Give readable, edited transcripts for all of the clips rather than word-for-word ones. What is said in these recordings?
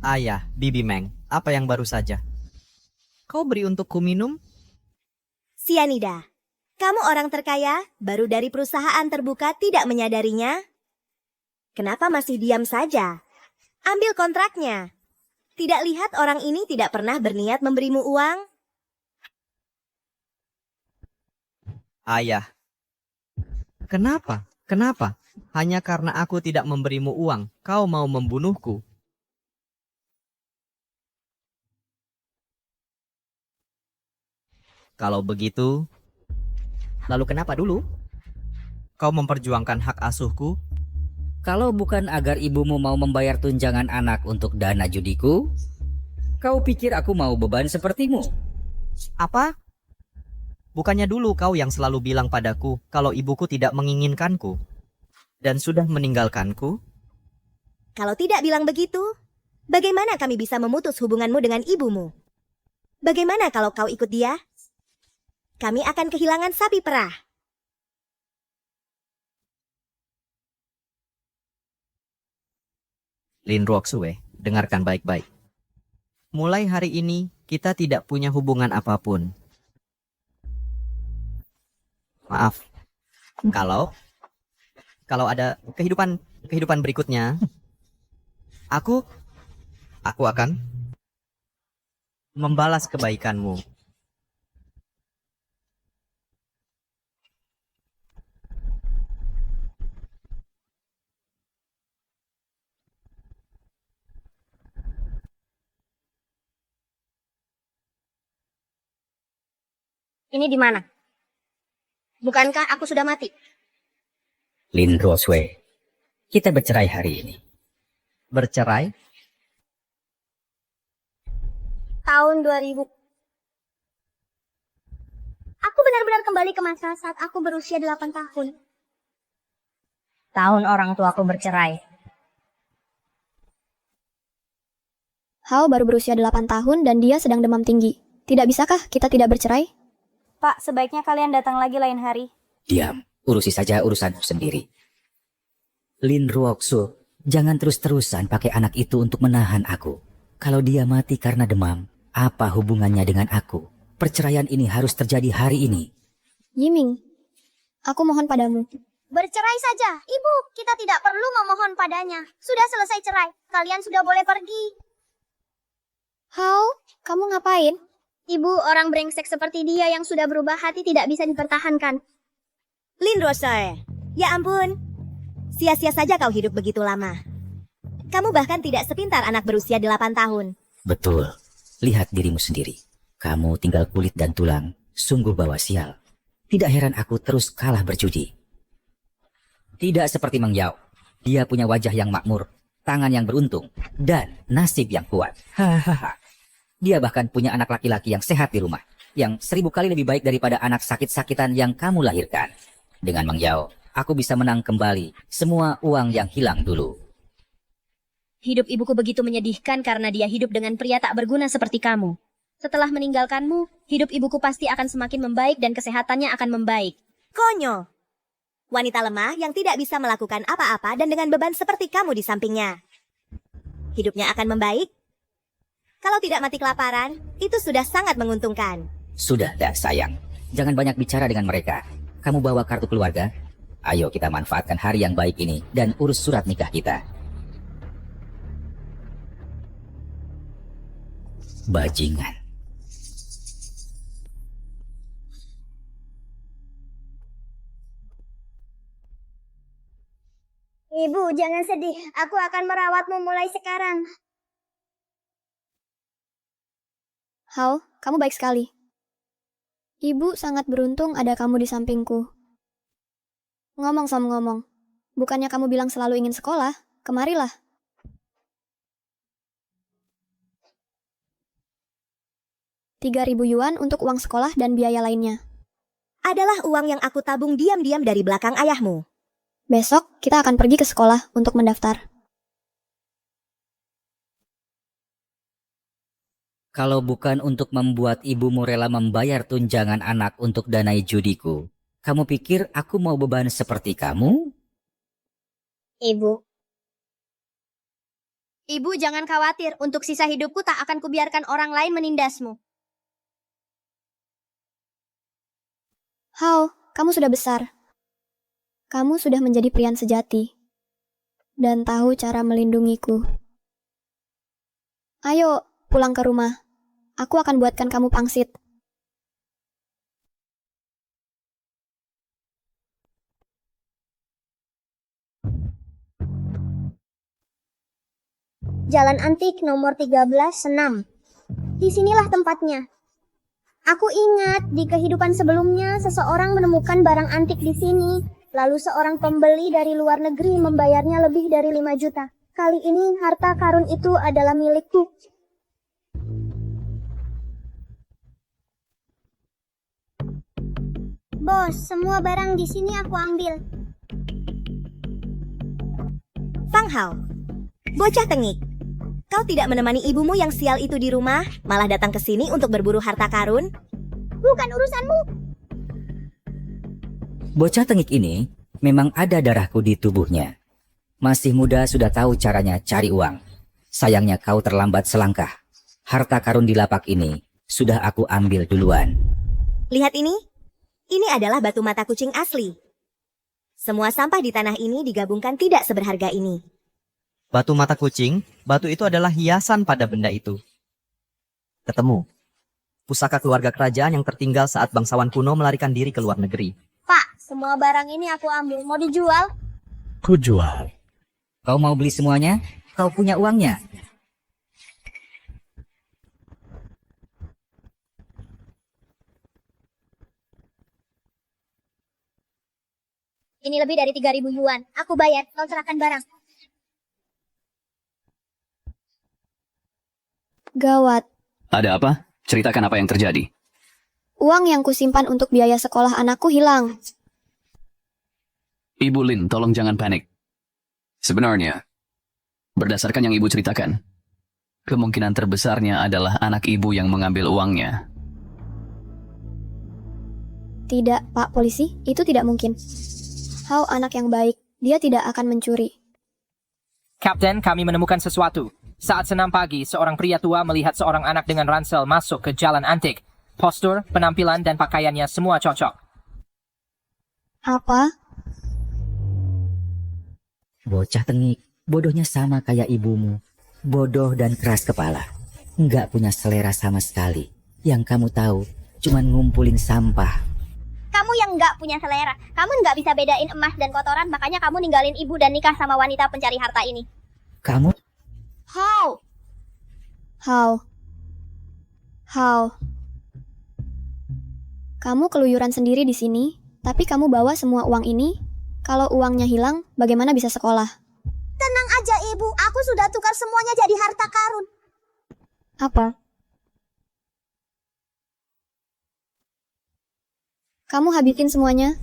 Ayah, Bibi Meng, apa yang baru saja? Kau beri untukku minum? Sianida, kamu orang terkaya, baru dari perusahaan terbuka tidak menyadarinya? Kenapa masih diam saja? Ambil kontraknya. Tidak lihat orang ini tidak pernah berniat memberimu uang? Ayah, kenapa? Kenapa? Hanya karena aku tidak memberimu uang, kau mau membunuhku. Kalau begitu, lalu kenapa dulu? Kau memperjuangkan hak asuhku? Kalau bukan agar ibumu mau membayar tunjangan anak untuk dana judiku, kau pikir aku mau beban sepertimu? Apa? Bukannya dulu kau yang selalu bilang padaku kalau ibuku tidak menginginkanku dan sudah meninggalkanku? Kalau tidak bilang begitu, bagaimana kami bisa memutus hubunganmu dengan ibumu? Bagaimana kalau kau ikut dia? Kami akan kehilangan sapi perah. Lin Ruoxue, dengarkan baik-baik. Mulai hari ini, kita tidak punya hubungan apapun. Maaf, kalau ada kehidupan berikutnya, aku akan membalas kebaikanmu. Ini di mana? Bukankah aku sudah mati? Lin Rosway, kita bercerai hari ini. Bercerai? Tahun 2000. Aku benar-benar kembali ke masa saat aku berusia 8 tahun. Tahun orang tuaku bercerai. Hao baru berusia 8 tahun dan dia sedang demam tinggi. Tidak bisakah kita tidak bercerai? Pak, sebaiknya kalian datang lagi lain hari. Diam, urusi saja urusanmu sendiri. Lin Ruoxu, jangan terus-terusan pakai anak itu untuk menahan aku. Kalau dia mati karena demam, apa hubungannya dengan aku? Perceraian ini harus terjadi hari ini. Yiming, aku mohon padamu. Bercerai saja. Ibu, kita tidak perlu memohon padanya. Sudah selesai cerai. Kalian sudah boleh pergi. Hao, kamu ngapain? Ibu, orang brengsek seperti dia yang sudah berubah hati tidak bisa dipertahankan. Lin Rosoe, ya ampun. Sia-sia saja kau hidup begitu lama. Kamu bahkan tidak sepintar anak berusia 8 tahun. Betul, lihat dirimu sendiri. Kamu tinggal kulit dan tulang, sungguh bawa sial. Tidak heran aku terus kalah berjudi. Tidak seperti Meng Yao. Dia punya wajah yang makmur, tangan yang beruntung, dan nasib yang kuat. Hahaha. Dia bahkan punya anak laki-laki yang sehat di rumah, yang 1000 kali lebih baik daripada anak sakit-sakitan yang kamu lahirkan. Dengan Meng Yao, aku bisa menang kembali semua uang yang hilang dulu. Hidup ibuku begitu menyedihkan karena dia hidup dengan pria tak berguna seperti kamu. Setelah meninggalkanmu, hidup ibuku pasti akan semakin membaik dan kesehatannya akan membaik. Konyol. Wanita lemah yang tidak bisa melakukan apa-apa dan dengan beban seperti kamu di sampingnya. Hidupnya akan membaik? Kalau tidak mati kelaparan, itu sudah sangat menguntungkan. Sudah dah sayang, jangan banyak bicara dengan mereka. Kamu bawa kartu keluarga? Ayo kita manfaatkan hari yang baik ini dan urus surat nikah kita. Bajingan. Ibu, jangan sedih. Aku akan merawatmu mulai sekarang. Hao, kamu baik sekali. Ibu sangat beruntung ada kamu di sampingku. Ngomong sama ngomong, bukannya kamu bilang selalu ingin sekolah? Kemarilah. Rp3.000 untuk uang sekolah dan biaya lainnya. Adalah uang yang aku tabung diam-diam dari belakang ayahmu. Besok kita akan pergi ke sekolah untuk mendaftar. Kalau bukan untuk membuat ibumu rela membayar tunjangan anak untuk danai judiku, kamu pikir aku mau beban seperti kamu? Ibu, Ibu jangan khawatir, untuk sisa hidupku tak akan kubiarkan orang lain menindasmu. Hao, kamu sudah besar. Kamu sudah menjadi prian sejati. Dan tahu cara melindungiku. Ayo, pulang ke rumah. Aku akan buatkan kamu pangsit. Jalan Antik nomor 13 Senam. Disinilah tempatnya. Aku ingat di kehidupan sebelumnya seseorang menemukan barang antik di sini. Lalu seorang pembeli dari luar negeri membayarnya lebih dari 5 juta. Kali ini harta karun itu adalah milikku. Bos, semua barang di sini aku ambil. Fang Hao, bocah tengik. Kau tidak menemani ibumu yang sial itu di rumah, malah datang ke sini untuk berburu harta karun? Bukan urusanmu. Bocah tengik ini memang ada darahku di tubuhnya. Masih muda sudah tahu caranya cari uang. Sayangnya kau terlambat selangkah. Harta karun di lapak ini sudah aku ambil duluan. Lihat ini. Ini adalah batu mata kucing asli. Semua sampah di tanah ini digabungkan tidak seberharga ini. Batu mata kucing, batu itu adalah hiasan pada benda itu. Ketemu. Pusaka keluarga kerajaan yang tertinggal saat bangsawan kuno melarikan diri ke luar negeri. Pak, semua barang ini aku ambil. Mau dijual? Ku jual. Kau mau beli semuanya? Kau punya uangnya. Ini lebih dari 3.000 yuan. Aku bayar, kau serahkan barang. Gawat, Ada apa? Ceritakan apa yang terjadi. uang yang kusimpan untuk biaya sekolah anakku hilang. Ibu Lin, tolong jangan panik. Sebenarnya, berdasarkan yang ibu ceritakan, kemungkinan terbesarnya adalah anak ibu yang mengambil uangnya. Tidak, Pak Polisi, itu tidak mungkin. Hao anak yang baik, dia tidak akan mencuri. Kapten, kami menemukan sesuatu. Saat senam pagi, seorang pria tua melihat seorang anak dengan ransel masuk ke jalan antik. Postur, penampilan, dan pakaiannya semua cocok. Apa? Bocah tengik, bodohnya sama kayak ibumu. Bodoh dan keras kepala. Nggak punya selera sama sekali. Yang kamu tahu, cuman ngumpulin sampah. Kamu yang nggak punya selera. Kamu nggak bisa bedain emas dan kotoran, makanya kamu ninggalin ibu dan nikah sama wanita pencari harta ini. Kamu? How? Hao. Kamu keluyuran sendiri di sini, tapi kamu bawa semua uang ini. Kalau uangnya hilang, bagaimana bisa sekolah? Tenang aja ibu, aku sudah tukar semuanya jadi harta karun. Apa? Kamu habisin semuanya?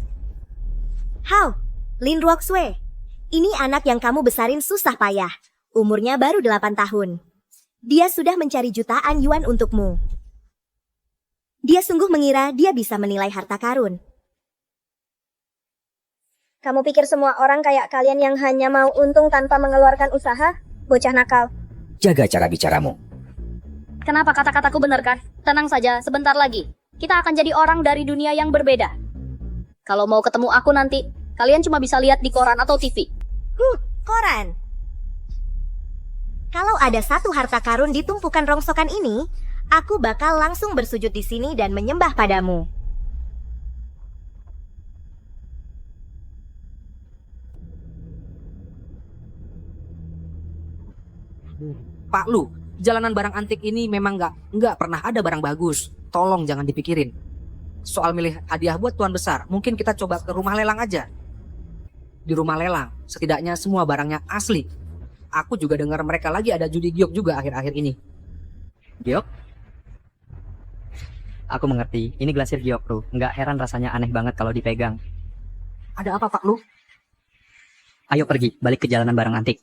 Hao, Lin Ruoxue. Ini anak yang kamu besarin susah payah. Umurnya baru 8 tahun. Dia sudah mencari jutaan yuan untukmu. Dia sungguh mengira dia bisa menilai harta karun. Kamu pikir semua orang kayak kalian yang hanya mau untung tanpa mengeluarkan usaha? Bocah nakal. Jaga cara bicaramu. Kenapa kata-kataku benar kan? Tenang saja, sebentar lagi. Kita akan jadi orang dari dunia yang berbeda. Kalau mau ketemu aku nanti, kalian cuma bisa lihat di koran atau TV. Koran. Kalau ada satu harta karun di tumpukan rongsokan ini, aku bakal langsung bersujud di sini dan menyembah padamu. Pak Lu, jalanan barang antik ini memang nggak pernah ada barang bagus. Tolong jangan dipikirin. Soal milih hadiah buat tuan besar, mungkin kita coba ke rumah lelang aja. Di rumah lelang, setidaknya semua barangnya asli. Aku juga dengar mereka lagi ada judi giok juga akhir-akhir ini. Giok? Aku mengerti, ini glasir giok, bro. Nggak heran rasanya aneh banget kalau dipegang. Ada apa Pak Lu? Ayo pergi, balik ke jalanan barang antik.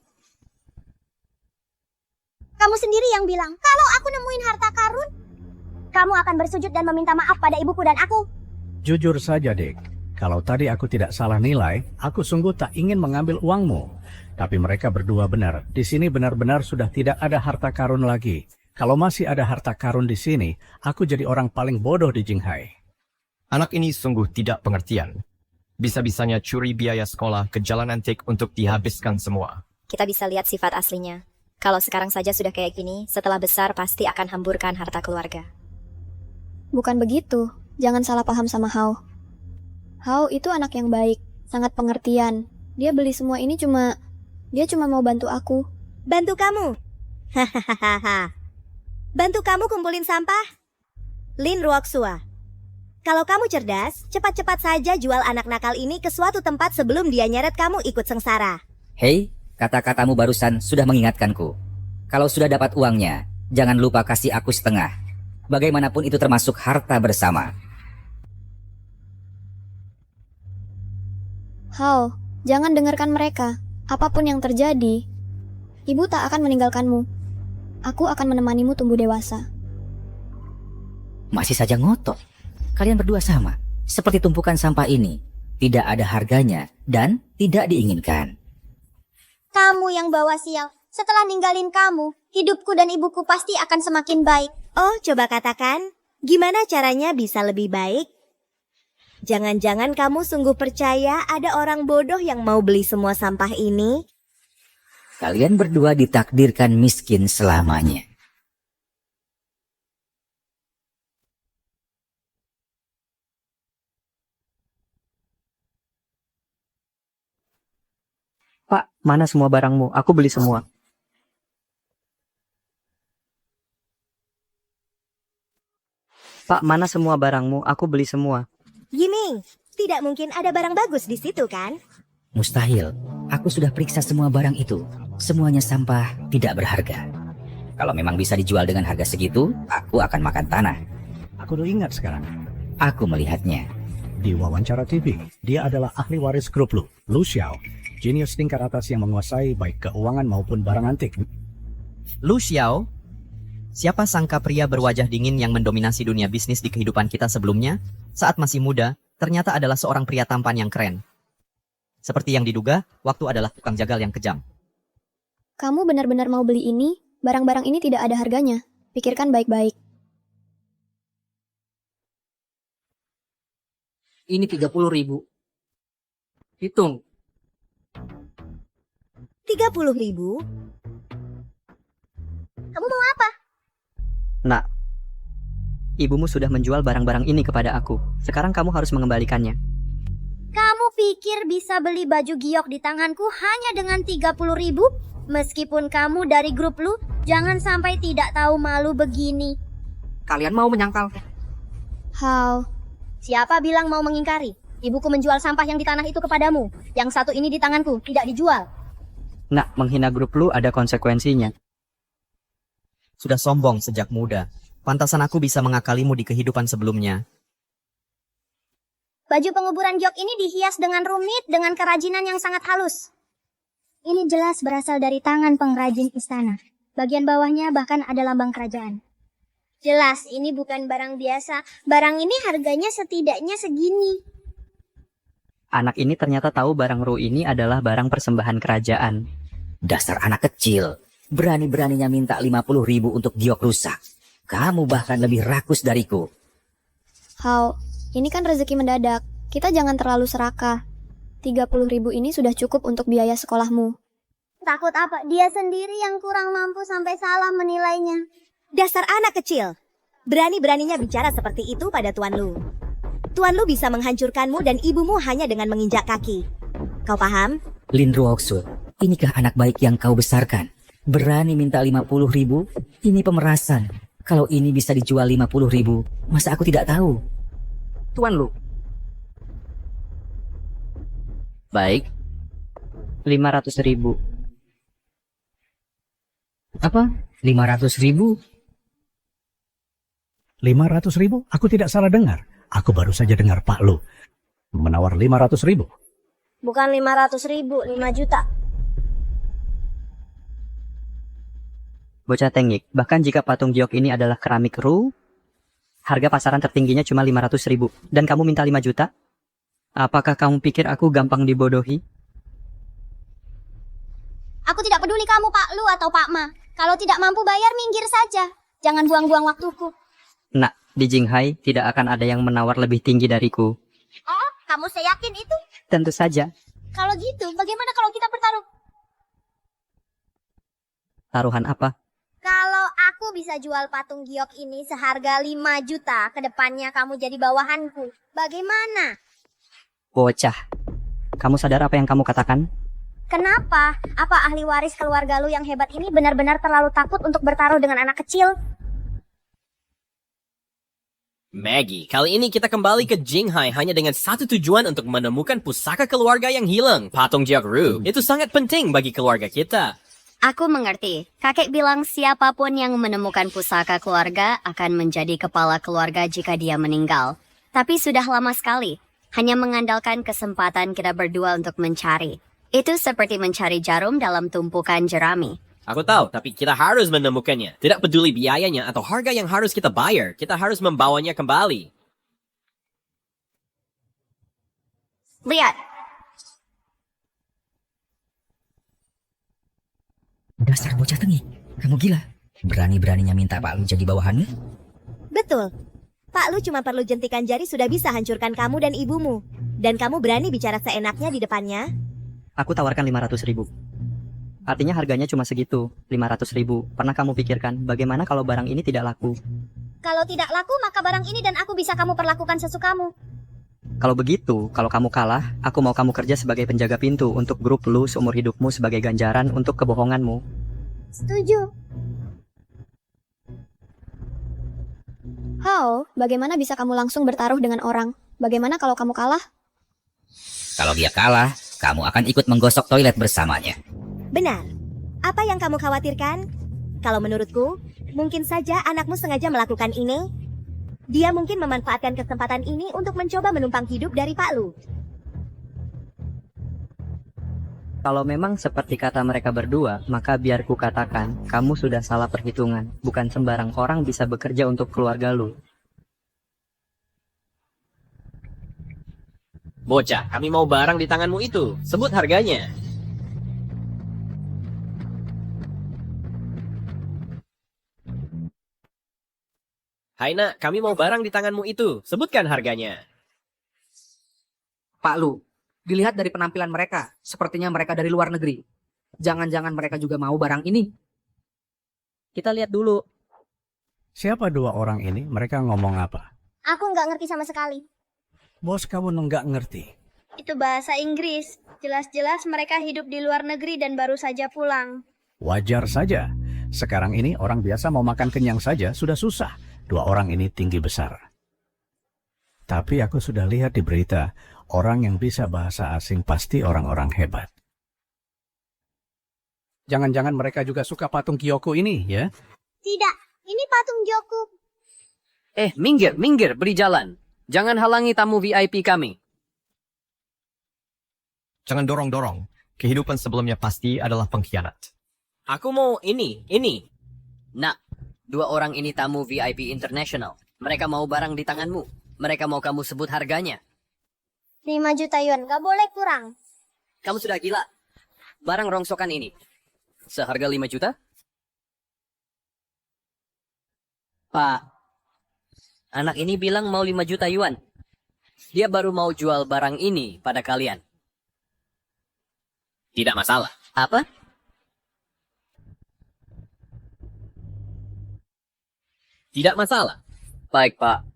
Kamu sendiri yang bilang, kalau aku nemuin harta karun, kamu akan bersujud dan meminta maaf pada ibuku dan aku. Jujur saja, Dek. Kalau tadi aku tidak salah nilai, aku sungguh tak ingin mengambil uangmu. Tapi mereka berdua benar. Di sini benar-benar sudah tidak ada harta karun lagi. Kalau masih ada harta karun di sini, aku jadi orang paling bodoh di Jinghai. Anak ini sungguh tidak pengertian. Bisa-bisanya curi biaya sekolah ke jalan antik untuk dihabiskan semua. Kita bisa lihat sifat aslinya. Kalau sekarang saja sudah kayak gini, setelah besar pasti akan hamburkan harta keluarga. Bukan begitu. Jangan salah paham sama Hao. Hao itu anak yang baik, sangat pengertian. Dia beli semua ini dia cuma mau bantu aku. Bantu kamu? Hahaha. Bantu kamu kumpulin sampah? Lin Ruoksua. Kalau kamu cerdas, cepat-cepat saja jual anak nakal ini ke suatu tempat sebelum dia nyeret kamu ikut sengsara. Hei, kata-katamu barusan sudah mengingatkanku. Kalau sudah dapat uangnya, jangan lupa kasih aku setengah. Bagaimanapun itu termasuk harta bersama. Hao, jangan dengarkan mereka. Apapun yang terjadi, ibu tak akan meninggalkanmu. Aku akan menemanimu tumbuh dewasa. Masih saja ngotot. Kalian berdua sama, seperti tumpukan sampah ini. Tidak ada harganya dan tidak diinginkan. Kamu yang bawa sial. Setelah ninggalin kamu, hidupku dan ibuku pasti akan semakin baik. Oh, coba katakan, gimana caranya bisa lebih baik? Jangan-jangan kamu sungguh percaya ada orang bodoh yang mau beli semua sampah ini? Kalian berdua ditakdirkan miskin selamanya. Pak, mana semua barangmu? Aku beli semua. Pak, mana semua barangmu? Aku beli semua. Yiming, tidak mungkin ada barang bagus di situ kan? Mustahil. Aku sudah periksa semua barang itu. Semuanya sampah, tidak berharga. Kalau memang bisa dijual dengan harga segitu, aku akan makan tanah. Aku udah ingat sekarang. Aku melihatnya. Di wawancara TV, dia adalah ahli waris grup Lu Xiao. Jenius tingkat atas yang menguasai baik keuangan maupun barang antik. Lu Xiao? Siapa sangka pria berwajah dingin yang mendominasi dunia bisnis di kehidupan kita sebelumnya, saat masih muda, ternyata adalah seorang pria tampan yang keren. Seperti yang diduga, waktu adalah tukang jagal yang kejam. Kamu benar-benar mau beli ini? Barang-barang ini tidak ada harganya. Pikirkan baik-baik. Ini 30.000. Hitung. 30.000? Kamu mau apa? Nak, ibumu sudah menjual barang-barang ini kepada aku. Sekarang kamu harus mengembalikannya. Kamu pikir bisa beli baju giok di tanganku hanya dengan 30.000? Meskipun kamu dari grup Lu, jangan sampai tidak tahu malu begini. Kalian mau menyangkal? Hao. Siapa bilang mau mengingkari? Ibuku menjual sampah yang di tanah itu kepadamu. Yang satu ini di tanganku, tidak dijual. Nak, menghina grup lu ada konsekuensinya. Sudah sombong sejak muda. Pantasan aku bisa mengakalimu di kehidupan sebelumnya. Baju penguburan giok ini dihias dengan rumit dengan kerajinan yang sangat halus. Ini jelas berasal dari tangan pengrajin istana. Bagian bawahnya bahkan ada lambang kerajaan. Jelas ini bukan barang biasa. Barang ini harganya setidaknya segini. Anak ini ternyata tahu barang Ru ini adalah barang persembahan kerajaan. Dasar anak kecil. Berani-beraninya minta 50.000 untuk giok rusak. Kamu bahkan lebih rakus dariku. Hao, ini kan rezeki mendadak. Kita jangan terlalu serakah. 30.000 ini sudah cukup untuk biaya sekolahmu. Takut apa? Dia sendiri yang kurang mampu sampai salah menilainya. Dasar anak kecil. Berani-beraninya bicara seperti itu pada Tuan Lu. Tuan Lu bisa menghancurkanmu dan ibumu hanya dengan menginjak kaki. Kau paham? Lin Ruoksua, inikah anak baik yang kau besarkan? Berani minta 50.000? Ini pemerasan. Kalau ini bisa dijual 50.000, masa aku tidak tahu? Tuan Lu. Baik. 500.000. Apa? 500.000? 500.000? Aku tidak salah dengar. Aku baru saja dengar Pak Lu menawar 500.000. Bukan 500.000, 5 juta. Bocah tengik, bahkan jika patung giok ini adalah keramik Ru, harga pasaran tertingginya cuma 500.000. Dan kamu minta 5 juta? Apakah kamu pikir aku gampang dibodohi? Aku tidak peduli kamu Pak Lu atau Pak Ma. Kalau tidak mampu bayar, minggir saja. Jangan buang-buang waktuku. Nak, di Jinghai tidak akan ada yang menawar lebih tinggi dariku. Oh, kamu seyakin itu? Tentu saja. Kalau gitu, bagaimana kalau kita bertaruh? Taruhan apa? Kalau aku bisa jual patung giok ini seharga 5 juta, ke depannya kamu jadi bawahanku. Bagaimana? Bocah. Kamu sadar apa yang kamu katakan? Kenapa? Apa ahli waris keluarga lu yang hebat ini benar-benar terlalu takut untuk bertaruh dengan anak kecil? Maggie, kali ini kita kembali ke Jinghai hanya dengan satu tujuan untuk menemukan pusaka keluarga yang hilang, patung Jiok Ru. Itu sangat penting bagi keluarga kita. Aku mengerti. Kakek bilang siapapun yang menemukan pusaka keluarga akan menjadi kepala keluarga jika dia meninggal. Tapi sudah lama sekali. Hanya mengandalkan kesempatan kita berdua untuk mencari. Itu seperti mencari jarum dalam tumpukan jerami. Aku tahu, tapi kita harus menemukannya. Tidak peduli biayanya atau harga yang harus kita bayar, kita harus membawanya kembali. Lihat. Dasar bocah tengik. Kamu gila. Berani-beraninya minta Pak Lu jadi bawahanmu? Betul. Pak Lu cuma perlu jentikan jari sudah bisa hancurkan kamu dan ibumu. Dan kamu berani bicara seenaknya di depannya? Aku tawarkan 500.000. Artinya harganya cuma segitu, 500.000. Pernah kamu pikirkan bagaimana kalau barang ini tidak laku? Kalau tidak laku, maka barang ini dan aku bisa kamu perlakukan sesukamu. Kalau begitu, kalau kamu kalah, aku mau kamu kerja sebagai penjaga pintu untuk grup lu seumur hidupmu sebagai ganjaran untuk kebohonganmu. Setuju. How, bagaimana bisa kamu langsung bertaruh dengan orang? Bagaimana kalau kamu kalah? Kalau dia kalah, kamu akan ikut menggosok toilet bersamanya. Benar. Apa yang kamu khawatirkan? Kalau menurutku, mungkin saja anakmu sengaja melakukan ini. Dia mungkin memanfaatkan kesempatan ini untuk mencoba menumpang hidup dari Pak Lu. Kalau memang seperti kata mereka berdua, maka biar ku katakan, kamu sudah salah perhitungan. Bukan sembarang orang bisa bekerja untuk keluarga lu. Bocah, kami mau barang di tanganmu itu. Sebut harganya. Hai nak, kami mau barang di tanganmu itu. Sebutkan harganya. Pak Lu, dilihat dari penampilan mereka, sepertinya mereka dari luar negeri. Jangan-jangan mereka juga mau barang ini. Kita lihat dulu. Siapa dua orang ini? Mereka ngomong apa? Aku nggak ngerti sama sekali. Bos kamu nggak ngerti. Itu bahasa Inggris. Jelas-jelas mereka hidup di luar negeri dan baru saja pulang. Wajar saja. Sekarang ini orang biasa mau makan kenyang saja sudah susah. Dua orang ini tinggi besar. Tapi aku sudah lihat di berita, orang yang bisa bahasa asing pasti orang-orang hebat. Jangan-jangan mereka juga suka patung Kyoko ini, ya? Tidak, ini patung Joku. Minggir, beri jalan. Jangan halangi tamu VIP kami. Jangan dorong-dorong. Kehidupan sebelumnya pasti adalah pengkhianat. Aku mau ini. Nak, dua orang ini tamu VIP international. Mereka mau barang di tanganmu. Mereka mau kamu sebut harganya. 5 juta yuan, gak boleh kurang. Kamu sudah gila. Barang rongsokan ini. Seharga 5 juta? Pak, anak ini bilang mau 5 juta yuan. Dia baru mau jual barang ini pada kalian. Tidak masalah. Apa? Tidak masalah. Baik, Pak.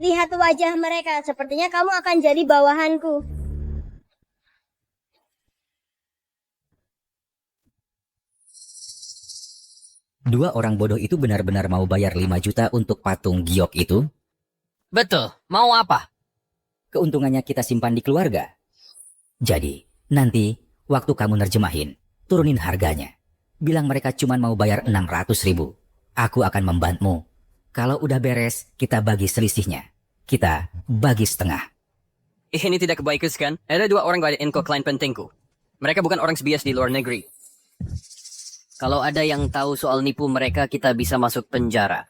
Lihat wajah mereka, sepertinya kamu akan jadi bawahanku. Dua orang bodoh itu benar-benar mau bayar 5 juta untuk patung giok itu? Betul. Mau apa? Keuntungannya kita simpan di keluarga. Jadi, nanti waktu kamu nerjemahin, turunin harganya. Bilang mereka cuma mau bayar 600.000. Aku akan membantumu. Kalau udah beres, kita bagi selisihnya. Kita bagi setengah. Ini tidak kebagus kan? Ada dua orang pada info klien pentingku. Mereka bukan orang bias di luar negeri. Kalau ada yang tahu soal nipu mereka, kita bisa masuk penjara.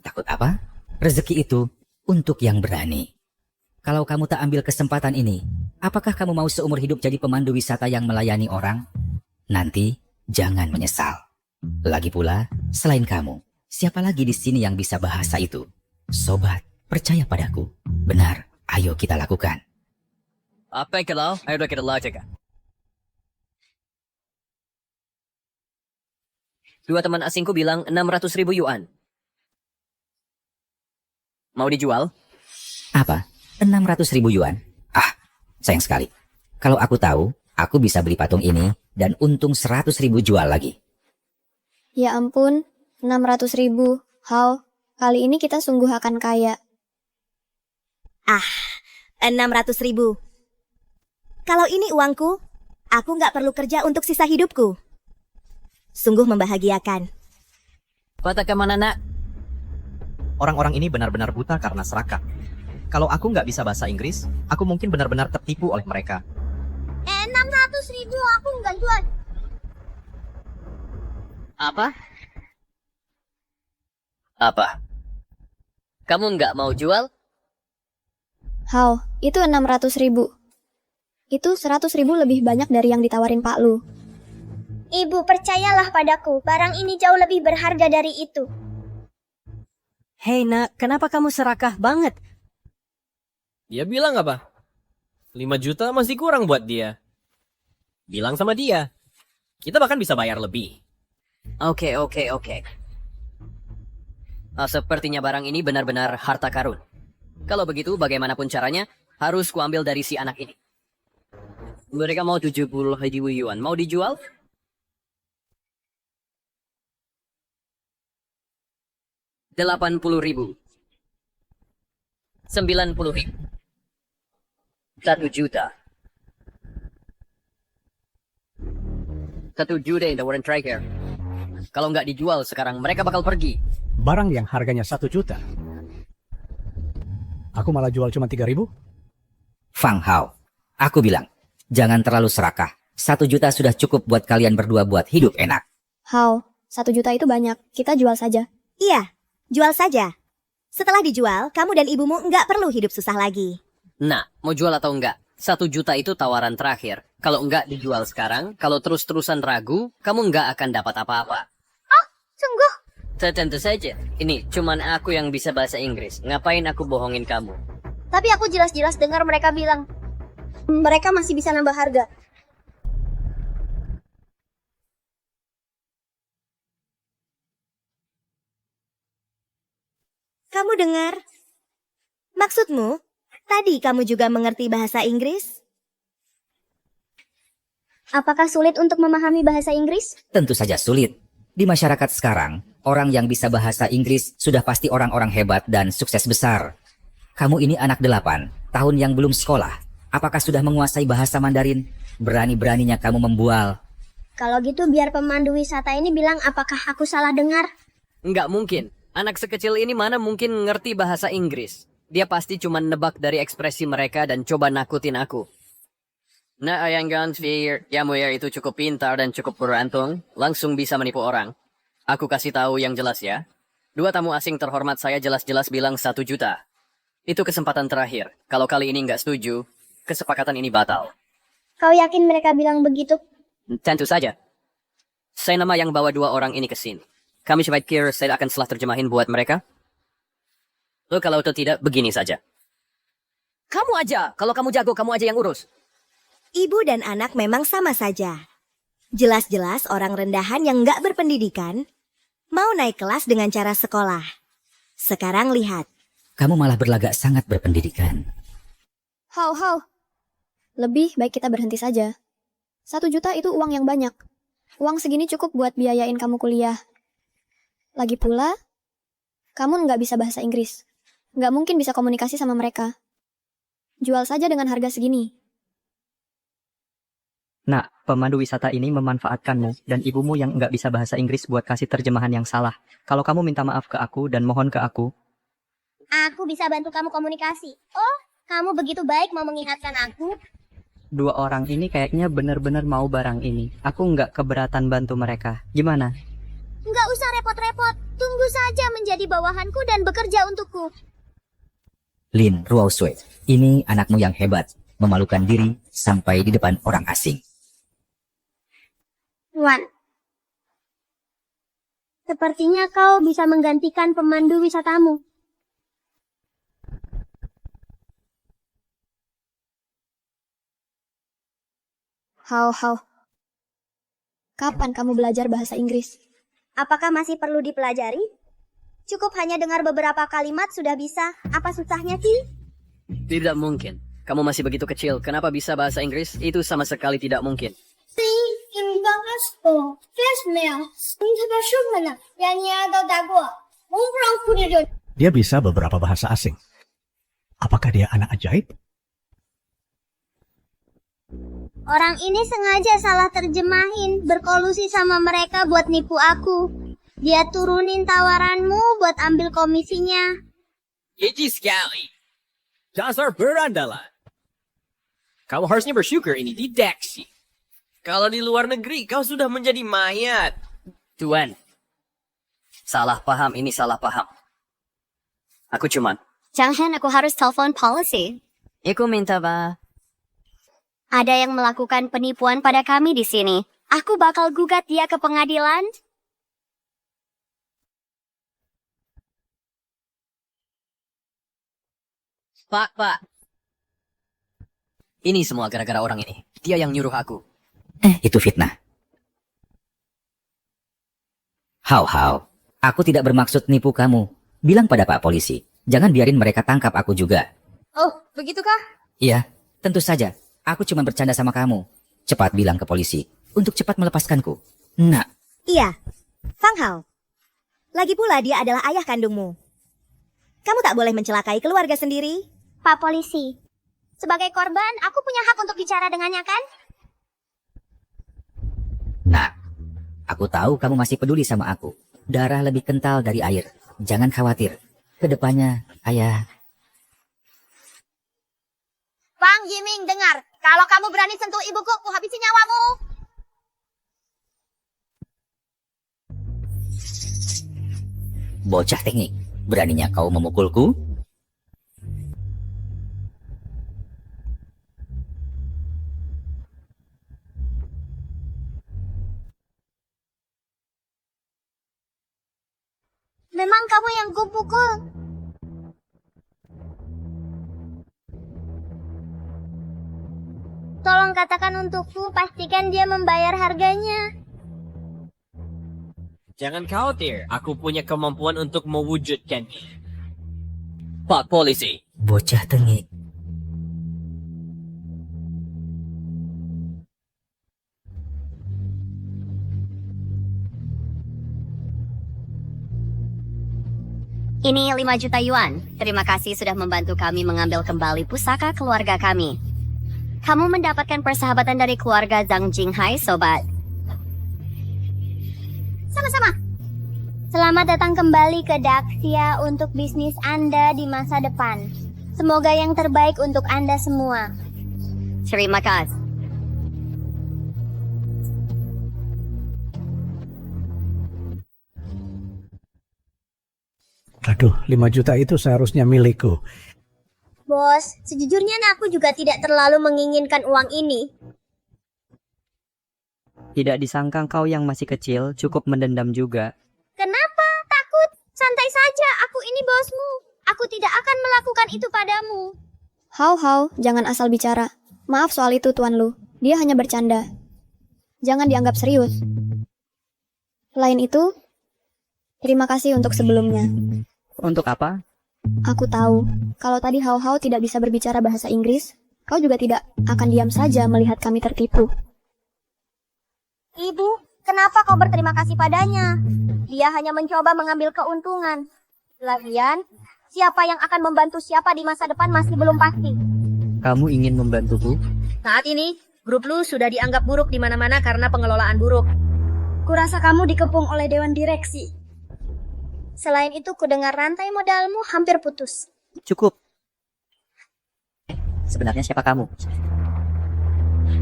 Takut apa? Rezeki itu untuk yang berani. Kalau kamu tak ambil kesempatan ini, apakah kamu mau seumur hidup jadi pemandu wisata yang melayani orang? Nanti jangan menyesal. Lagi pula, selain kamu, siapa lagi di sini yang bisa bahasa itu? Sobat, percaya padaku. Benar, ayo kita lakukan. Apa yang kalau? Ayo kita lakukan. Dua teman asingku bilang 600.000 yuan. Mau dijual? Apa? 600.000 yuan? Ah, sayang sekali. Kalau aku tahu, aku bisa beli patung ini dan untung 100.000 jual lagi. Ya ampun, 600.000. How? Kali ini kita sungguh akan kaya. 600.000. Kalau ini uangku, aku nggak perlu kerja untuk sisa hidupku. Sungguh membahagiakan. Patah kemana nak? Orang-orang ini benar-benar buta karena serakah. Kalau aku nggak bisa bahasa Inggris, aku mungkin benar-benar tertipu oleh mereka. 600.000 aku nggak jual. Apa? Apa? Kamu nggak mau jual? How? Itu 600.000. Itu 100.000 lebih banyak dari yang ditawarin Pak Lu. Ibu, percayalah padaku, barang ini jauh lebih berharga dari itu. Hei nak, kenapa kamu serakah banget? Dia bilang apa? 5 juta masih kurang buat dia. Bilang sama dia. Kita bahkan bisa bayar lebih. Oke. Sepertinya barang ini benar-benar harta karun. Kalau begitu, bagaimanapun caranya, harus kuambil dari si anak ini. Mereka mau 70 yuan. Mau dijual? $80.000. 90.000. 1 juta. 1 juta yang tawaran terakhir. Kalau nggak dijual sekarang, mereka bakal pergi. Barang yang harganya 1 juta. Aku malah jual cuma 3.000. Fang Hao, aku bilang, jangan terlalu serakah. 1 juta sudah cukup buat kalian berdua buat hidup enak. How? 1 juta itu banyak, kita jual saja. Iya, jual saja. Setelah dijual, kamu dan ibumu nggak perlu hidup susah lagi. Nah, mau jual atau enggak? 1 juta itu tawaran terakhir. Kalau enggak dijual sekarang, kalau terus-terusan ragu, kamu enggak akan dapat apa-apa. Oh, sungguh? Tentu saja. Ini cuman aku yang bisa bahasa Inggris. Ngapain aku bohongin kamu? Tapi aku jelas-jelas dengar mereka bilang, mereka masih bisa nambah harga. Kamu dengar? Maksudmu, tadi kamu juga mengerti bahasa Inggris? Apakah sulit untuk memahami bahasa Inggris? Tentu saja sulit. Di masyarakat sekarang, orang yang bisa bahasa Inggris sudah pasti orang-orang hebat dan sukses besar. Kamu ini anak 8, tahun yang belum sekolah. Apakah sudah menguasai bahasa Mandarin? Berani-beraninya kamu membual. Kalau gitu biar pemandu wisata ini bilang apakah aku salah dengar. Enggak mungkin. Anak sekecil ini mana mungkin ngerti bahasa Inggris. Dia pasti cuma nebak dari ekspresi mereka dan coba nakutin aku. Nah, ayang Gansfir, Yamuya itu cukup pintar dan cukup beruntung, langsung bisa menipu orang. Aku kasih tahu yang jelas ya. 2 tamu asing terhormat saya jelas-jelas bilang 1 juta. Itu kesempatan terakhir. Kalau kali ini nggak setuju, kesepakatan ini batal. Kau yakin mereka bilang begitu? Tentu saja. Saya nama yang bawa 2 orang ini ke sini. Kami pikir saya akan salah terjemahin buat mereka. Lo kalau itu tidak, begini saja. Kamu aja. Kalau kamu jago, kamu aja yang urus. Ibu dan anak memang sama saja. Jelas-jelas orang rendahan yang nggak berpendidikan mau naik kelas dengan cara sekolah. Sekarang lihat. Kamu malah berlagak sangat berpendidikan. How? Lebih baik kita berhenti saja. 1 juta itu uang yang banyak. Uang segini cukup buat biayain kamu kuliah. Lagi pula, kamu nggak bisa bahasa Inggris. Nggak mungkin bisa komunikasi sama mereka. Jual saja dengan harga segini. Nak, pemandu wisata ini memanfaatkanmu dan ibumu yang nggak bisa bahasa Inggris buat kasih terjemahan yang salah. Kalau kamu minta maaf ke aku dan mohon ke aku. Aku bisa bantu kamu komunikasi. Oh, kamu begitu baik mau mengingatkan aku. 2 orang ini kayaknya bener-bener mau barang ini. Aku nggak keberatan bantu mereka. Gimana? Nggak usah repot-repot. Tunggu saja menjadi bawahanku dan bekerja untukku. Lin Ruosue, ini anakmu yang hebat, memalukan diri sampai di depan orang asing. Tuan, sepertinya kau bisa menggantikan pemandu wisatamu. Hao. Kapan kamu belajar bahasa Inggris? Apakah masih perlu dipelajari? Cukup hanya dengar beberapa kalimat sudah bisa. Apa susahnya sih? Tidak mungkin. Kamu masih begitu kecil. Kenapa bisa bahasa Inggris? Itu sama sekali tidak mungkin. Dia bisa beberapa bahasa asing. Apakah dia anak ajaib? Orang ini sengaja salah terjemahin, berkolusi sama mereka buat nipu aku. Dia turunin tawaranmu buat ambil komisinya. Keji sekali. Dasar berandalan. Kamu harusnya bersyukur ini dideteksi. Kalau di luar negeri, kau sudah menjadi mayat. Tuan, salah paham ini salah paham. Aku cuman... Jangan, aku harus telepon policy. Aku minta ba. Ada yang melakukan penipuan pada kami di sini. Aku bakal gugat dia ke pengadilan. Pak. Ini semua gara-gara orang ini. Dia yang nyuruh aku. Itu fitnah. Hao, aku tidak bermaksud nipu kamu. Bilang pada Pak Polisi, jangan biarin mereka tangkap aku juga. Oh, begitukah? Iya, tentu saja. Aku cuma bercanda sama kamu. Cepat bilang ke polisi, untuk cepat melepaskanku. Nah. Iya, Fang Hao. Lagi pula dia adalah ayah kandungmu. Kamu tak boleh mencelakai keluarga sendiri. Pak Polisi, sebagai korban, aku punya hak untuk bicara dengannya kan? Nah, aku tahu kamu masih peduli sama aku. Darah lebih kental dari air. Jangan khawatir. Kedepannya, ayah... Bang Yiming, dengar. Kalau kamu berani sentuh ibuku, ku habisi nyawamu. Bocah tengik, beraninya kau memukulku? Memang kamu yang kupukul. Tolong katakan untukku, pastikan dia membayar harganya. Jangan khawatir, aku punya kemampuan untuk mewujudkannya. Pak Polisi. Bocah tengik. Ini 5 juta yuan. Terima kasih sudah membantu kami mengambil kembali pusaka keluarga kami. Kamu mendapatkan persahabatan dari keluarga Zhang Jinghai, sobat. Sama-sama. Selamat datang kembali ke Daxia untuk bisnis Anda di masa depan. Semoga yang terbaik untuk Anda semua. Terima kasih. Aduh, 5 juta itu seharusnya milikku. Bos, sejujurnya aku juga tidak terlalu menginginkan uang ini. Tidak disangka kau yang masih kecil cukup mendendam juga. Kenapa? Takut? Santai saja, aku ini bosmu. Aku tidak akan melakukan itu padamu. Hao, jangan asal bicara. Maaf soal itu, Tuan Lu. Dia hanya bercanda. Jangan dianggap serius. Selain itu, terima kasih untuk sebelumnya. Untuk apa? Aku tahu, kalau tadi Hao tidak bisa berbicara bahasa Inggris, kau juga tidak akan diam saja melihat kami tertipu. Ibu, kenapa kau berterima kasih padanya? Dia hanya mencoba mengambil keuntungan. Lagian, siapa yang akan membantu siapa di masa depan masih belum pasti. Kamu ingin membantuku? Saat ini, grup lu sudah dianggap buruk di mana-mana karena pengelolaan buruk. Kurasa kamu dikepung oleh dewan direksi. Selain itu, kudengar rantai modalmu hampir putus. Cukup. Sebenarnya siapa kamu?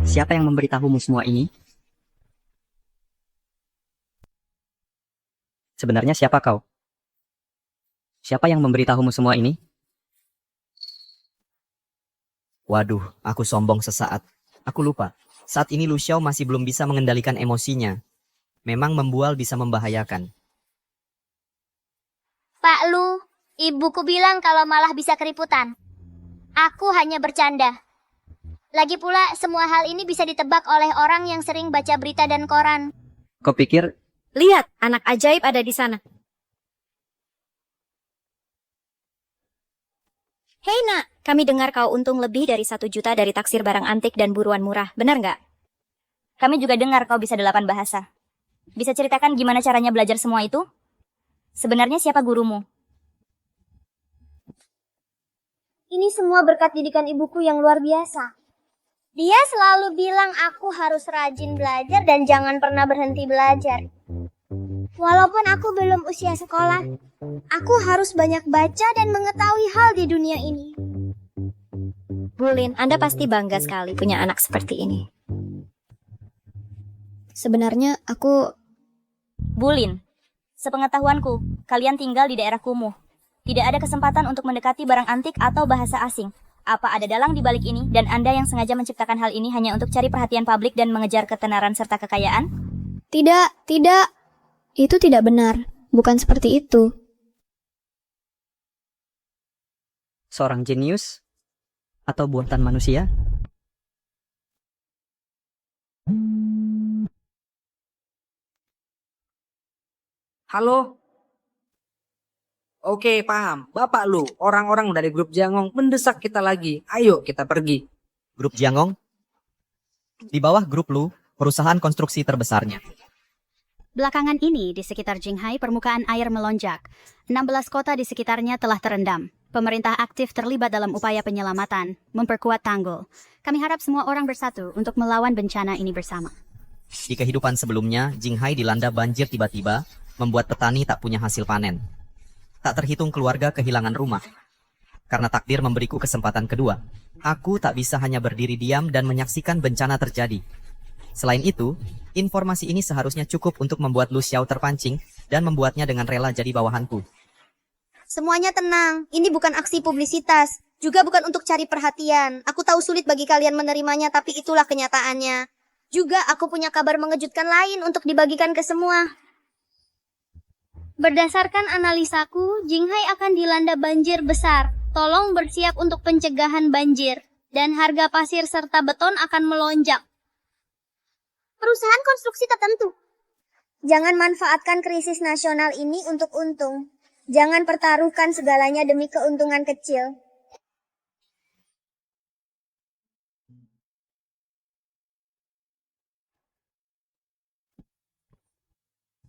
Siapa yang memberitahumu semua ini? Sebenarnya siapa kau? Siapa yang memberitahumu semua ini? Waduh, aku sombong sesaat. Aku lupa. Saat ini Lu Xiao masih belum bisa mengendalikan emosinya. Memang membual bisa membahayakan. Pak Lu, ibuku bilang kalau malah bisa keriputan. Aku hanya bercanda. Lagi pula, semua hal ini bisa ditebak oleh orang yang sering baca berita dan koran. Kau pikir Lihat, anak ajaib ada di sana. Hei nak, kami dengar kau untung lebih dari 1 juta dari taksir barang antik dan buruan murah. Benar nggak? Kami juga dengar kau bisa 8 bahasa. Bisa ceritakan gimana caranya belajar semua itu? Sebenarnya siapa gurumu? Ini semua berkat didikan ibuku yang luar biasa. Dia selalu bilang aku harus rajin belajar dan jangan pernah berhenti belajar. Walaupun aku belum usia sekolah, aku harus banyak baca dan mengetahui hal di dunia ini. Bulin, Anda pasti bangga sekali punya anak seperti ini. Sebenarnya aku... Bulin, sepengetahuanku, kalian tinggal di daerah kumuh. Tidak ada kesempatan untuk mendekati barang antik atau bahasa asing. Apa ada dalang di balik ini, dan Anda yang sengaja menciptakan hal ini hanya untuk cari perhatian publik dan mengejar ketenaran serta kekayaan? Tidak. Itu tidak benar. Bukan seperti itu. seorang jenius atau buatan manusia? Halo? Oke, paham. Bapak Lu, orang-orang dari grup Jiangong mendesak kita lagi. Ayo kita pergi. Grup Jiangong? Di bawah grup Lu, perusahaan konstruksi terbesarnya. Belakangan ini, di sekitar Jinghai, permukaan air melonjak. 16 kota di sekitarnya telah terendam. Pemerintah aktif terlibat dalam upaya penyelamatan, memperkuat tanggul. Kami harap semua orang bersatu untuk melawan bencana ini bersama. Di kehidupan sebelumnya, Jinghai dilanda banjir tiba-tiba, membuat petani tak punya hasil panen. Tak terhitung keluarga kehilangan rumah. Karena takdir memberiku kesempatan kedua, aku tak bisa hanya berdiri diam dan menyaksikan bencana terjadi. Selain itu, informasi ini seharusnya cukup untuk membuat Lu Xiao terpancing dan membuatnya dengan rela jadi bawahanku. Semuanya tenang, ini bukan aksi publisitas, juga bukan untuk cari perhatian. Aku tahu sulit bagi kalian menerimanya, tapi itulah kenyataannya. Juga aku punya kabar mengejutkan lain untuk dibagikan ke semua. Berdasarkan analisaku, Jinghai akan dilanda banjir besar. Tolong bersiap untuk pencegahan banjir. Dan harga pasir serta beton akan melonjak. Perusahaan konstruksi tertentu. Jangan manfaatkan krisis nasional ini untuk untung. Jangan pertaruhkan segalanya demi keuntungan kecil.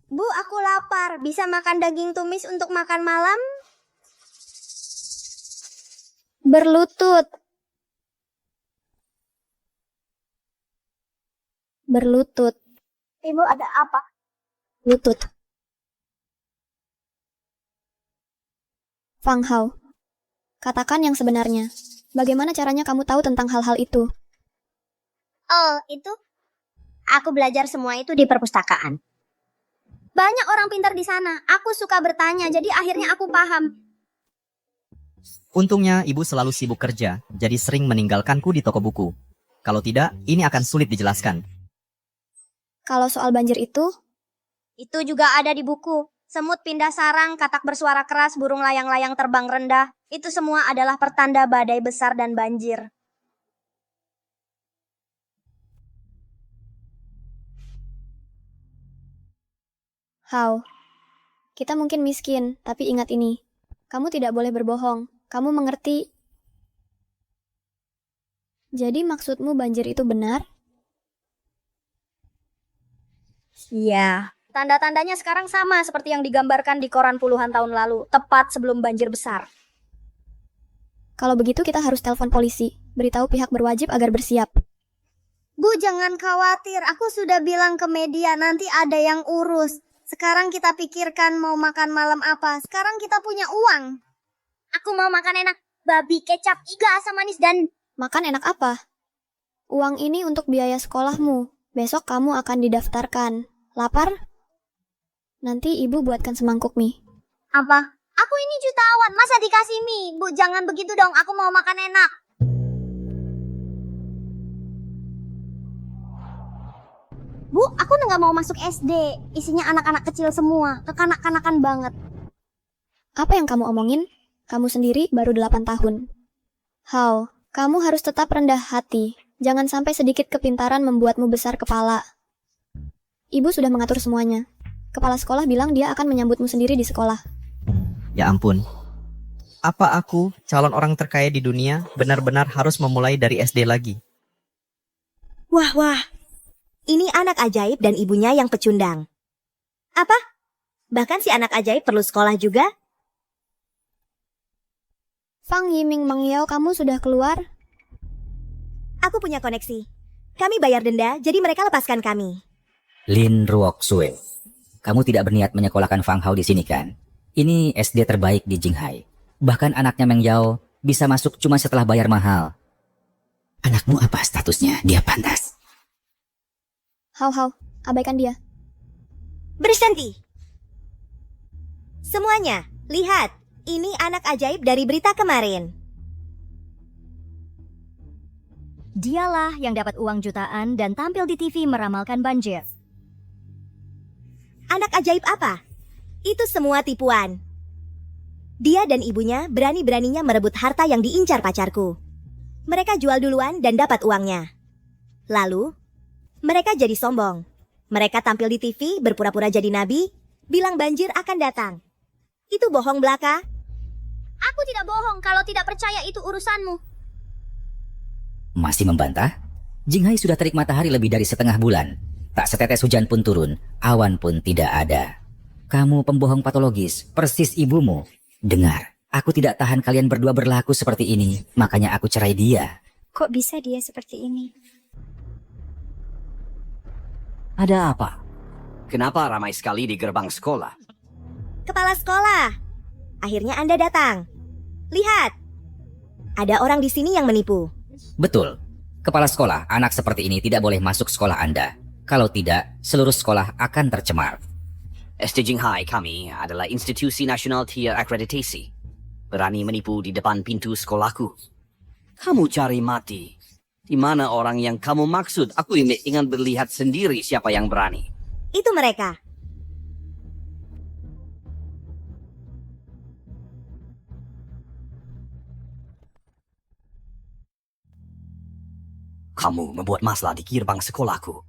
Bu, aku lapar. Bisa makan daging tumis untuk makan malam? Berlutut. Berlutut. Ibu, ada apa? Lutut. Fang Hao, katakan yang sebenarnya. Bagaimana caranya kamu tahu tentang hal-hal itu? Oh, itu? Aku belajar semua itu di perpustakaan. Banyak orang pintar di sana. Aku suka bertanya, jadi akhirnya aku paham. Untungnya ibu selalu sibuk kerja, jadi sering meninggalkanku di toko buku. Kalau tidak, ini akan sulit dijelaskan. Kalau soal banjir itu? Itu juga ada di buku. Semut pindah sarang, katak bersuara keras, burung layang-layang terbang rendah. Itu semua adalah pertanda badai besar dan banjir. Hao, kita mungkin miskin, tapi ingat ini. Kamu tidak boleh berbohong. Kamu mengerti? Jadi maksudmu banjir itu benar? Iya. Tanda-tandanya sekarang sama seperti yang digambarkan di koran puluhan tahun lalu, tepat sebelum banjir besar. Kalau begitu kita harus telepon polisi, beritahu pihak berwajib agar bersiap. Bu, jangan khawatir, aku sudah bilang ke media, nanti ada yang urus. Sekarang kita pikirkan mau makan malam apa, sekarang kita punya uang. Aku mau makan enak, babi, kecap, iga, asam manis, dan... Makan enak apa? Uang ini untuk biaya sekolahmu, besok kamu akan didaftarkan. Lapar? Nanti ibu buatkan semangkuk mie. Apa? Aku ini jutawan, masa dikasih mie? Bu, jangan begitu dong, aku mau makan enak. Bu, aku udah gak mau masuk SD. Isinya anak-anak kecil semua, kekanak-kanakan banget. Apa yang kamu omongin? Kamu sendiri baru 8 tahun. How, kamu harus tetap rendah hati. Jangan sampai sedikit kepintaran membuatmu besar kepala. Ibu sudah mengatur semuanya. Kepala sekolah bilang dia akan menyambutmu sendiri di sekolah. Ya ampun. Apa aku, calon orang terkaya di dunia, benar-benar harus memulai dari SD lagi? Wah. Ini anak ajaib dan ibunya yang pecundang. Apa? Bahkan si anak ajaib perlu sekolah juga? Fang Yiming Mangyao, kamu sudah keluar? Aku punya koneksi. Kami bayar denda, jadi mereka lepaskan kami. Lin Ruok Sue, kamu tidak berniat menyekolahkan Fang Hao di sini kan? Ini SD terbaik di Jinghai. Bahkan anaknya Meng Yao bisa masuk cuma setelah bayar mahal. Anakmu apa statusnya? Dia pantas. How, abaikan dia. Berhenti. Semuanya, lihat. Ini anak ajaib dari berita kemarin. Dialah yang dapat uang jutaan dan tampil di TV meramalkan banjir. Anak ajaib apa? Itu semua tipuan. Dia dan ibunya berani-beraninya merebut harta yang diincar pacarku. Mereka jual duluan dan dapat uangnya. Lalu, mereka jadi sombong. Mereka tampil di TV berpura-pura jadi nabi, bilang banjir akan datang. Itu bohong belaka. Aku tidak bohong, kalau tidak percaya itu urusanmu. Masih membantah? Jinghai sudah terik matahari lebih dari setengah bulan. Tak setetes hujan pun turun, awan pun tidak ada. Kamu pembohong patologis, persis ibumu. Dengar, aku tidak tahan kalian berdua berlaku seperti ini, makanya aku cerai dia. Kok bisa dia seperti ini? Ada apa? Kenapa ramai sekali di gerbang sekolah? Kepala sekolah, akhirnya Anda datang. Lihat, ada orang di sini yang menipu. Betul. Kepala sekolah, anak seperti ini tidak boleh masuk sekolah Anda. Kalau tidak, seluruh sekolah akan tercemar. SD Jinghai kami adalah institusi nasional tier akreditasi. Berani menipu di depan pintu sekolahku. Kamu cari mati. Di mana orang yang kamu maksud? Aku ingin melihat sendiri siapa yang berani. Itu mereka. Kamu membuat masalah di gerbang sekolahku.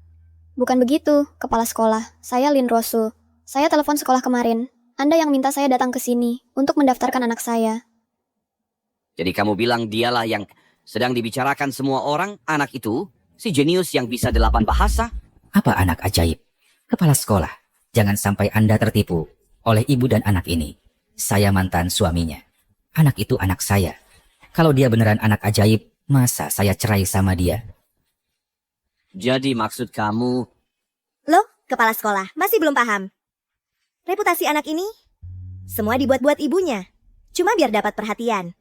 Bukan begitu, kepala sekolah. Saya Lin Rosu. Saya telepon sekolah kemarin. Anda yang minta saya datang ke sini untuk mendaftarkan anak saya. Jadi kamu bilang dialah yang sedang dibicarakan semua orang, anak itu, si jenius yang bisa 8 bahasa? Apa anak ajaib? Kepala sekolah, jangan sampai Anda tertipu oleh ibu dan anak ini. Saya mantan suaminya. Anak itu anak saya. Kalau dia beneran anak ajaib, masa saya cerai sama dia? Jadi maksud kamu... Loh, kepala sekolah, masih belum paham. Reputasi anak ini, semua dibuat-buat ibunya. Cuma biar dapat perhatian.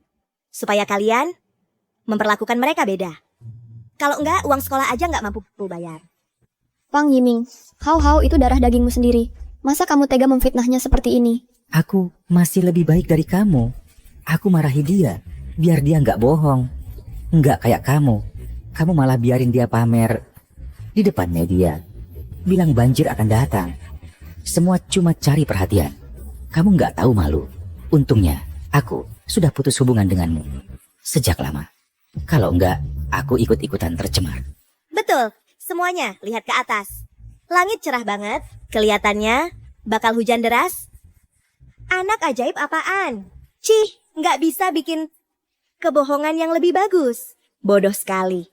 Supaya kalian memperlakukan mereka beda. Kalau enggak, uang sekolah aja nggak mampu bayar. Fang Yiming, How itu darah dagingmu sendiri. Masa kamu tega memfitnahnya seperti ini? Aku masih lebih baik dari kamu. Aku marahi dia, biar dia nggak bohong. Nggak kayak kamu. Kamu malah biarin dia pamer di depan media. Bilang banjir akan datang. Semua cuma cari perhatian. Kamu nggak tahu malu. Untungnya, aku sudah putus hubungan denganmu sejak lama. Kalau enggak, aku ikut-ikutan tercemar. Betul, semuanya lihat ke atas. Langit cerah banget, kelihatannya bakal hujan deras. Anak ajaib apaan? Cih, nggak bisa bikin kebohongan yang lebih bagus. Bodoh sekali.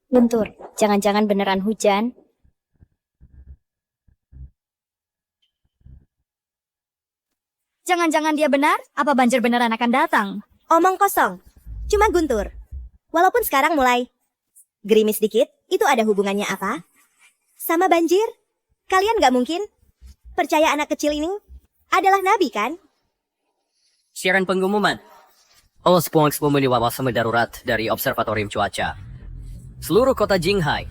Guntur, jangan-jangan beneran hujan? Jangan-jangan dia benar? Apa banjir beneran akan datang? Omong kosong. Cuma Guntur. Walaupun sekarang mulai gerimis dikit, itu ada hubungannya apa? Sama banjir? Kalian nggak mungkin percaya anak kecil ini adalah nabi kan? Siaran pengumuman. Oleh spons pemilih wawasan darurat dari Observatorium Cuaca. Seluruh kota Jinghai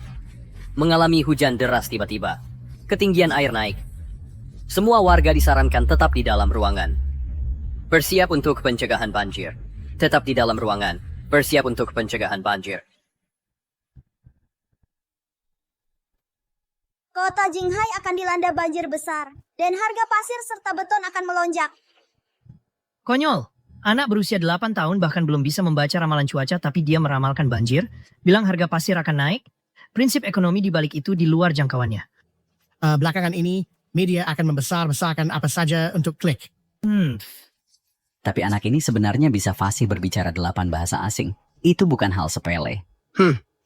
mengalami hujan deras tiba-tiba. Ketinggian air naik. Semua warga disarankan tetap di dalam ruangan. Bersiap untuk pencegahan banjir. Tetap di dalam ruangan. Bersiap untuk pencegahan banjir. Kota Jinghai akan dilanda banjir besar, dan harga pasir serta beton akan melonjak. Konyol. Anak berusia 8 tahun bahkan belum bisa membaca ramalan cuaca tapi dia meramalkan banjir, bilang harga pasir akan naik. Prinsip ekonomi di balik itu di luar jangkauannya. Belakangan ini, media akan membesar-besarkan apa saja untuk klik. Tapi anak ini sebenarnya bisa fasih berbicara 8 bahasa asing. Itu bukan hal sepele.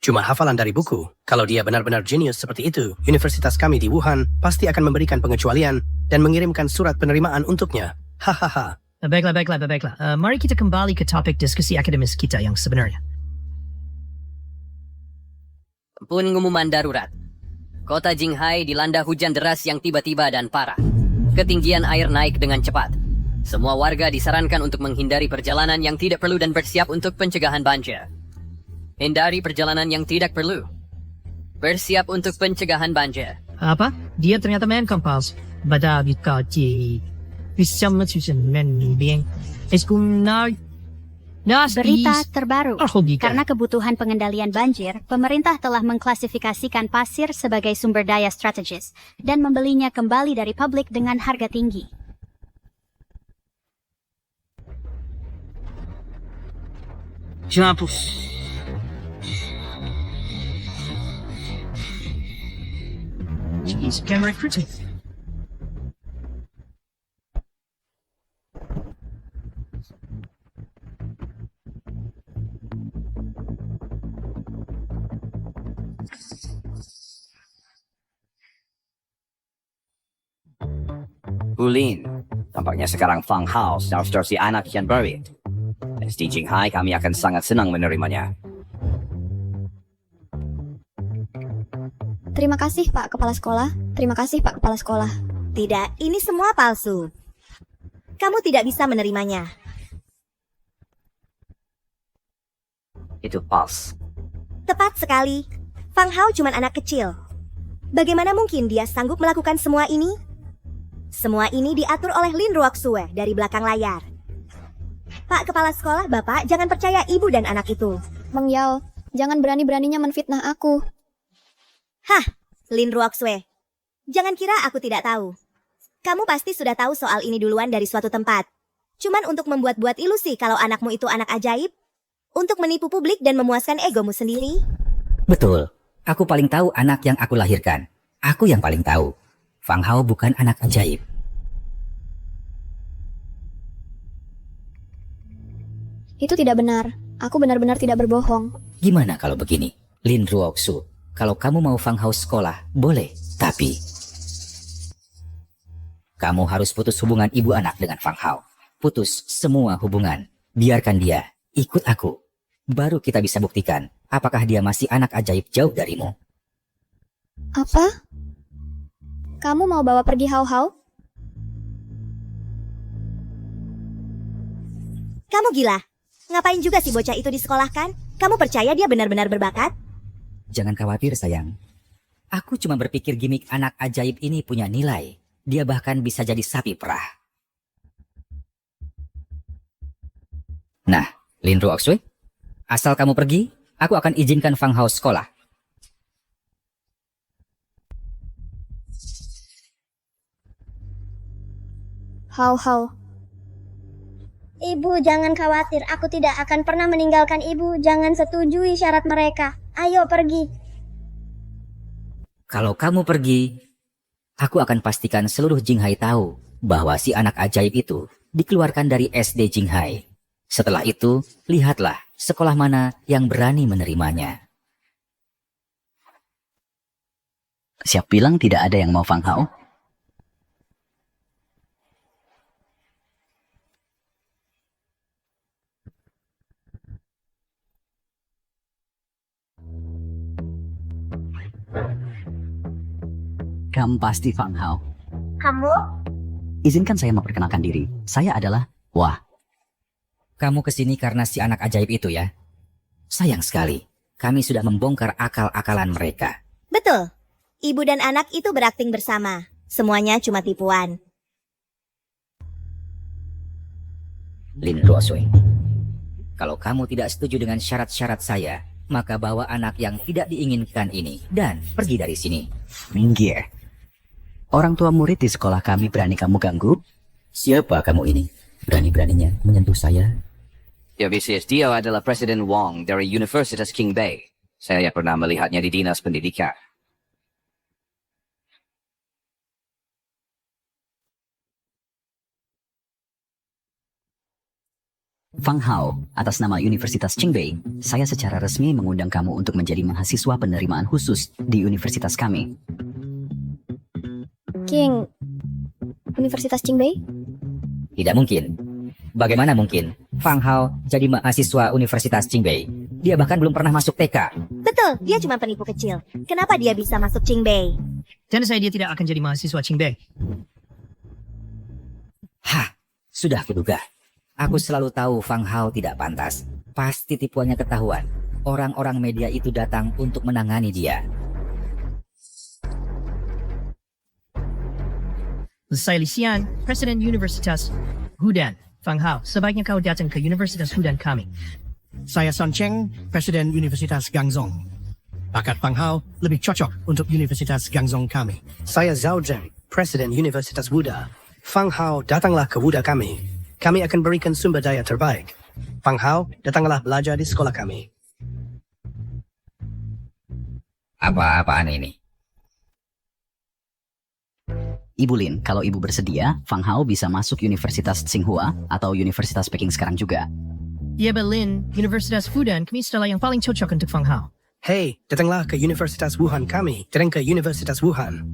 Cuma hafalan dari buku. Kalau dia benar-benar jenius seperti itu, universitas kami di Wuhan pasti akan memberikan pengecualian dan mengirimkan surat penerimaan untuknya. Hahaha. Baiklah. Mari kita kembali ke topik diskusi akademis kita yang sebenarnya. Pengumuman darurat. Kota Jinghai dilanda hujan deras yang tiba-tiba dan parah. Ketinggian air naik dengan cepat. Semua warga disarankan untuk menghindari perjalanan yang tidak perlu dan bersiap untuk pencegahan banjir. Hindari perjalanan yang tidak perlu. Bersiap untuk pencegahan banjir. Apa? Dia ternyata main kompas. Berita terbaru, karena kebutuhan pengendalian banjir, pemerintah telah mengklasifikasikan pasir sebagai sumber daya strategis dan membelinya kembali dari publik dengan harga tinggi. Camera critic. Ulin, tampaknya sekarang Fang Hao sedang si anak Yan Beri. SD Jinghai kami akan sangat senang menerimanya. Terima kasih, Pak Kepala Sekolah. Terima kasih, Pak Kepala Sekolah. Tidak, ini semua palsu. Kamu tidak bisa menerimanya. Itu palsu. Tepat sekali. Fang Hao cuma anak kecil. Bagaimana mungkin dia sanggup melakukan semua ini? Semua ini diatur oleh Lin Ruoxue dari belakang layar. Pak Kepala Sekolah, Bapak jangan percaya ibu dan anak itu. Mang Yao, jangan berani-beraninya menfitnah aku. Hah, Lin Ruoxue. Jangan kira aku tidak tahu. Kamu pasti sudah tahu soal ini duluan dari suatu tempat. Cuman untuk membuat-buat ilusi kalau anakmu itu anak ajaib. Untuk menipu publik dan memuaskan egomu sendiri. Betul. Aku paling tahu anak yang aku lahirkan. Aku yang paling tahu. Fang Hao bukan anak ajaib. Itu tidak benar. Aku benar-benar tidak berbohong. Gimana kalau begini? Lin Ruoxu, kalau kamu mau Fang Hao sekolah, boleh. Tapi kamu harus putus hubungan ibu anak dengan Fang Hao. Putus semua hubungan. Biarkan dia ikut aku. Baru kita bisa buktikan apakah dia masih anak ajaib jauh darimu. Apa? Kamu mau bawa pergi Hao Hao? Kamu gila. Ngapain juga si bocah itu disekolahkan? Kamu percaya dia benar-benar berbakat? Jangan khawatir sayang. Aku cuma berpikir gimmick anak ajaib ini punya nilai. Dia bahkan bisa jadi sapi perah. Nah, Lin Ruoxue, asal kamu pergi, aku akan izinkan Fang Hao sekolah. Hao Hao. Ibu, jangan khawatir. Aku tidak akan pernah meninggalkan ibu. Jangan setujui syarat mereka. Ayo pergi. Kalau kamu pergi, aku akan pastikan seluruh Jinghai tahu bahwa si anak ajaib itu dikeluarkan dari SD Jinghai. Setelah itu, lihatlah sekolah mana yang berani menerimanya. Siap bilang tidak ada yang mau Fang Hao? Kamu pasti Fang Hao. Kamu? Izinkan saya memperkenalkan diri. Saya adalah Wah. Kamu kesini karena si anak ajaib itu ya? Sayang sekali, kami sudah membongkar akal-akalan mereka. Betul. Ibu dan anak itu berakting bersama. Semuanya cuma tipuan. Lin Ruoxue, kalau kamu tidak setuju dengan syarat-syarat saya, maka bawa anak yang tidak diinginkan ini dan pergi dari sini. Minggir. Orang tua murid di sekolah kami berani kamu ganggu? Siapa kamu ini? Berani-beraninya menyentuh saya? Ya bisnis, dia adalah Presiden Wong dari Universitas King Bay. Saya pernah melihatnya di Dinas Pendidikan. Fang Hao, atas nama Universitas Qingbei, saya secara resmi mengundang kamu untuk menjadi mahasiswa penerimaan khusus di universitas kami. King, Universitas Qingbei? Tidak mungkin. Bagaimana mungkin Fang Hao jadi mahasiswa Universitas Qingbei? Dia bahkan belum pernah masuk TK. Betul, dia cuma penipu kecil. Kenapa dia bisa masuk Qingbei? Dan saya dia tidak akan jadi mahasiswa Qingbei. Hah, sudah kuduga. Aku selalu tahu Fang Hao tidak pantas. Pasti tipuannya ketahuan. Orang-orang media itu datang untuk menangani dia. Saya Lisian, Presiden Universitas Hudan. Fang Hao, sebaiknya kau datang ke Universitas Hudan kami. Saya Son Cheng, Presiden Universitas Gangzong. Bakat Fang Hao lebih cocok untuk Universitas Gangzong kami. Saya Zhao Zheng, Presiden Universitas Wuda. Fang Hao, datanglah ke Wuda kami. Kami akan berikan sumber daya terbaik. Fang Hao, datanglah belajar di sekolah kami. Apa-apaan ini? Ibu Lin, kalau ibu bersedia, Fang Hao bisa masuk Universitas Tsinghua atau Universitas Peking sekarang juga. Ya Berlin, Universitas Fudan kami setelah yang paling cocok untuk Fang Hao. Hei, datanglah ke Universitas Wuhan kami. Datang ke Universitas Wuhan.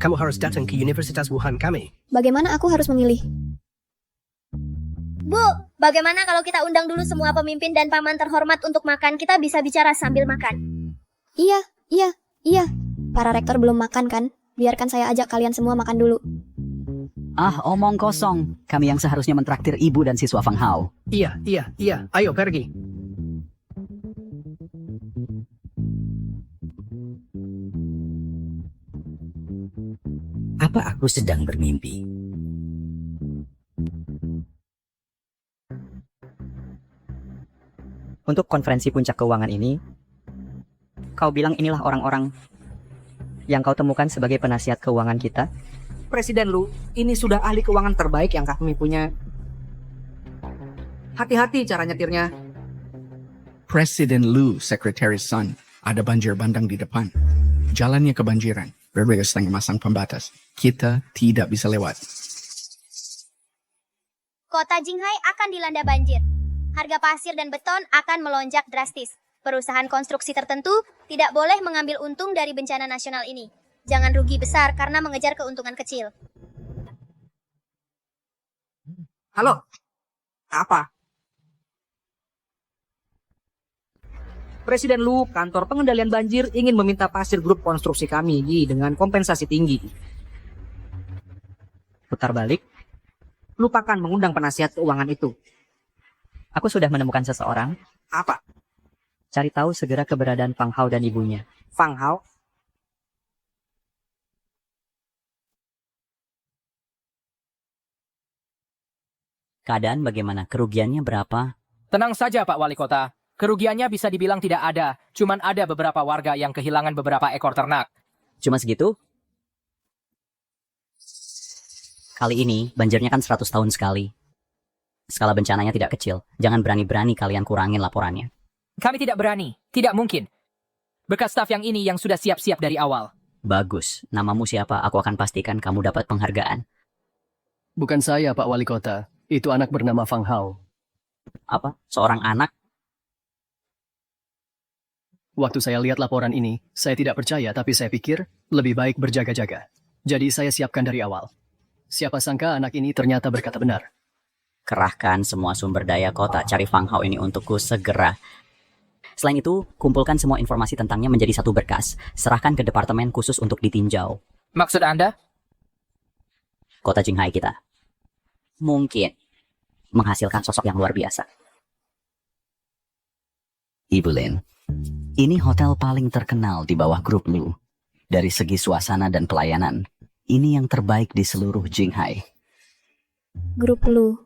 Kamu harus datang ke Universitas Wuhan kami. Bagaimana aku harus memilih? Bu, bagaimana kalau kita undang dulu semua pemimpin dan paman terhormat untuk makan? Kita bisa bicara sambil makan. Iya. Para rektor belum makan kan? Biarkan saya ajak kalian semua makan dulu. Ah, omong kosong. Kami yang seharusnya mentraktir ibu dan siswa Fang Hao. Iya. Ayo pergi. Apa aku sedang bermimpi? Untuk konferensi puncak keuangan ini, kau bilang inilah orang-orang yang kau temukan sebagai penasihat keuangan kita? Presiden Lu, ini sudah ahli keuangan terbaik yang kami punya. Hati-hati cara nyetirnya. Presiden Lu, Sekretaris Sun, ada banjir bandang di depan. Jalannya kebanjiran. Berbeda sedang memasang pembatas. Kita tidak bisa lewat. Kota Jinghai akan dilanda banjir. Harga pasir dan beton akan melonjak drastis. Perusahaan konstruksi tertentu tidak boleh mengambil untung dari bencana nasional ini. Jangan rugi besar karena mengejar keuntungan kecil. Halo? Apa? Presiden Lu, kantor pengendalian banjir ingin meminta pasir grup konstruksi kami dengan kompensasi tinggi. Putar balik. Lupakan mengundang penasihat keuangan itu. Aku sudah menemukan seseorang. Apa? Cari tahu segera keberadaan Fang Hao dan ibunya. Fang Hao? Keadaan bagaimana? Kerugiannya berapa? Tenang saja Pak Wali Kota. Kerugiannya bisa dibilang tidak ada. Cuman ada beberapa warga yang kehilangan beberapa ekor ternak. Cuma segitu? Kali ini banjirnya kan 100 tahun sekali. Skala bencananya tidak kecil. Jangan berani-berani kalian kurangin laporannya. Kami tidak berani. Tidak mungkin. Bekas staf yang ini yang sudah siap-siap dari awal. Bagus. Namamu siapa? Aku akan pastikan kamu dapat penghargaan. Bukan saya, Pak Wali Kota. Itu anak bernama Fang Hao. Apa? Seorang anak? Waktu saya lihat laporan ini, saya tidak percaya, tapi saya pikir lebih baik berjaga-jaga. Jadi saya siapkan dari awal. Siapa sangka anak ini ternyata berkata benar. Kerahkan semua sumber daya kota, cari Fang Hao ini untukku segera. Selain itu, kumpulkan semua informasi tentangnya menjadi satu berkas. Serahkan ke departemen khusus untuk ditinjau. Maksud Anda? Kota Jinghai kita mungkin menghasilkan sosok yang luar biasa. Ibu Lin, ini hotel paling terkenal di bawah grup Lu. Dari segi suasana dan pelayanan, ini yang terbaik di seluruh Jinghai. Grup Lu.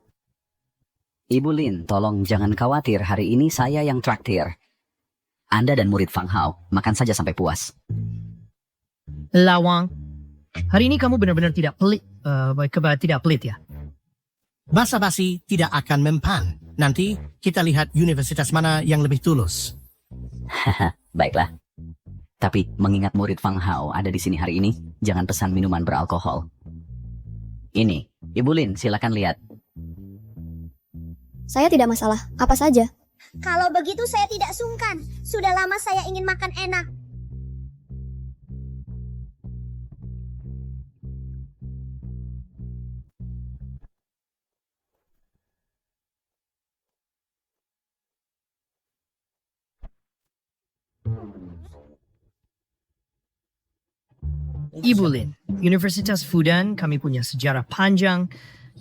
Ibu Lin, tolong jangan khawatir, hari ini saya yang traktir. Anda dan murid Fang Hao makan saja sampai puas. Lawang, hari ini kamu benar-benar tidak pelit, tidak pelit ya? Basa-basi tidak akan mempan. Nanti kita lihat universitas mana yang lebih tulus. Baiklah. Tapi mengingat murid Fang Hao ada di sini hari ini, jangan pesan minuman beralkohol. Ini, Ibu Lin, silakan lihat. Saya tidak masalah, apa saja. Kalau begitu saya tidak sungkan. Sudah lama saya ingin makan enak. Ibu Lin, Universitas Fudan, kami punya sejarah panjang.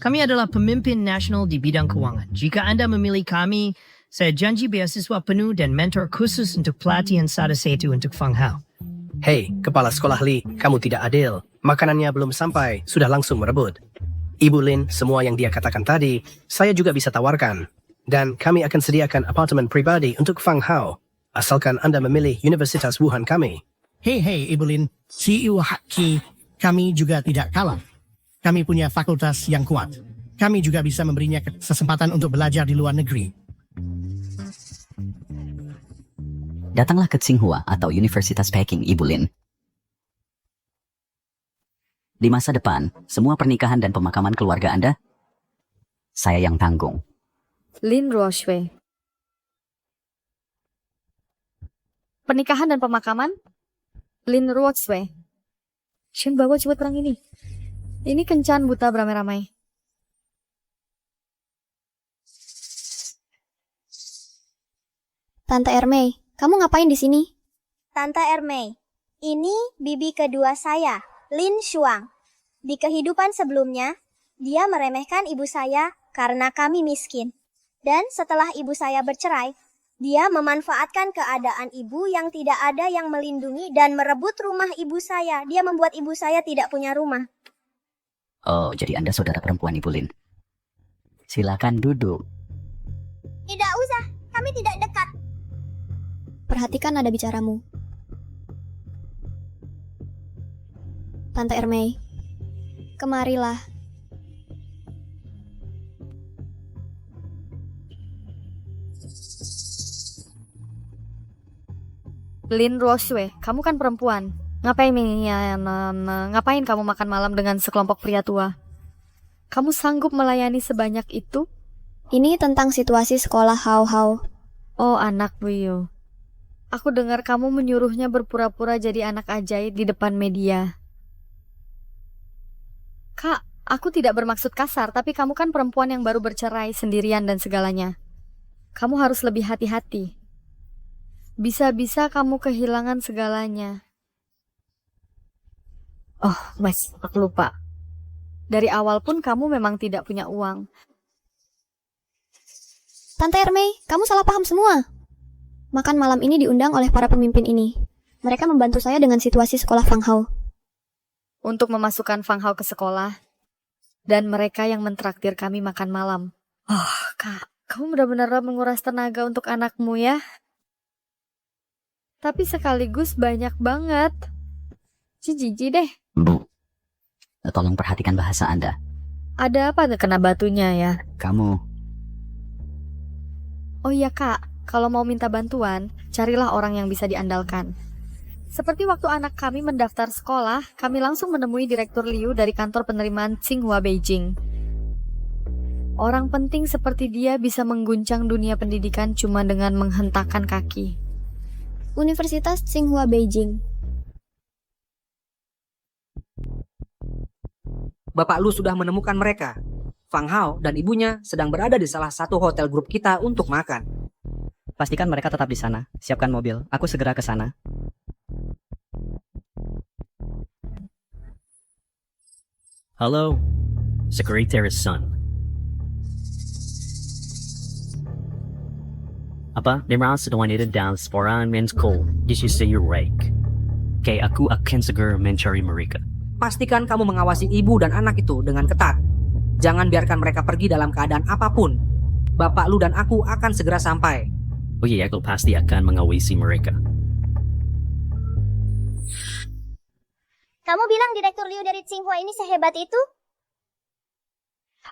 Kami adalah pemimpin nasional di bidang keuangan. Jika Anda memilih kami, saya janji beasiswa penuh dan mentor khusus untuk pelatihan Sada Setu untuk Fang Hao. Hei, kepala sekolah Li, kamu tidak adil. Makanannya belum sampai, sudah langsung merebut. Ibu Lin, semua yang dia katakan tadi, saya juga bisa tawarkan. Dan kami akan sediakan apartemen pribadi untuk Fang Hao, asalkan Anda memilih Universitas Wuhan kami. Hei, Ibu Lin, CEO Haki, kami juga tidak kalah. Kami punya fakultas yang kuat. Kami juga bisa memberinya kesempatan untuk belajar di luar negeri. Datanglah ke Tsinghua atau Universitas Peking, Ibu Lin. Di masa depan, semua pernikahan dan pemakaman keluarga Anda, saya yang tanggung. Lin Ruoshui. Pernikahan dan pemakaman? Lin Ruoshui. Shin, bawa cepat perang ini. Ini kencan buta beramai-ramai. Tante Ermei, kamu ngapain di sini? Tante Ermei, ini bibi kedua saya, Lin Shuang. Di kehidupan sebelumnya, dia meremehkan ibu saya karena kami miskin. Dan setelah ibu saya bercerai, dia memanfaatkan keadaan ibu yang tidak ada yang melindungi dan merebut rumah ibu saya. Dia membuat ibu saya tidak punya rumah. Oh, jadi Anda saudara perempuan Ibu Lin. Silakan duduk. Tidak usah, kami tidak dekat. Perhatikan nada bicaramu. Tante Ermei, kemarilah. Lin Ruoshui, kamu kan perempuan. Ngapain kamu makan malam dengan sekelompok pria tua? Kamu sanggup melayani sebanyak itu? Ini tentang situasi sekolah Hao. Oh, anak Buyo. Aku dengar kamu menyuruhnya berpura-pura jadi anak ajaib di depan media. Kak, aku tidak bermaksud kasar, tapi kamu kan perempuan yang baru bercerai, sendirian dan segalanya. Kamu harus lebih hati-hati. Bisa-bisa kamu kehilangan segalanya. Oh, Mas, aku lupa. Dari awal pun kamu memang tidak punya uang. Tante Ermei, kamu salah paham semua. Makan malam ini diundang oleh para pemimpin ini. Mereka membantu saya dengan situasi sekolah Fang Hao. Untuk memasukkan Fang Hao ke sekolah. Dan mereka yang mentraktir kami makan malam. Oh, Kak, kamu benar-benar menguras tenaga untuk anakmu ya. Tapi sekaligus banyak banget. Jijik deh. Bu, tolong perhatikan bahasa Anda. Ada apa kena batunya ya? Kamu. Oh iya Kak, kalau mau minta bantuan, carilah orang yang bisa diandalkan. Seperti waktu anak kami mendaftar sekolah, kami langsung menemui Direktur Liu dari kantor penerimaan Tsinghua Beijing. Orang penting seperti dia bisa mengguncang dunia pendidikan cuma dengan menghentakkan kaki. Universitas Tsinghua Beijing. Bapak Lu sudah menemukan mereka. Fang Hao dan ibunya sedang berada di salah satu hotel grup kita untuk makan. Pastikan mereka tetap di sana. Siapkan mobil. Aku segera ke sana. Hello, Secretary's son. Apa, Nimrod sedang down seorang mensko di sisi Eurek. Kaya aku akan segera mencari mereka. Pastikan kamu mengawasi ibu dan anak itu dengan ketat. Jangan biarkan mereka pergi dalam keadaan apapun. Bapak Lu dan aku akan segera sampai. Oh iya, aku pasti akan mengawasi mereka. Kamu bilang Direktur Liu dari Tsinghua ini sehebat itu?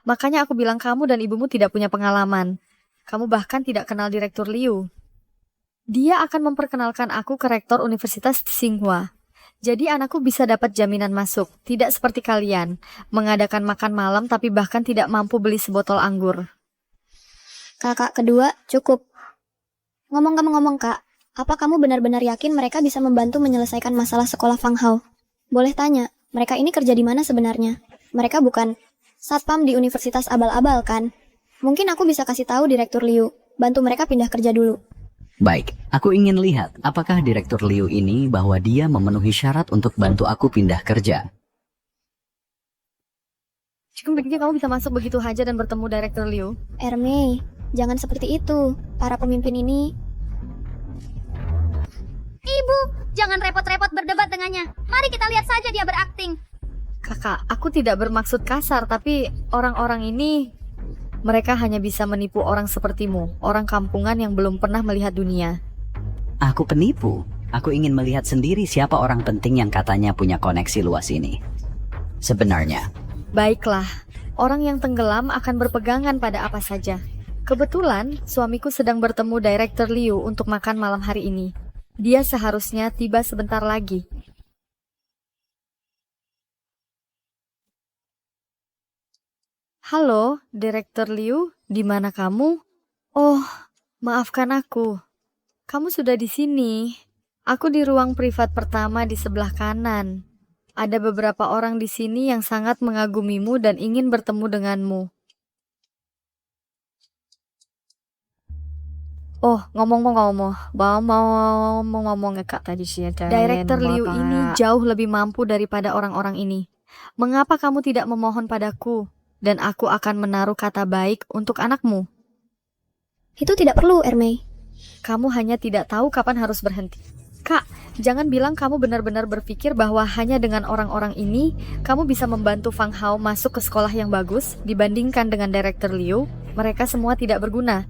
Makanya aku bilang kamu dan ibumu tidak punya pengalaman. Kamu bahkan tidak kenal Direktur Liu. Dia akan memperkenalkan aku ke rektor Universitas Tsinghua. Jadi anakku bisa dapat jaminan masuk. Tidak seperti kalian, mengadakan makan malam tapi bahkan tidak mampu beli sebotol anggur. Kakak kedua, cukup. Ngomong-ngomong kak, apa kamu benar-benar yakin mereka bisa membantu menyelesaikan masalah sekolah Fang Hao? Boleh tanya, mereka ini kerja di mana sebenarnya? Mereka bukan satpam di universitas abal-abal kan? Mungkin aku bisa kasih tahu Direktur Liu, bantu mereka pindah kerja dulu. Baik, aku ingin lihat apakah Direktur Liu ini bahwa dia memenuhi syarat untuk bantu aku pindah kerja. Cikum pikir kamu bisa masuk begitu aja dan bertemu Direktur Liu? Ermei, jangan seperti itu. Para pemimpin ini... Ibu, jangan repot-repot berdebat dengannya. Mari kita lihat saja dia berakting. Kakak, aku tidak bermaksud kasar, tapi orang-orang ini... Mereka hanya bisa menipu orang sepertimu, orang kampungan yang belum pernah melihat dunia. Aku penipu. Aku ingin melihat sendiri siapa orang penting yang katanya punya koneksi luas ini. Sebenarnya. Baiklah, orang yang tenggelam akan berpegangan pada apa saja. Kebetulan, suamiku sedang bertemu Direktur Liu untuk makan malam hari ini. Dia seharusnya tiba sebentar lagi. Halo, Direktur Liu, di mana kamu? Oh, maafkan aku. Kamu sudah di sini. Aku di ruang privat pertama di sebelah kanan. Ada beberapa orang di sini yang sangat mengagumimu dan ingin bertemu denganmu. Oh, ngomong-ngomong Kak tadi sih. Direktur Liu ini jauh lebih mampu daripada orang-orang ini. Mengapa kamu tidak memohon padaku? Dan aku akan menaruh kata baik untuk anakmu. Itu tidak perlu, Ermei. Kamu hanya tidak tahu kapan harus berhenti. Kak, jangan bilang kamu benar-benar berpikir bahwa hanya dengan orang-orang ini, kamu bisa membantu Fang Hao masuk ke sekolah yang bagus dibandingkan dengan Direktur Liu. Mereka semua tidak berguna.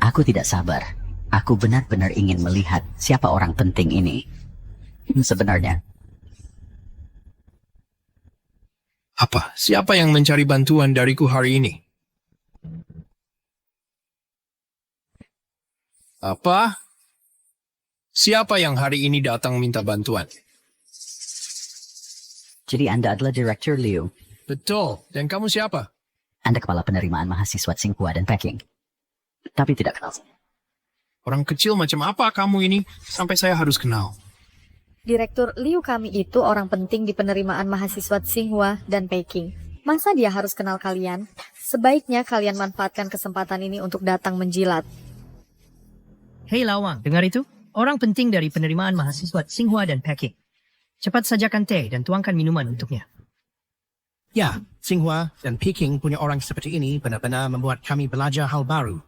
Aku tidak sabar. Aku benar-benar ingin melihat siapa orang penting ini. Sebenarnya. Apa? Siapa yang mencari bantuan dariku hari ini? Apa? Siapa yang hari ini datang minta bantuan? Jadi Anda adalah Direktur Liu. Betul. Dan kamu siapa? Anda kepala penerimaan mahasiswa Tsinghua dan Peking. Tapi tidak kenal. Orang kecil macam apa kamu ini? Sampai saya harus kenal. Direktur Liu kami itu orang penting di penerimaan mahasiswa Tsinghua dan Peking. Masa dia harus kenal kalian? Sebaiknya kalian manfaatkan kesempatan ini untuk datang menjilat. Hei Lawang, dengar itu? Orang penting dari penerimaan mahasiswa Tsinghua dan Peking. Cepat sajakan teh dan tuangkan minuman untuknya. Ya, Tsinghua dan Peking punya orang seperti ini benar-benar membuat kami belajar hal baru.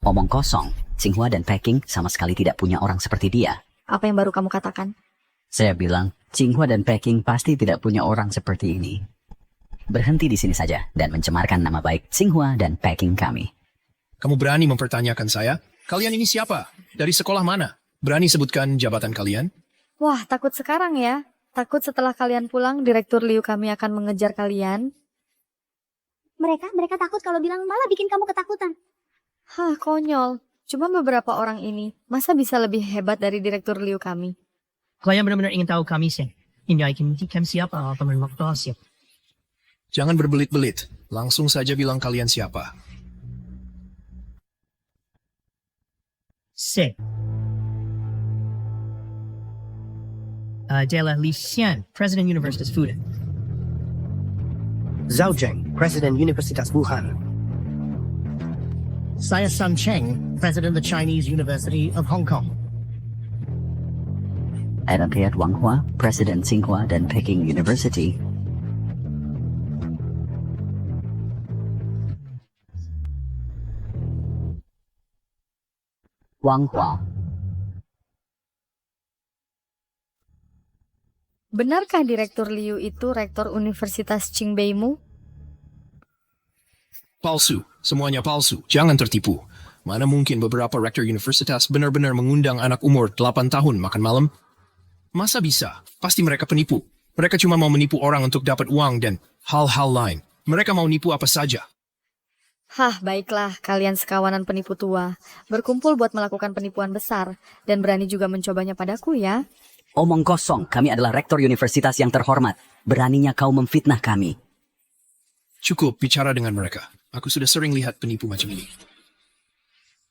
Omong kosong, Tsinghua dan Peking sama sekali tidak punya orang seperti dia. Apa yang baru kamu katakan? Saya bilang, Tsinghua dan Peking pasti tidak punya orang seperti ini. Berhenti di sini saja dan mencemarkan nama baik Tsinghua dan Peking kami. Kamu berani mempertanyakan saya? Kalian ini siapa? Dari sekolah mana? Berani sebutkan jabatan kalian? Wah, takut sekarang ya. Takut setelah kalian pulang, Direktur Liu kami akan mengejar kalian. Mereka takut kalau bilang malah bikin kamu ketakutan. Hah, konyol. Cuma beberapa orang ini, masa bisa lebih hebat dari Direktur Liu kami? Kalian benar-benar ingin tahu kami sih. Hindi akan menghentikan siapa atau memaksa siapa. Jangan berbelit-belit. Langsung saja bilang kalian siapa. Se. Adalah Li Xian, President Universitas Fudan. Zhao Zheng, President Universitas Wuhan. Saya Sun Cheng, President of the Chinese University of Hong Kong. Adam Piat Wang Hua, President Tsinghua dan Peking University. Wang Hua. Benarkah Direktur Liu itu rektor Universitas Qingbeimu? Palsu. Semuanya palsu, jangan tertipu. Mana mungkin beberapa rektor universitas benar-benar mengundang anak umur 8 tahun makan malam? Masa bisa? Pasti mereka penipu. Mereka cuma mau menipu orang untuk dapat uang dan hal-hal lain. Mereka mau nipu apa saja. Hah, baiklah, kalian sekawanan penipu tua. Berkumpul buat melakukan penipuan besar, dan berani juga mencobanya padaku ya. Omong kosong, kami adalah rektor universitas yang terhormat. Beraninya kau memfitnah kami. Cukup bicara dengan mereka. Aku sudah sering lihat penipu macam ini.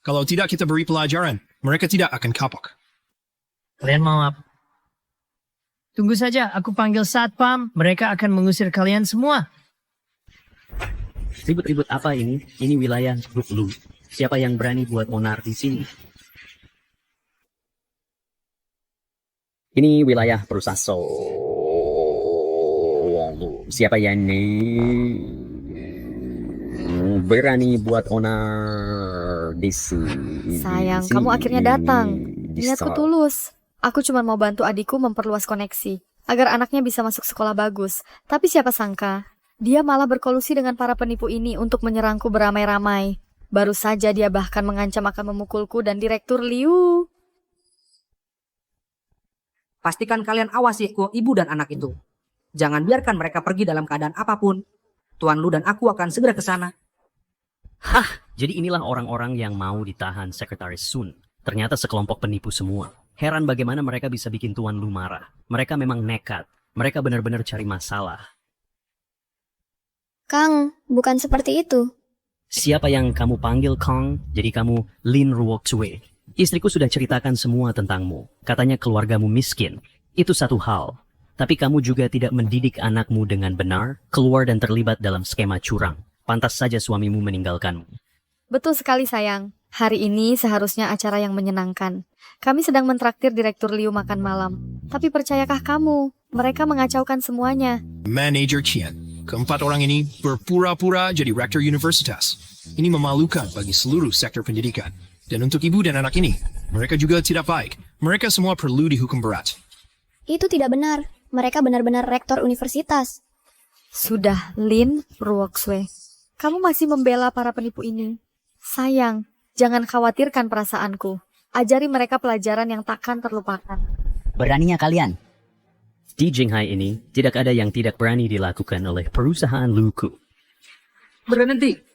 Kalau tidak kita beri pelajaran, mereka tidak akan kapok. Kalian mau apa? Tunggu saja, aku panggil satpam. Mereka akan mengusir kalian semua. Ribut-ribut apa ini? Ini wilayah Grup Lu. Siapa yang berani buat onar di sini? Ini wilayah perusahaan. Siapa yang berani buat onar di sini? Sayang, kamu akhirnya datang. Niatku tulus. Aku cuma mau bantu adikku memperluas koneksi, agar anaknya bisa masuk sekolah bagus. Tapi siapa sangka, dia malah berkolusi dengan para penipu ini untuk menyerangku beramai-ramai. Baru saja dia bahkan mengancam akan memukulku dan Direktur Liu. Pastikan kalian awasi ibu dan anak itu. Jangan biarkan mereka pergi dalam keadaan apapun. Tuan Lu dan aku akan segera ke sana. Hah, jadi inilah orang-orang yang mau ditahan Sekretaris Sun. Ternyata sekelompok penipu semua. Heran bagaimana mereka bisa bikin Tuan Lu marah. Mereka memang nekat. Mereka benar-benar cari masalah. Kang, bukan seperti itu. Siapa yang kamu panggil Kang? Jadi kamu Lin Ruoxue. Istriku sudah ceritakan semua tentangmu. Katanya keluargamu miskin. Itu satu hal. Tapi kamu juga tidak mendidik anakmu dengan benar, keluar dan terlibat dalam skema curang. Pantas saja suamimu meninggalkanmu. Betul sekali sayang. Hari ini seharusnya acara yang menyenangkan. Kami sedang mentraktir Direktur Liu makan malam. Tapi percayakah kamu, mereka mengacaukan semuanya. Manager Qian, keempat orang ini berpura-pura jadi rektor universitas. Ini memalukan bagi seluruh sektor pendidikan. Dan untuk ibu dan anak ini, mereka juga tidak baik. Mereka semua perlu dihukum berat. Itu tidak benar. Mereka benar-benar rektor universitas. Sudah, Lin Ruoxue. Kamu masih membela para penipu ini. Sayang, jangan khawatirkan perasaanku. Ajari mereka pelajaran yang takkan terlupakan. Beraninya kalian. Di Jinghai ini, tidak ada yang tidak berani dilakukan oleh perusahaan Luku. Berhenti.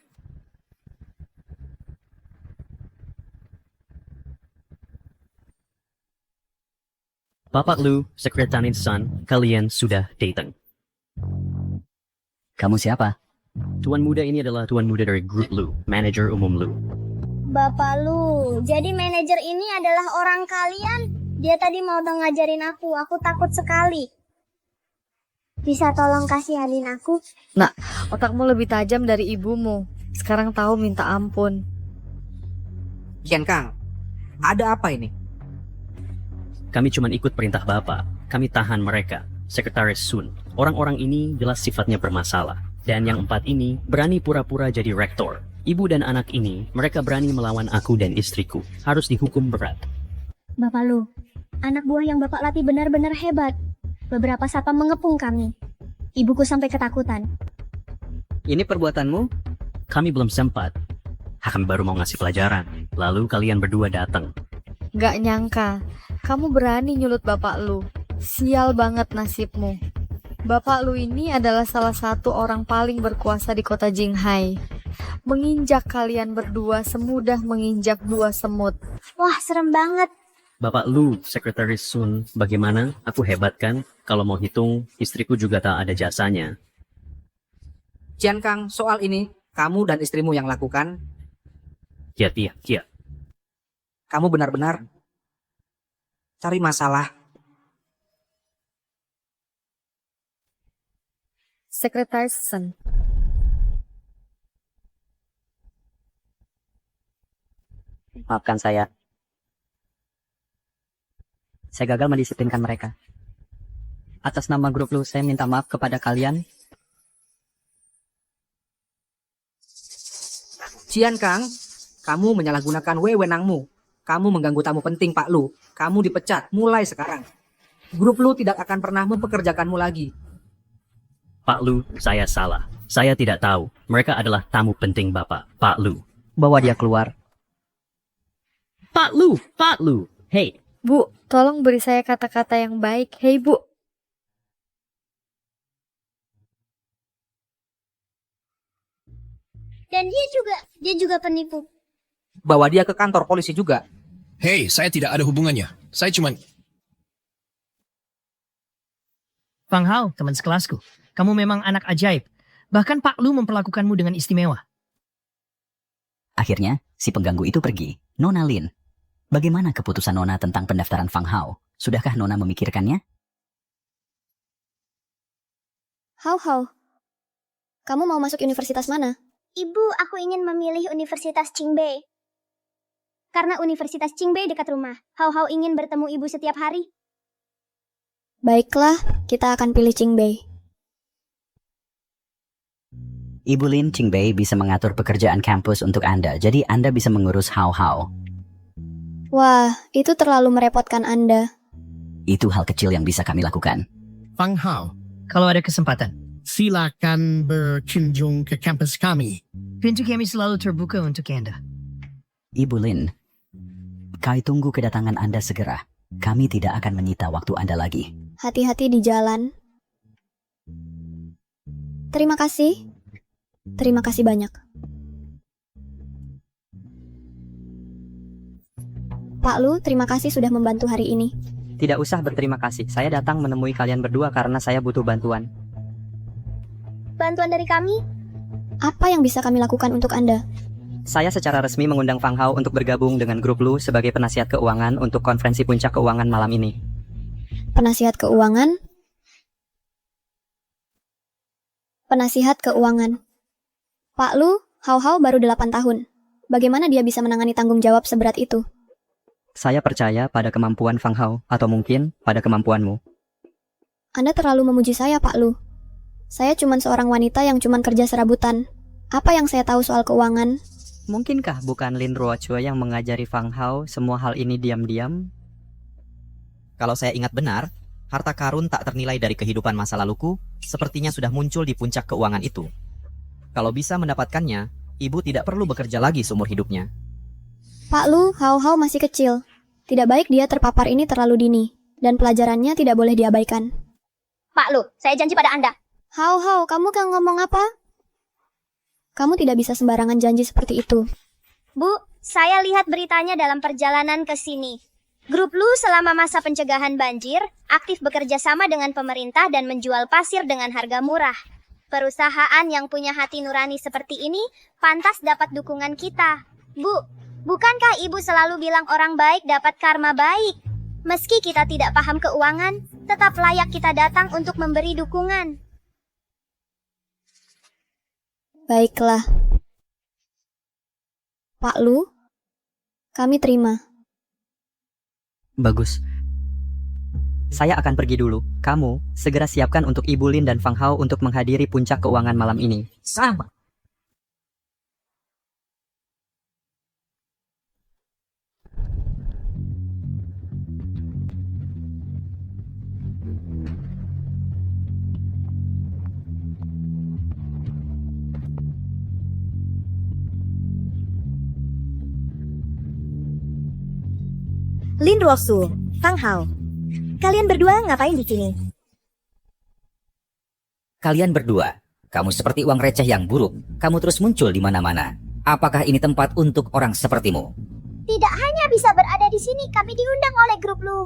Bapak Lu, Sekretaris Sun, kalian sudah datang. Kamu siapa? Tuan muda ini adalah tuan muda dari Grup Lu, manajer umum Lu. Bapak Lu, jadi manajer ini adalah orang kalian? Dia tadi mau ngajarin aku takut sekali. Bisa tolong kasihanin aku? Nak, otakmu lebih tajam dari ibumu. Sekarang tahu minta ampun. Kian Kang, ada apa ini? Kami cuma ikut perintah Bapak. Kami tahan mereka, Sekretaris Sun. Orang-orang ini jelas sifatnya bermasalah. Dan yang empat ini berani pura-pura jadi rektor. Ibu dan anak ini, mereka berani melawan aku dan istriku. Harus dihukum berat. Bapak Lu, anak buah yang Bapak latih benar-benar hebat. Beberapa satpam mengepung kami. Ibuku sampai ketakutan. Ini perbuatanmu? Kami belum sempat. Kami baru mau ngasih pelajaran. Lalu kalian berdua datang. Gak nyangka, kamu berani nyulut Bapak Lu. Sial banget nasibmu. Bapak Lu ini adalah salah satu orang paling berkuasa di kota Jinghai. Menginjak kalian berdua semudah menginjak dua semut. Wah, serem banget. Bapak Lu, Sekretaris Sun, bagaimana? Aku hebat kan? Kalau mau hitung, istriku juga tak ada jasanya. Kian Kang, soal ini, kamu dan istrimu yang lakukan? Iya. Kamu benar-benar cari masalah. Sekretaris Sun. Maafkan saya. Saya gagal mendisiplinkan mereka. Atas nama Grup Lu, saya minta maaf kepada kalian. Cian Kang, kamu menyalahgunakan wewenangmu. Kamu mengganggu tamu penting Pak Lu. Kamu dipecat mulai sekarang. Grup Lu tidak akan pernah mempekerjakanmu lagi. Pak Lu, saya salah. Saya tidak tahu. Mereka adalah tamu penting Bapak, Pak Lu. Bawa dia keluar. Pak Lu, Pak Lu. Hei, Bu, tolong beri saya kata-kata yang baik. Hei, Bu. Dan dia juga penipu. Bawa dia ke kantor polisi juga. Hei, saya tidak ada hubungannya. Saya cuma... Fang Hao, teman sekelasku. Kamu memang anak ajaib. Bahkan Pak Lu memperlakukanmu dengan istimewa. Akhirnya, si pengganggu itu pergi. Nona Lin, bagaimana keputusan Nona tentang pendaftaran Fang Hao? Sudahkah Nona memikirkannya? How? Kamu mau masuk universitas mana? Ibu, aku ingin memilih Universitas Qingbei. Karena Universitas Qingbei dekat rumah. How ingin bertemu ibu setiap hari. Baiklah, kita akan pilih Qingbei. Ibu Lin Qingbei bisa mengatur pekerjaan kampus untuk Anda, jadi Anda bisa mengurus How. Wah, itu terlalu merepotkan Anda. Itu hal kecil yang bisa kami lakukan. Fang Hao, Kalau ada kesempatan, silakan berkunjung ke kampus kami. pintu kami selalu terbuka untuk Anda. Ibu Lin, kami tunggu kedatangan Anda segera. Kami tidak akan menyita waktu Anda lagi. Hati-hati di jalan. Terima kasih. Terima kasih banyak. Pak Lu, terima kasih sudah membantu hari ini. Tidak usah berterima kasih. Saya datang menemui kalian berdua karena saya butuh bantuan. Bantuan dari kami? Apa yang bisa kami lakukan untuk Anda? Saya secara resmi mengundang Fang Hao untuk bergabung dengan grup Lu sebagai penasihat keuangan untuk konferensi puncak keuangan malam ini. Penasihat keuangan? Penasihat keuangan. Pak Lu, How baru 8 tahun. Bagaimana dia bisa menangani tanggung jawab seberat itu? Saya percaya pada kemampuan Fang Hao, atau mungkin pada kemampuanmu. Anda terlalu memuji saya, Pak Lu. Saya cuma seorang wanita yang cuma kerja serabutan. Apa yang saya tahu soal keuangan? Mungkinkah bukan Lin Ruochue yang mengajari Fang Hao semua hal ini diam-diam? Kalau saya ingat benar, harta karun tak ternilai dari kehidupan masa laluku, sepertinya sudah muncul di puncak keuangan itu. Kalau bisa mendapatkannya, ibu tidak perlu bekerja lagi seumur hidupnya. Pak Lu, How masih kecil. Tidak baik dia terpapar ini terlalu dini. Dan pelajarannya tidak boleh diabaikan. Pak Lu, saya janji pada Anda. How, kamu kan ngomong apa? Kamu tidak bisa sembarangan janji seperti itu. Bu, saya lihat beritanya dalam perjalanan ke sini. Grup Lu selama masa pencegahan banjir, aktif bekerja sama dengan pemerintah dan menjual pasir dengan harga murah. Perusahaan yang punya hati nurani seperti ini pantas dapat dukungan kita. Bu, bukankah ibu selalu bilang orang baik dapat karma baik? Meski kita tidak paham keuangan, tetap layak kita datang untuk memberi dukungan. Baiklah. Pak Lu, kami terima. Bagus. Saya akan pergi dulu. Kamu segera siapkan untuk Ibu Lin dan Fang Hao untuk menghadiri puncak keuangan malam ini. Sama. Lin Ruochue, Fang Hao. Kalian berdua ngapain di sini? Kalian berdua, kamu seperti uang receh yang buruk. Kamu terus muncul di mana-mana. Apakah ini tempat untuk orang sepertimu? Tidak hanya bisa berada di sini, kami diundang oleh grup Lu.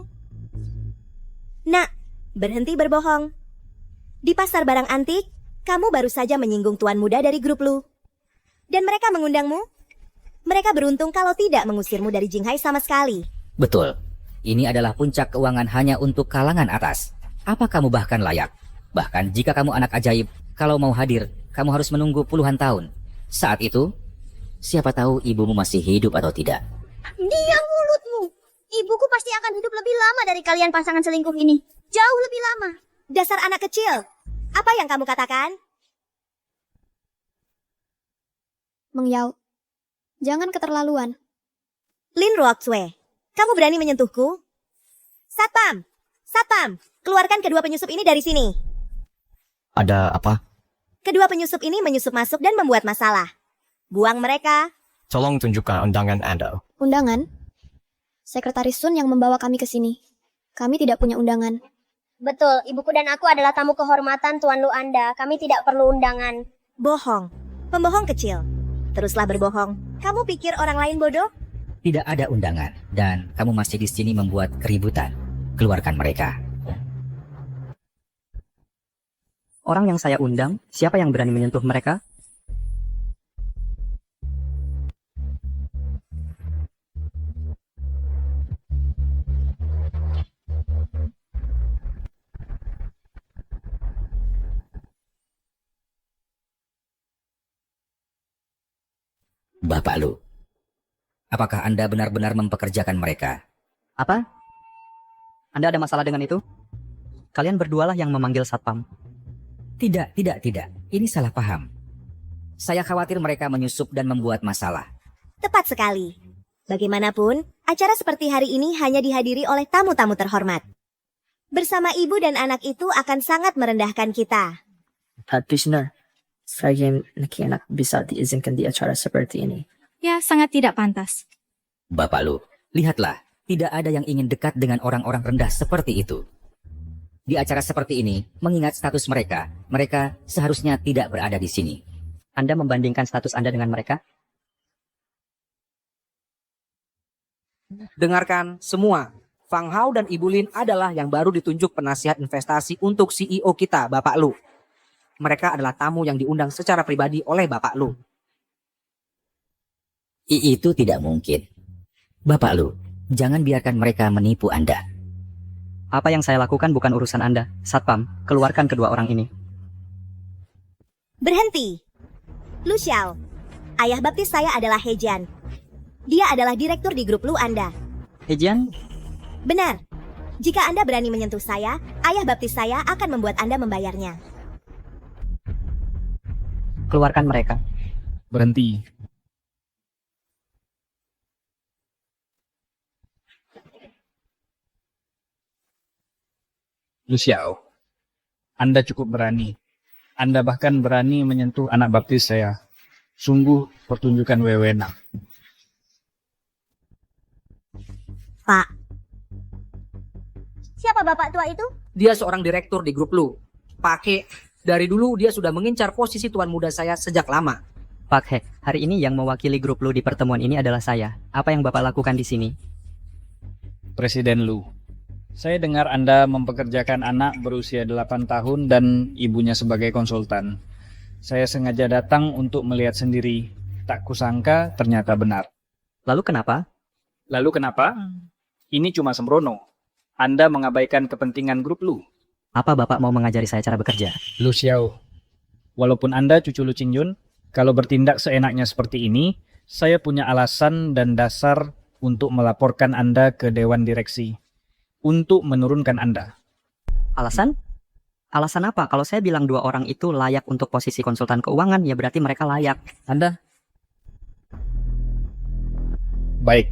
Nak, berhenti berbohong. Di pasar barang antik, kamu baru saja menyinggung tuan muda dari grup Lu. Dan mereka mengundangmu? Mereka beruntung kalau tidak mengusirmu dari Jinghai sama sekali. Betul. Ini adalah puncak keuangan hanya untuk kalangan atas. Apa kamu bahkan layak? Bahkan jika kamu anak ajaib, kalau mau hadir, kamu harus menunggu puluhan tahun. Saat itu, siapa tahu ibumu masih hidup atau tidak. Diam mulutmu. Ibuku pasti akan hidup lebih lama dari kalian pasangan selingkuh ini. Jauh lebih lama. Dasar anak kecil. Apa yang kamu katakan? Meng Yao, jangan keterlaluan. Lin Ruochue, kamu berani menyentuhku? Satpam! Satpam! Keluarkan kedua penyusup ini dari sini. Ada apa? Kedua penyusup ini menyusup masuk dan membuat masalah. Buang mereka. Tolong tunjukkan undangan Anda. Undangan? Sekretaris Sun yang membawa kami ke sini. Kami tidak punya undangan. Betul, ibuku dan aku adalah tamu kehormatan Tuan Lu Anda. Kami tidak perlu undangan. Bohong. Pembohong kecil. Teruslah berbohong. Kamu pikir orang lain bodoh? Tidak ada undangan, dan kamu masih di sini membuat keributan. Keluarkan mereka. Orang yang saya undang, siapa yang berani menyentuh mereka? Bapak Lu, apakah Anda benar-benar mempekerjakan mereka? Apa? Anda ada masalah dengan itu? Kalian berdualah yang memanggil satpam. Tidak. Ini salah paham. Saya khawatir mereka menyusup dan membuat masalah. Tepat sekali. Bagaimanapun, acara seperti hari ini hanya dihadiri oleh tamu-tamu terhormat. Bersama ibu dan anak itu akan sangat merendahkan kita. Practitioner, saya anak bisa diizinkan di acara seperti ini. Ya, sangat tidak pantas. Bapak Lu, lihatlah. Tidak ada yang ingin dekat dengan orang-orang rendah seperti itu. Di acara seperti ini, mengingat status mereka, mereka seharusnya tidak berada di sini. Anda membandingkan status Anda dengan mereka? Dengarkan semua. Fang Hao dan Ibu Lin adalah yang baru ditunjuk penasihat investasi untuk CEO kita, Bapak Lu. Mereka adalah tamu yang diundang secara pribadi oleh Bapak Lu. Itu tidak mungkin. Bapak Lu, jangan biarkan mereka menipu Anda. Apa yang saya lakukan bukan urusan Anda. Satpam, keluarkan kedua orang ini. Berhenti. Lu Xiao, ayah baptis saya adalah He Jian. Dia adalah direktur di grup Lu Anda. He Jian? Benar. Jika Anda berani menyentuh saya, ayah baptis saya akan membuat Anda membayarnya. Keluarkan mereka. Berhenti. Lu Xiao, Anda cukup berani. Anda bahkan berani menyentuh anak baptis saya. Sungguh pertunjukan wewenang. Pak. Siapa bapak tua itu? Dia seorang direktur di grup Lu. Pakai, dari dulu dia sudah mengincar posisi tuan muda saya sejak lama. Pak He, hari ini yang mewakili grup Lu di pertemuan ini adalah saya. Apa yang Bapak lakukan di sini? Presiden Lu, saya dengar Anda mempekerjakan anak berusia 8 tahun dan ibunya sebagai konsultan. Saya sengaja datang untuk melihat sendiri. Tak kusangka ternyata benar. Lalu kenapa? Ini cuma sembrono. Anda mengabaikan kepentingan grup Lu. Apa Bapak mau mengajari saya cara bekerja? Lu Xiao, walaupun Anda cucu Lu Qingyun, kalau bertindak seenaknya seperti ini, saya punya alasan dan dasar untuk melaporkan Anda ke Dewan Direksi. Untuk menurunkan Anda. Alasan? Alasan apa? Kalau saya bilang dua orang itu layak untuk posisi konsultan keuangan, ya berarti mereka layak. Anda? Baik.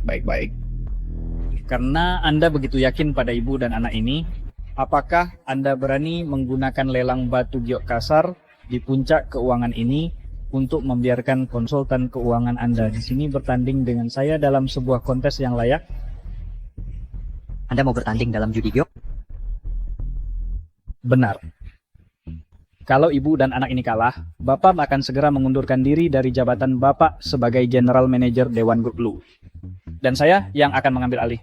Karena Anda begitu yakin pada ibu dan anak ini, apakah Anda berani menggunakan lelang batu giok kasar di puncak keuangan ini untuk membiarkan konsultan keuangan Anda di sini bertanding dengan saya dalam sebuah kontes yang layak? Anda mau bertanding dalam judi giok? Benar. Kalau ibu dan anak ini kalah, Bapak akan segera mengundurkan diri dari jabatan Bapak sebagai General Manager Dewan Grup Lu. Dan saya yang akan mengambil alih.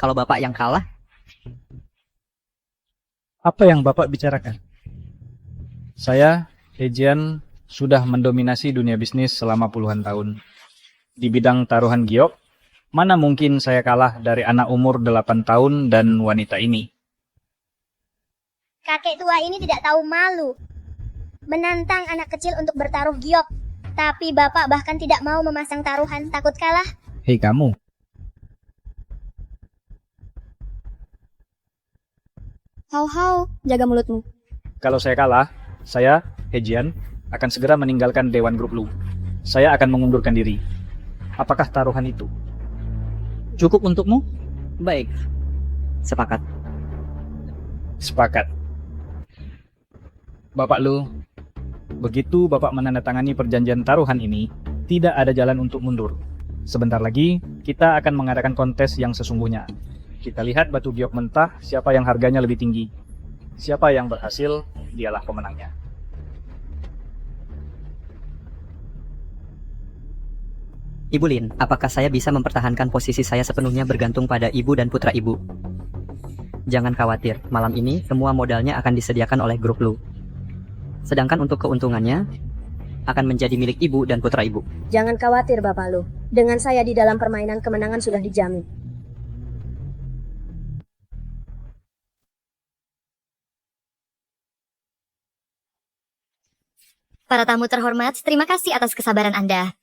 Kalau Bapak yang kalah? Apa yang Bapak bicarakan? Saya, He Jian, sudah mendominasi dunia bisnis selama puluhan tahun. Di bidang taruhan giok, mana mungkin saya kalah dari anak umur 8 tahun dan wanita ini? Kakek tua ini tidak tahu malu. Menantang anak kecil untuk bertaruh giok. Tapi bapak bahkan tidak mau memasang taruhan, takut kalah. Hei kamu. Hau, jaga mulutmu. Kalau saya kalah, saya, He Jian, akan segera meninggalkan Dewan Grup Lu. Saya akan mengundurkan diri. Apakah taruhan itu cukup untukmu? Baik. Sepakat. Sepakat. Bapak Lu, begitu Bapak menandatangani perjanjian taruhan ini, tidak ada jalan untuk mundur. Sebentar lagi, kita akan mengadakan kontes yang sesungguhnya. Kita lihat batu giok mentah, siapa yang harganya lebih tinggi. Siapa yang berhasil, dialah pemenangnya. Ibu Lin, apakah saya bisa mempertahankan posisi saya sepenuhnya bergantung pada ibu dan putra ibu? Jangan khawatir, malam ini semua modalnya akan disediakan oleh grup Lu. Sedangkan untuk keuntungannya, akan menjadi milik ibu dan putra ibu. Jangan khawatir Bapak Lu. Dengan saya di dalam permainan kemenangan sudah dijamin. Para tamu terhormat, terima kasih atas kesabaran Anda.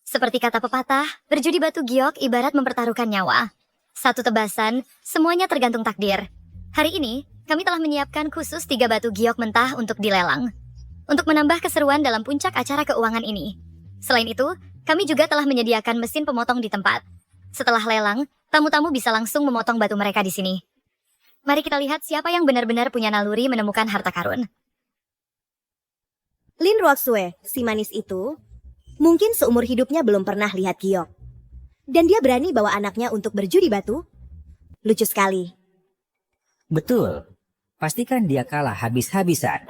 Seperti kata pepatah, berjudi batu giok ibarat mempertaruhkan nyawa. Satu tebasan, semuanya tergantung takdir. Hari ini, kami telah menyiapkan khusus 3 batu giok mentah untuk dilelang. Untuk menambah keseruan dalam puncak acara keuangan ini. Selain itu, kami juga telah menyediakan mesin pemotong di tempat. Setelah lelang, tamu-tamu bisa langsung memotong batu mereka di sini. Mari kita lihat siapa yang benar-benar punya naluri menemukan harta karun. Lin Ruoxue, si manis itu, mungkin seumur hidupnya belum pernah lihat giok. Dan dia berani bawa anaknya untuk berjudi batu? Lucu sekali. Betul. Pastikan dia kalah habis-habisan.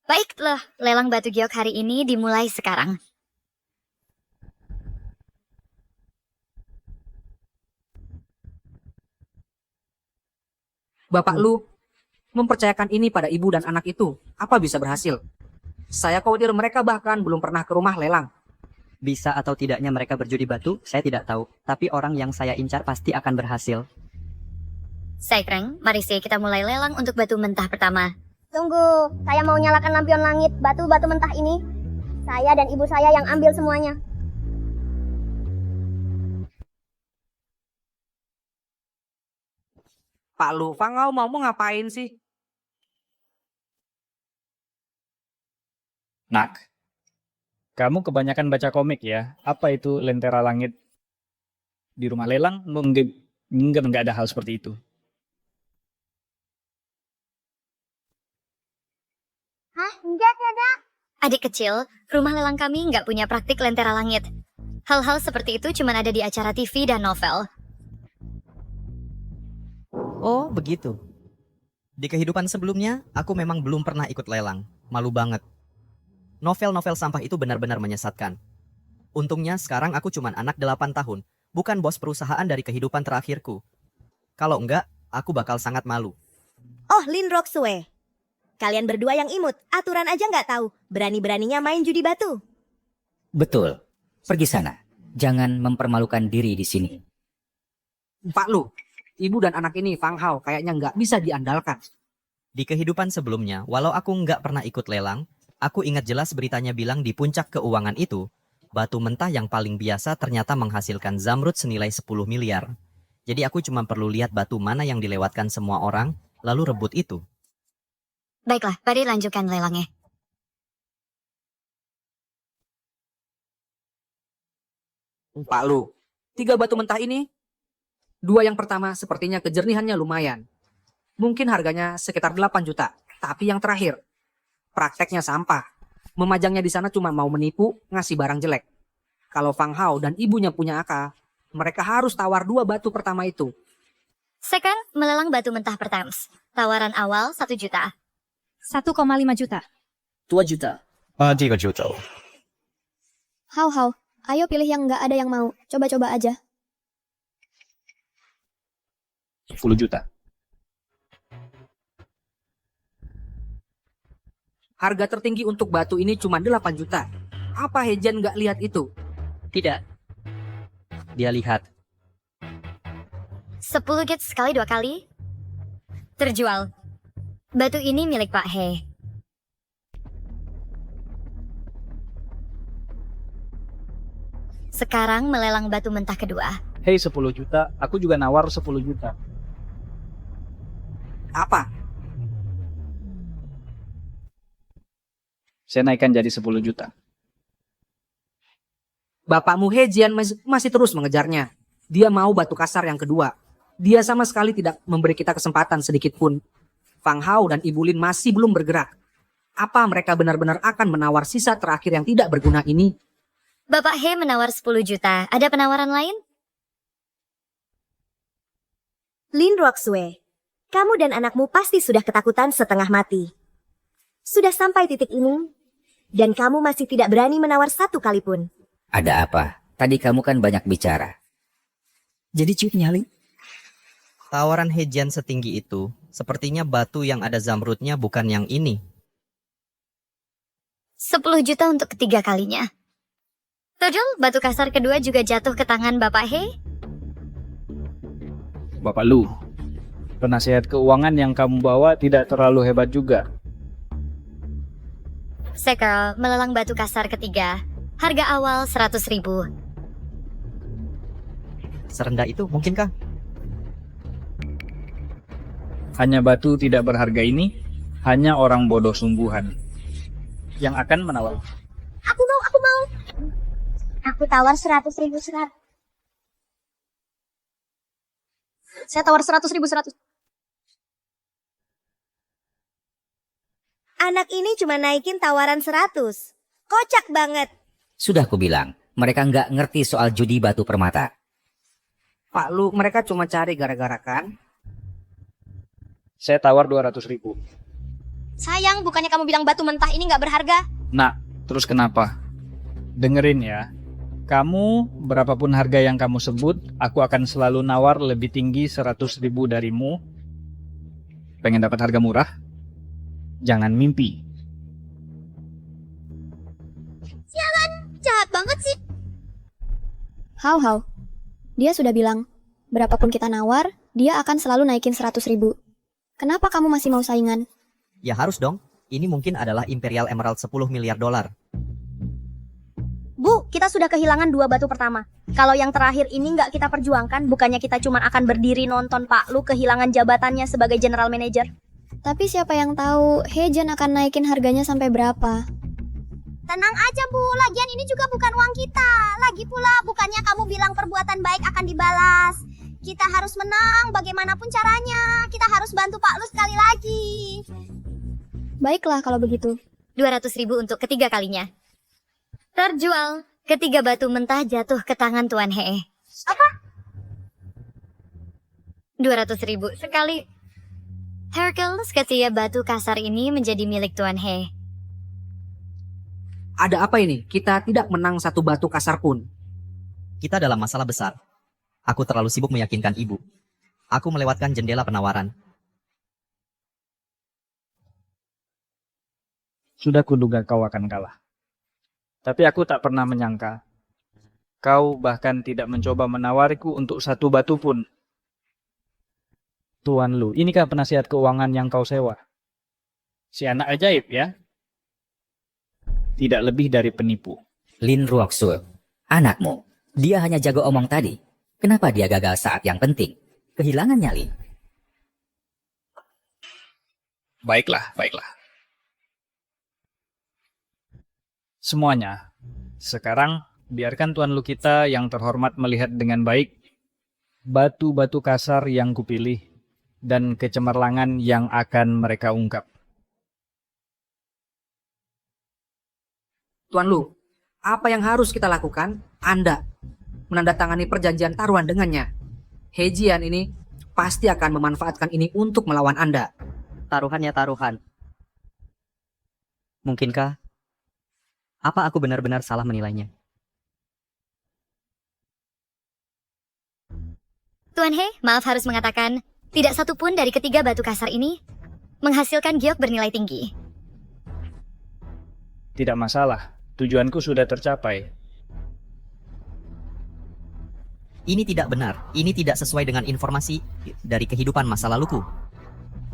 Baiklah, lelang batu giok hari ini dimulai sekarang. Bapak Lu mempercayakan ini pada ibu dan anak itu. Apa bisa berhasil? Saya khawatir mereka bahkan belum pernah ke rumah lelang. Bisa atau tidaknya mereka berjudi batu, saya tidak tahu. Tapi orang yang saya incar pasti akan berhasil. Saikreng, mari kita mulai lelang untuk batu mentah pertama. Tunggu, saya mau nyalakan lampion langit batu-batu mentah ini. Saya dan ibu saya yang ambil semuanya. Pak Lu, Fangau mau ngapain sih? Nak, kamu kebanyakan baca komik ya. Apa itu Lentera Langit? Di rumah lelang, enggak ada hal seperti itu. Hah? Enggak ada. Adik kecil, rumah lelang kami nggak punya praktik lentera langit. Hal-hal seperti itu cuma ada di acara TV dan novel. Oh, begitu. Di kehidupan sebelumnya, aku memang belum pernah ikut lelang. Malu banget. Novel-novel sampah itu benar-benar menyesatkan. Untungnya sekarang aku cuman anak 8 tahun, bukan bos perusahaan dari kehidupan terakhirku. Kalau enggak, aku bakal sangat malu. Oh, Lin Ruoxue. Kalian berdua yang imut, aturan aja nggak tahu. Berani-beraninya main judi batu. Betul. Pergi sana. Jangan mempermalukan diri di sini. Pak Lu, ibu dan anak ini Fang Hao kayaknya nggak bisa diandalkan. Di kehidupan sebelumnya, walau aku nggak pernah ikut lelang, aku ingat jelas beritanya bilang di puncak keuangan itu, batu mentah yang paling biasa ternyata menghasilkan zamrud senilai 10 miliar. Jadi aku cuma perlu lihat batu mana yang dilewatkan semua orang, lalu rebut itu. Baiklah, mari lanjutkan lelangnya. Pak Lu, 3 batu mentah ini, 2 yang pertama sepertinya kejernihannya lumayan. Mungkin harganya sekitar 8 juta. Tapi yang terakhir, prakteknya sampah. Memajangnya di sana cuma mau menipu, ngasih barang jelek. Kalau Fang Hao dan ibunya punya akal, mereka harus tawar 2 batu pertama itu. Second, melelang batu mentah pertama. Tawaran awal 1 juta. 1,5 juta. 2 juta. 3 juta. How, ayo pilih yang nggak ada yang mau. Coba-coba aja. 10 juta. Harga tertinggi untuk batu ini cuma 8 juta. Apa Hejian nggak lihat itu? Tidak. Dia lihat. 10 get sekali 2 kali. Terjual. Batu ini milik Pak He. Sekarang melelang batu mentah kedua. Hei 10 juta, aku juga nawar 10 juta. Apa? Saya naikkan jadi 10 juta. Bapakmu Hejian masih terus mengejarnya. Dia mau batu kasar yang kedua. Dia sama sekali tidak memberi kita kesempatan sedikit pun. Fang Hao dan Ibu Lin masih belum bergerak. Apa mereka benar-benar akan menawar sisa terakhir yang tidak berguna ini? Bapak He menawar 10 juta. Ada penawaran lain? Lin Ruoxue, kamu dan anakmu pasti sudah ketakutan setengah mati. Sudah sampai titik ini, dan kamu masih tidak berani menawar satu kali pun. Ada apa? Tadi kamu kan banyak bicara. Jadi ciut nyali. Tawaran Hejian setinggi itu, sepertinya batu yang ada zamrudnya bukan yang ini. 10 juta untuk ketiga kalinya. Tojol, batu kasar kedua juga jatuh ke tangan Bapak He. Bapak Lu, penasihat keuangan yang kamu bawa tidak terlalu hebat juga. Sekel melelang batu kasar ketiga. Harga awal 100.000. Serendah itu mungkinkah? Hanya batu tidak berharga ini, hanya orang bodoh sungguhan yang akan menawar. Aku mau. Aku tawar 100.000 serat. Saya tawar 100.000 100. Anak ini cuma naikin tawaran 100. Kocak banget. Sudah kubilang, mereka nggak ngerti soal judi batu permata. Pak Lu, mereka cuma cari gara-gara kan? Saya tawar 200.000. Sayang, bukannya kamu bilang batu mentah ini nggak berharga? Nah, terus kenapa? Dengerin ya. Kamu, berapapun harga yang kamu sebut, aku akan selalu nawar lebih tinggi 100.000 darimu. Pengen dapat harga murah? Jangan mimpi. Sialan, jahat banget sih. How. Dia sudah bilang, berapapun kita nawar, dia akan selalu naikin 100.000. Kenapa kamu masih mau saingan? Ya harus dong. Ini mungkin adalah Imperial Emerald 10 miliar dolar. Bu, kita sudah kehilangan 2 batu pertama. Kalau yang terakhir ini nggak kita perjuangkan, bukannya kita cuma akan berdiri nonton Pak Lu kehilangan jabatannya sebagai general manager. Tapi siapa yang tahu Hejian akan naikin harganya sampai berapa? Tenang aja Bu, lagian ini juga bukan uang kita. Lagi pula, bukannya kamu bilang perbuatan baik akan dibalas. Kita harus menang bagaimanapun caranya. Kita harus bantu Pak Lu sekali lagi. Baiklah kalau begitu. 200.000 untuk ketiga kalinya. Terjual. Ketiga batu mentah jatuh ke tangan Tuan He. Apa? 200.000 sekali. Hercules, ketiga batu kasar ini menjadi milik Tuan He. Ada apa ini? Kita tidak menang satu batu kasar pun. Kita dalam masalah besar. Aku terlalu sibuk meyakinkan ibu. Aku melewatkan jendela penawaran. Sudah kuduga kau akan kalah. Tapi aku tak pernah menyangka. Kau bahkan tidak mencoba menawariku untuk satu batu pun. Tuan Lu, inikah penasihat keuangan yang kau sewa? Si anak ajaib ya? Tidak lebih dari penipu. Lin Ruoxue, anakmu, dia hanya jago omong tadi. Kenapa dia gagal saat yang penting? Kehilangan nyali. Baiklah. Semuanya. Sekarang, biarkan Tuan Lu kita yang terhormat melihat dengan baik batu-batu kasar yang kupilih dan kecemerlangan yang akan mereka ungkap. Tuan Lu, apa yang harus kita lakukan? Anda menandatangani perjanjian taruhan dengannya. Hejian ini pasti akan memanfaatkan ini untuk melawan Anda. Taruhannya taruhan. Mungkinkah? Apa aku benar-benar salah menilainya? Tuan He, maaf harus mengatakan, tidak satu pun dari ketiga batu kasar ini menghasilkan giok bernilai tinggi. Tidak masalah, tujuanku sudah tercapai. Ini tidak benar. Ini tidak sesuai dengan informasi dari kehidupan masa laluku.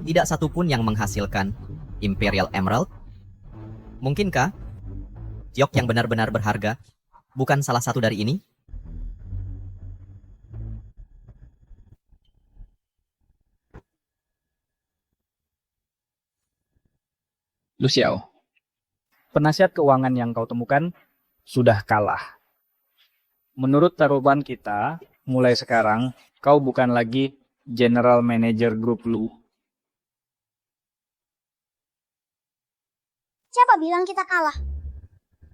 Tidak satu pun yang menghasilkan Imperial Emerald. Mungkinkah giok yang benar-benar berharga bukan salah satu dari ini? Lu Xiao, penasihat keuangan yang kau temukan sudah kalah. Menurut taruhan kita, mulai sekarang kau bukan lagi General Manager Grup Lu. Siapa bilang kita kalah?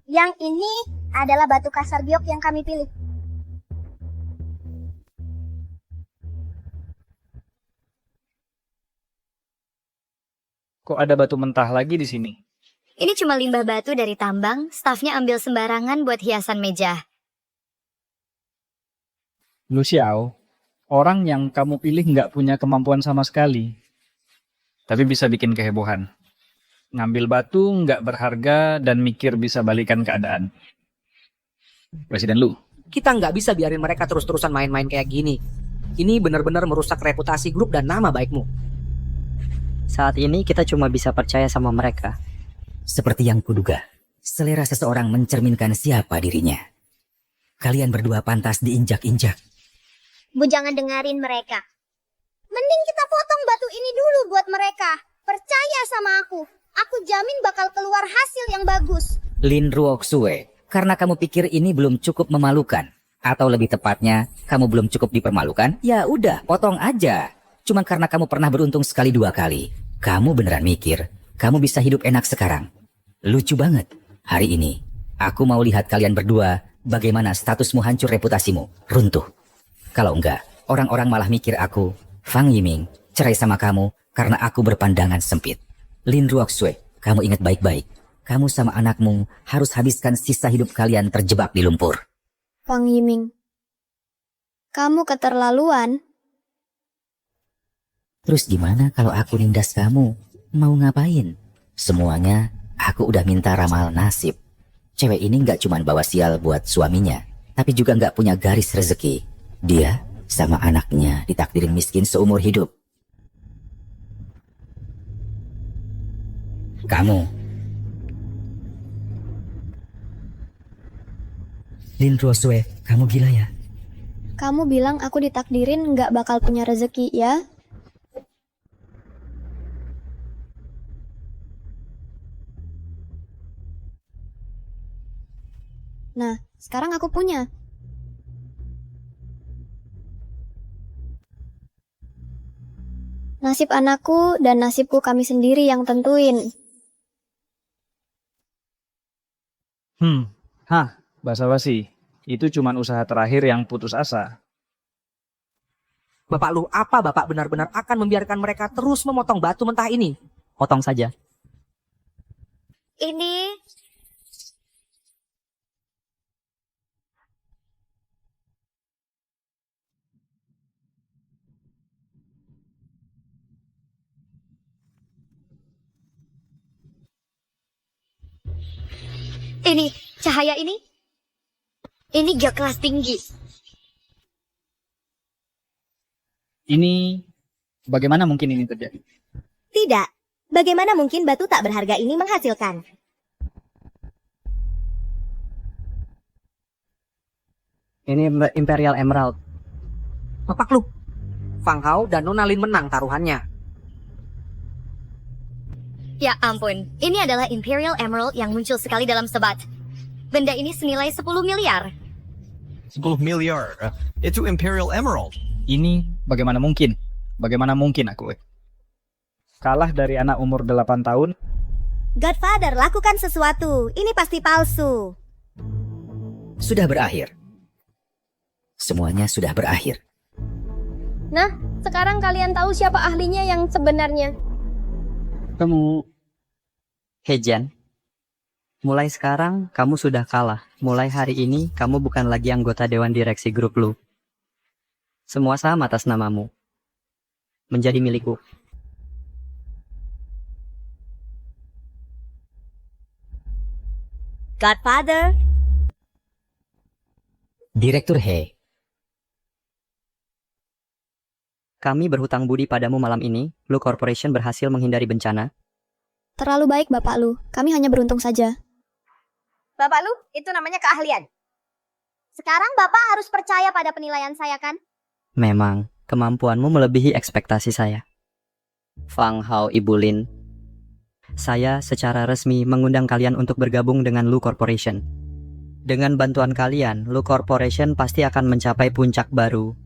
Yang ini adalah batu kasar giok yang kami pilih. Kok ada batu mentah lagi di sini? Ini cuma limbah batu dari tambang, stafnya ambil sembarangan buat hiasan meja. Lu Xiao, orang yang kamu pilih nggak punya kemampuan sama sekali. Tapi bisa bikin kehebohan. Ngambil batu nggak berharga dan mikir bisa balikan keadaan. Presiden Lu. Kita nggak bisa biarin mereka terus-terusan main-main kayak gini. Ini benar-benar merusak reputasi grup dan nama baikmu. Saat ini kita cuma bisa percaya sama mereka. Seperti yang kuduga, selera seseorang mencerminkan siapa dirinya. Kalian berdua pantas diinjak-injak. Bu, jangan dengerin mereka. Mending kita potong batu ini dulu buat mereka. Percaya sama aku. Aku jamin bakal keluar hasil yang bagus. Lin Ruoxue, karena kamu pikir ini belum cukup memalukan, atau lebih tepatnya, kamu belum cukup dipermalukan, ya udah, potong aja. Cuma karena kamu pernah beruntung sekali 2 kali. Kamu beneran mikir, kamu bisa hidup enak sekarang. Lucu banget. Hari ini, aku mau lihat kalian berdua, bagaimana statusmu hancur, reputasimu runtuh. Kalau enggak, orang-orang malah mikir aku, Fang Yiming, cerai sama kamu karena aku berpandangan sempit. Lin Ruoxue, kamu ingat baik-baik. Kamu sama anakmu harus habiskan sisa hidup kalian terjebak di lumpur. Fang Yiming, kamu keterlaluan. Terus gimana kalau aku nindas kamu? Mau ngapain? Semuanya aku udah minta ramal nasib. Cewek ini gak cuma bawa sial buat suaminya, tapi juga gak punya garis rezeki. Dia sama anaknya ditakdirin miskin seumur hidup. Kamu, Lin Ruoxue, kamu gila ya? Kamu bilang aku ditakdirin nggak bakal punya rezeki, ya? Nah, sekarang aku punya. Nasib anakku dan nasibku kami sendiri yang tentuin. Basa-basi. Itu cuman usaha terakhir yang putus asa. Bapak Lu, apa Bapak benar-benar akan membiarkan mereka terus memotong batu mentah ini? Potong saja. Ini cahaya ini giok kelas tinggi. Ini, bagaimana mungkin ini terjadi? Tidak. Bagaimana mungkin batu tak berharga ini menghasilkan? Ini Imperial Emerald. Bapak Lu, Fang Hao dan Nona Lin menang taruhannya. Ya ampun, ini adalah Imperial Emerald yang muncul sekali dalam sebat. Benda ini senilai 10 miliar. 10 miliar? Itu Imperial Emerald. Ini bagaimana mungkin? Bagaimana mungkin aku? Kalah dari anak umur 8 tahun? Godfather, lakukan sesuatu. Ini pasti palsu. Sudah berakhir. Semuanya sudah berakhir. Nah, sekarang kalian tahu siapa ahlinya yang sebenarnya. Kamu... Hejian, mulai sekarang kamu sudah kalah. Mulai hari ini kamu bukan lagi anggota Dewan Direksi Grup Lu. Semua saham atas namamu. Menjadi milikku. Godfather. Direktur He. Kami berhutang budi padamu malam ini. Lu Corporation berhasil menghindari bencana. Terlalu baik, Bapak Lu. Kami hanya beruntung saja. Bapak Lu, itu namanya keahlian. Sekarang Bapak harus percaya pada penilaian saya, kan? Memang, kemampuanmu melebihi ekspektasi saya. Fang Hao, Ibu Lin. Saya secara resmi mengundang kalian untuk bergabung dengan Lu Corporation. Dengan bantuan kalian, Lu Corporation pasti akan mencapai puncak baru.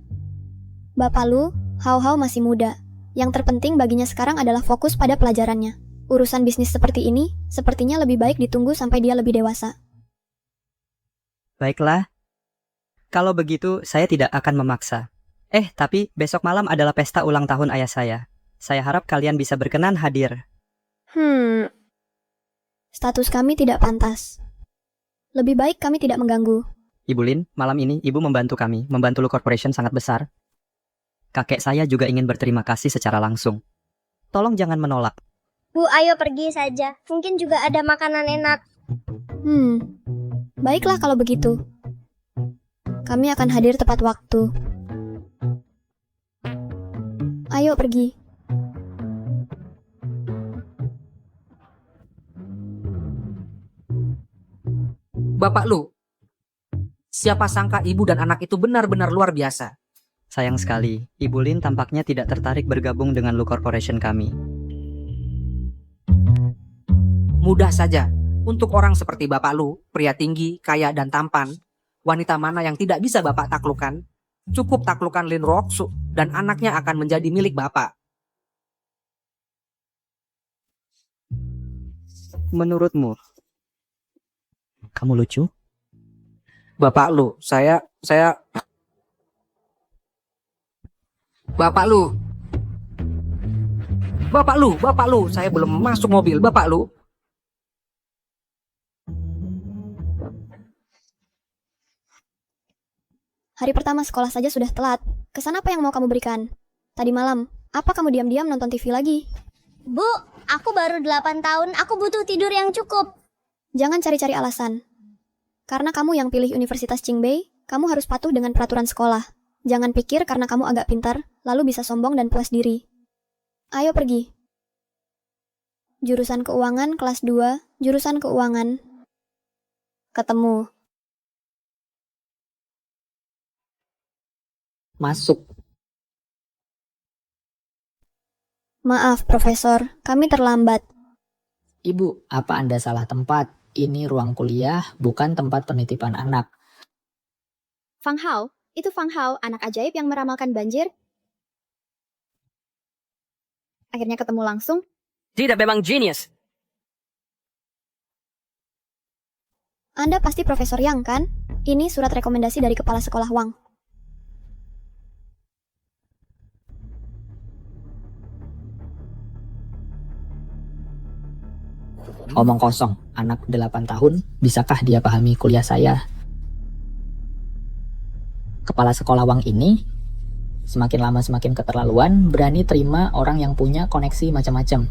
Bapak Lu, Hao Hao masih muda. Yang terpenting baginya sekarang adalah fokus pada pelajarannya. Urusan bisnis seperti ini, sepertinya lebih baik ditunggu sampai dia lebih dewasa. Baiklah. Kalau begitu, saya tidak akan memaksa. Tapi besok malam adalah pesta ulang tahun ayah saya. Saya harap kalian bisa berkenan hadir. Status kami tidak pantas. Lebih baik kami tidak mengganggu. Ibu Lin, malam ini ibu membantu kami, membantu Lu Corporation sangat besar. Kakek saya juga ingin berterima kasih secara langsung. Tolong jangan menolak. Bu, ayo pergi saja. Mungkin juga ada makanan enak. Baiklah kalau begitu. Kami akan hadir tepat waktu. Ayo pergi. Bapak Lu, siapa sangka ibu dan anak itu benar-benar luar biasa. Sayang sekali, Ibu Lin tampaknya tidak tertarik bergabung dengan Lu Corporation kami. Mudah saja, untuk orang seperti Bapak Lu, pria tinggi, kaya, dan tampan, wanita mana yang tidak bisa Bapak taklukkan? Cukup taklukkan Lin Ruoksu, dan anaknya akan menjadi milik Bapak. Menurutmu, kamu lucu? Bapak Lu, saya... Bapak Lu, saya belum masuk mobil, Bapak Lu. Hari pertama sekolah saja sudah telat. Kesan apa yang mau kamu berikan? Tadi malam, apa kamu diam-diam nonton TV lagi? Bu, aku baru 8 tahun, aku butuh tidur yang cukup. Jangan cari-cari alasan. Karena kamu yang pilih Universitas Qingbei, kamu harus patuh dengan peraturan sekolah. Jangan pikir karena kamu agak pintar, lalu bisa sombong dan puas diri. Ayo pergi. Jurusan keuangan kelas 2, jurusan keuangan. Ketemu. Masuk. Maaf, Profesor, kami terlambat. Ibu, apa Anda salah tempat? Ini ruang kuliah, bukan tempat penitipan anak. Fang Hao, itu Fang Hao, anak ajaib yang meramalkan banjir. Akhirnya ketemu langsung. Tidak, memang genius. Anda pasti Profesor Yang, kan? Ini surat rekomendasi dari Kepala Sekolah Wang. Omong kosong, anak 8 tahun, bisakah dia pahami kuliah saya? Kepala sekolah Wang ini, semakin lama semakin keterlaluan, berani terima orang yang punya koneksi macam-macam.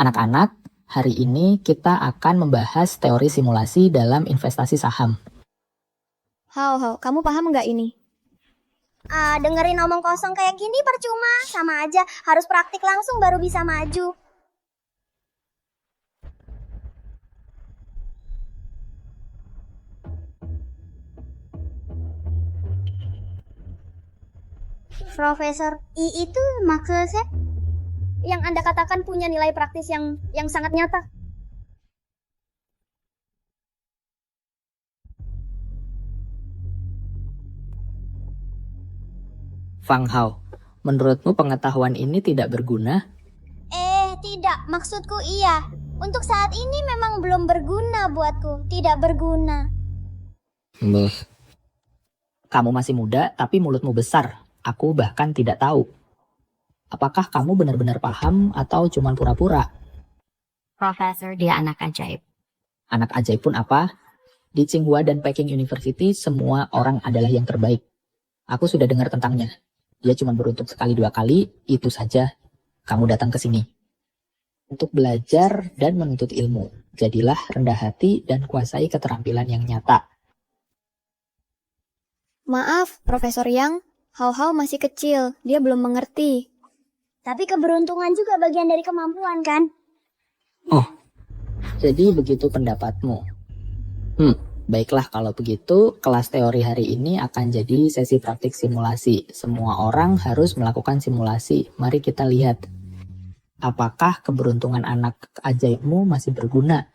Anak-anak, hari ini kita akan membahas teori simulasi dalam investasi saham. Hao, kamu paham nggak ini? Dengerin omong kosong kayak gini percuma, sama aja harus praktik langsung baru bisa maju. Profesor I itu maksudnya yang Anda katakan punya nilai praktis yang sangat nyata. Fang Hao, menurutmu pengetahuan ini tidak berguna? Tidak, maksudku iya. Untuk saat ini memang belum berguna buatku, tidak berguna. Kamu masih muda, tapi mulutmu besar. Aku bahkan tidak tahu. Apakah kamu benar-benar paham atau cuma pura-pura? Profesor, dia anak ajaib. Anak ajaib pun apa? Di Tsinghua dan Peking University, semua orang adalah yang terbaik. Aku sudah dengar tentangnya. Dia cuma beruntung sekali 2 kali, itu saja. Kamu datang ke sini untuk belajar dan menuntut ilmu. Jadilah rendah hati dan kuasai keterampilan yang nyata. Maaf, Profesor Yang. Hao masih kecil, dia belum mengerti. Tapi keberuntungan juga bagian dari kemampuan, kan? Oh, jadi begitu pendapatmu. Baiklah kalau begitu, kelas teori hari ini akan jadi sesi praktik simulasi. Semua orang harus melakukan simulasi. Mari kita lihat. Apakah keberuntungan anak ajaibmu masih berguna?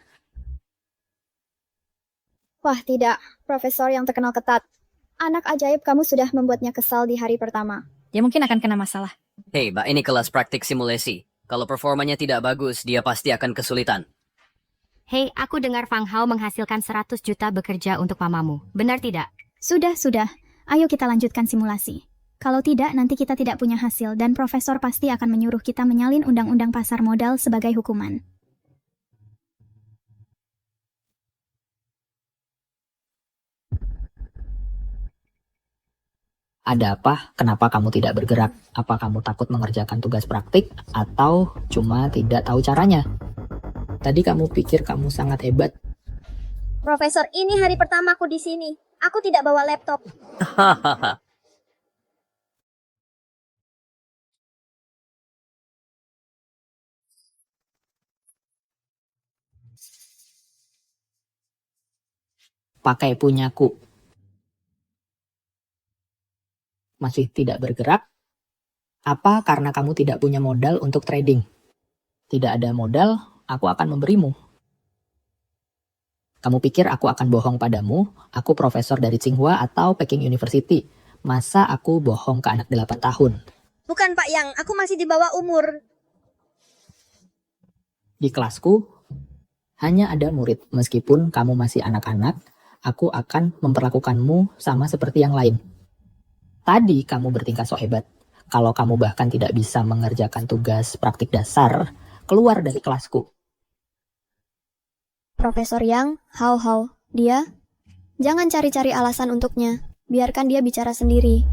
Wah, tidak. Profesor yang terkenal ketat. Anak ajaib kamu sudah membuatnya kesal di hari pertama. Dia mungkin akan kena masalah. Hei, Mbak, ini kelas praktik simulasi. Kalau performanya tidak bagus, dia pasti akan kesulitan. Hei, aku dengar Fang Hao menghasilkan 100 juta bekerja untuk mamamu. Benar tidak? Sudah. Ayo kita lanjutkan simulasi. Kalau tidak, nanti kita tidak punya hasil dan profesor pasti akan menyuruh kita menyalin undang-undang pasar modal sebagai hukuman. Ada apa? Kenapa kamu tidak bergerak? Apa kamu takut mengerjakan tugas praktik atau cuma tidak tahu caranya? Tadi kamu pikir kamu sangat hebat. Profesor, ini hari pertamaku di sini. Aku tidak bawa laptop. Hahaha. Pakai punyaku. Masih tidak bergerak? Apa karena kamu tidak punya modal untuk trading? Tidak ada modal, aku akan memberimu. Kamu pikir aku akan bohong padamu? Aku profesor dari Tsinghua atau Peking University. Masa aku bohong ke anak 8 tahun? Bukan Pak Yang, aku masih di bawah umur. Di kelasku, hanya ada murid. Meskipun kamu masih anak-anak, aku akan memperlakukanmu sama seperti yang lain. Tadi kamu bertingkah so hebat. Kalau kamu bahkan tidak bisa mengerjakan tugas praktik dasar, keluar dari kelasku. Profesor Yang, Hao, dia? Jangan cari-cari alasan untuknya. Biarkan dia bicara sendiri.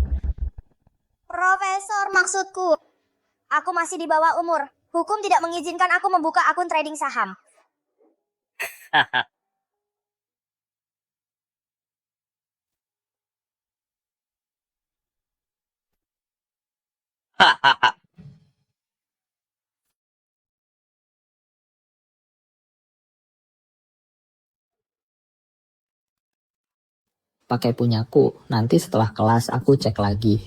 Profesor, maksudku. Aku masih di bawah umur. Hukum tidak mengizinkan aku membuka akun trading saham. Hahaha. Pakai punyaku, nanti setelah kelas aku cek lagi.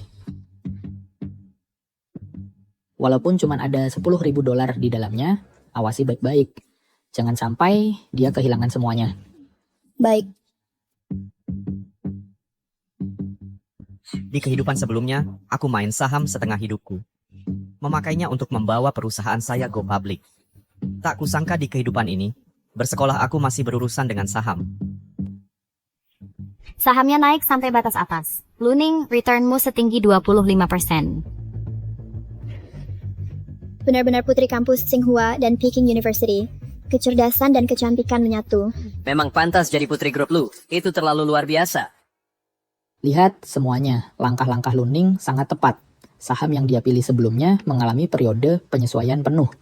Walaupun cuma ada 10.000 dolar di dalamnya, awasi baik-baik. Jangan sampai dia kehilangan semuanya. Baik. Di kehidupan sebelumnya, aku main saham setengah hidupku. Memakainya untuk membawa perusahaan saya go public. Tak kusangka di kehidupan ini, bersekolah aku masih berurusan dengan saham. Sahamnya naik sampai batas atas. Luning, returnmu setinggi 25%. Benar-benar putri kampus Tsinghua dan Peking University. Kecerdasan dan kecantikan menyatu. Memang pantas jadi putri grup Lu. Itu terlalu luar biasa. Lihat semuanya, langkah-langkah Luning sangat tepat. Saham yang dia pilih sebelumnya mengalami periode penyesuaian penuh.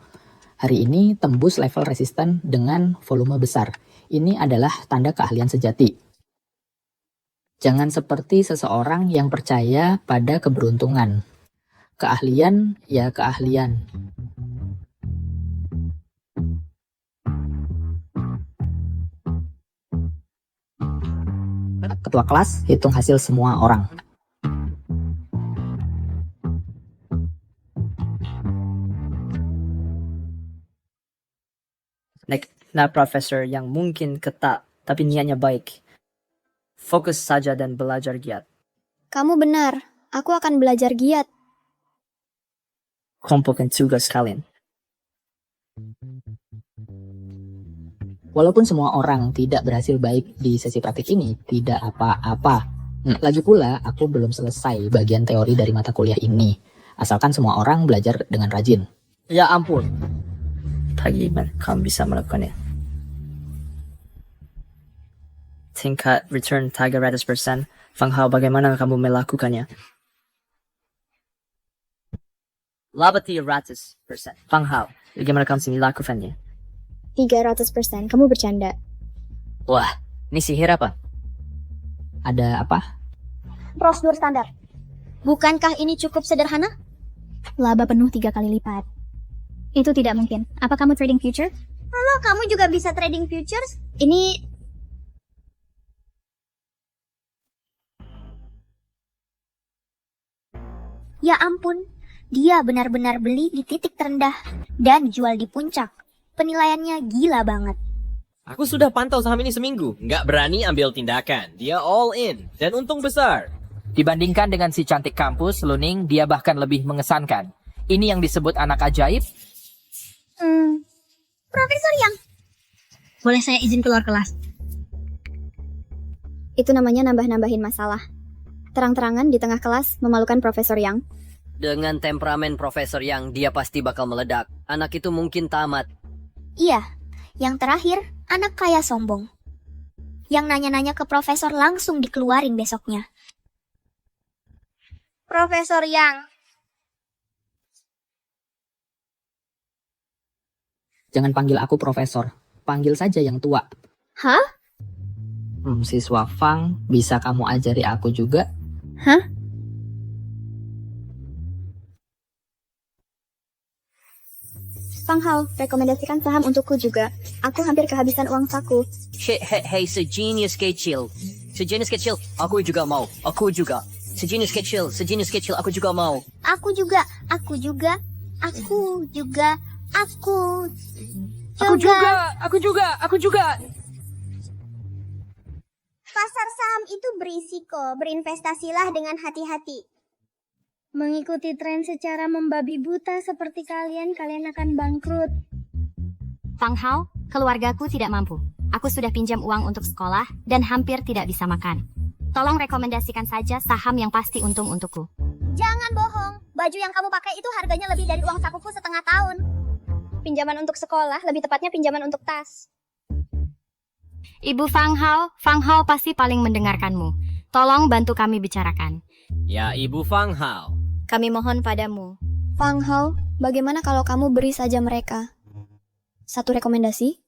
Hari ini tembus level resisten dengan volume besar. Ini adalah tanda keahlian sejati. Jangan seperti seseorang yang percaya pada keberuntungan. Keahlian ya keahlian. Ketua kelas, hitung hasil semua orang. Nah, profesor yang mungkin ketat, tapi niatnya baik. Fokus saja dan belajar giat. Kamu benar. Aku akan belajar giat. Kumpulkan tugas kalian. Walaupun semua orang tidak berhasil baik di sesi praktik ini, tidak apa-apa. Lagi pula, aku belum selesai bagian teori dari mata kuliah ini. Asalkan semua orang belajar dengan rajin. Ya ampun. Bagaimana kamu bisa melakukannya? Tingkat return 300%. Fang Hao, bagaimana kamu melakukannya? Laba 300%. Fang Hao, bagaimana kamu melakukannya? 300%. Kamu bercanda. Wah, ini sihir apa? Ada apa? Prosedur standar. Bukankah ini cukup sederhana? Laba penuh 3 kali lipat. Itu tidak mungkin. Apa kamu trading future? Halo, kamu juga bisa trading futures? Ini... Ya ampun, dia benar-benar beli di titik terendah dan jual di puncak. Penilaiannya gila banget. Aku sudah pantau saham ini seminggu. Nggak berani ambil tindakan. Dia all in. Dan untung besar. Dibandingkan dengan si cantik kampus, Luning, dia bahkan lebih mengesankan. Ini yang disebut anak ajaib? Profesor Yang. Boleh saya izin keluar kelas? Itu namanya nambah-nambahin masalah. Terang-terangan di tengah kelas memalukan Profesor Yang. Dengan temperamen Profesor Yang, dia pasti bakal meledak. Anak itu mungkin tamat. Iya, yang terakhir, anak kaya sombong. Yang nanya-nanya ke profesor langsung dikeluarin besoknya. Profesor Yang. Jangan panggil aku profesor. Panggil saja yang tua. Hah? Siswa Fang, bisa kamu ajari aku juga? Hah? Fang Hao, rekomendasikan saham untukku juga. Aku hampir kehabisan uang saku. Hei, sejenius kecil. Sejenius kecil, aku juga mau. Aku juga. Sejenius kecil, aku juga mau. Aku juga. Aku juga. Pasar saham itu berisiko, berinvestasilah dengan hati-hati. Mengikuti tren secara membabi buta seperti kalian akan bangkrut. Fang Hao, keluargaku tidak mampu. Aku sudah pinjam uang untuk sekolah dan hampir tidak bisa makan. Tolong rekomendasikan saja saham yang pasti untung untukku. Jangan bohong, baju yang kamu pakai itu harganya lebih dari uang sakuku setengah tahun. Pinjaman untuk sekolah, lebih tepatnya pinjaman untuk tas. Ibu Fang Hao pasti paling mendengarkanmu. Tolong bantu kami bicarakan. Ya, Ibu Fang Hao. Kami mohon padamu. Fang Hao, bagaimana kalau kamu beri saja mereka satu rekomendasi?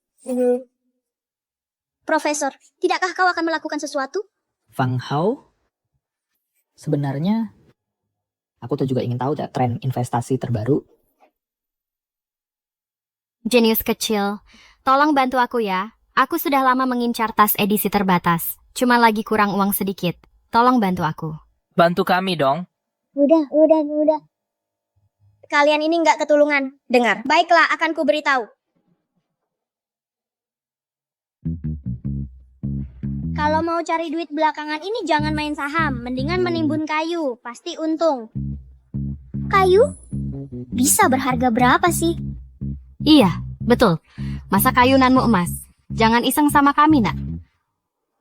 Profesor, tidakkah kau akan melakukan sesuatu? Fang Hao? Sebenarnya, aku tuh juga ingin tahu tren investasi terbaru. Jenius kecil, tolong bantu aku ya. Aku sudah lama mengincar tas edisi terbatas. Cuma lagi kurang uang sedikit. Tolong bantu aku. Bantu kami dong. Udah. Kalian ini nggak ketulungan. Dengar, baiklah akan ku beritahu. Kalau mau cari duit belakangan ini jangan main saham. Mendingan menimbun kayu. Pasti untung. Kayu? Bisa berharga berapa sih? Iya, betul. Masa kayunanmu emas? Jangan iseng sama kami, nak.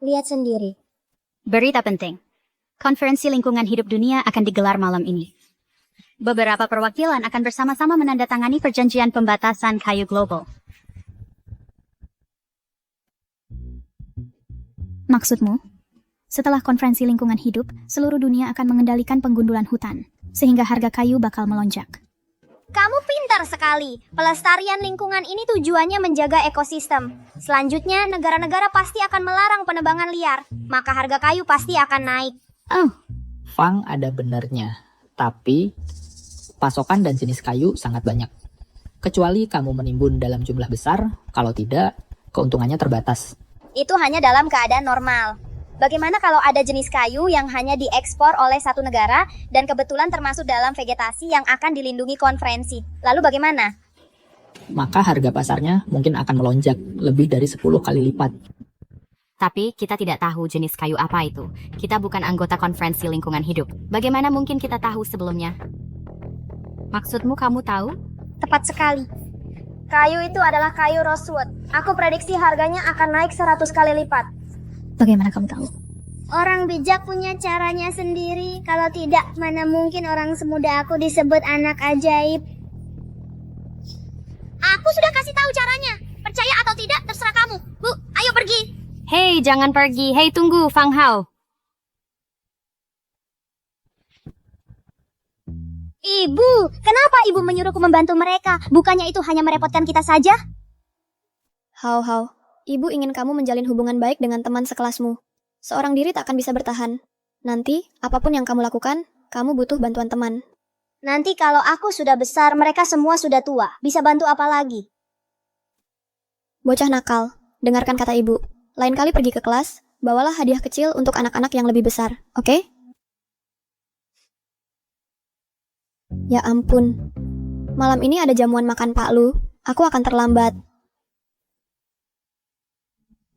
Lihat sendiri. Berita penting. Konferensi Lingkungan Hidup Dunia akan digelar malam ini. Beberapa perwakilan akan bersama-sama menandatangani perjanjian pembatasan kayu global. Maksudmu? Setelah konferensi lingkungan hidup, seluruh dunia akan mengendalikan penggundulan hutan, sehingga harga kayu bakal melonjak. Kamu pintar sekali. Pelestarian lingkungan ini tujuannya menjaga ekosistem. Selanjutnya, negara-negara pasti akan melarang penebangan liar. Maka harga kayu pasti akan naik. Fang ada benernya, tapi pasokan dan jenis kayu sangat banyak. Kecuali kamu menimbun dalam jumlah besar, kalau tidak, keuntungannya terbatas. Itu hanya dalam keadaan normal. Bagaimana kalau ada jenis kayu yang hanya diekspor oleh satu negara dan kebetulan termasuk dalam vegetasi yang akan dilindungi konferensi? Lalu bagaimana? Maka harga pasarnya mungkin akan melonjak lebih dari 10 kali lipat. Tapi kita tidak tahu jenis kayu apa itu. Kita bukan anggota konferensi lingkungan hidup. Bagaimana mungkin kita tahu sebelumnya? Maksudmu kamu tahu? Tepat sekali. Kayu itu adalah kayu rosewood. Aku prediksi harganya akan naik 100 kali lipat. Bagaimana kamu tahu? Orang bijak punya caranya sendiri. Kalau tidak, mana mungkin orang semuda aku disebut anak ajaib. Aku sudah kasih tahu caranya. Percaya atau tidak, terserah kamu. Bu, ayo pergi. Hei, jangan pergi. Hei, tunggu, Fang Hao. Ibu, kenapa ibu menyuruhku membantu mereka? Bukannya itu hanya merepotkan kita saja? Hao, ibu ingin kamu menjalin hubungan baik dengan teman sekelasmu. Seorang diri tak akan bisa bertahan. Nanti, apapun yang kamu lakukan, kamu butuh bantuan teman. Nanti kalau aku sudah besar, mereka semua sudah tua. Bisa bantu apa lagi? Bocah nakal, dengarkan kata ibu. Lain kali pergi ke kelas, bawalah hadiah kecil untuk anak-anak yang lebih besar, oke? Ya ampun, malam ini ada jamuan makan Pak Lu. Aku akan terlambat.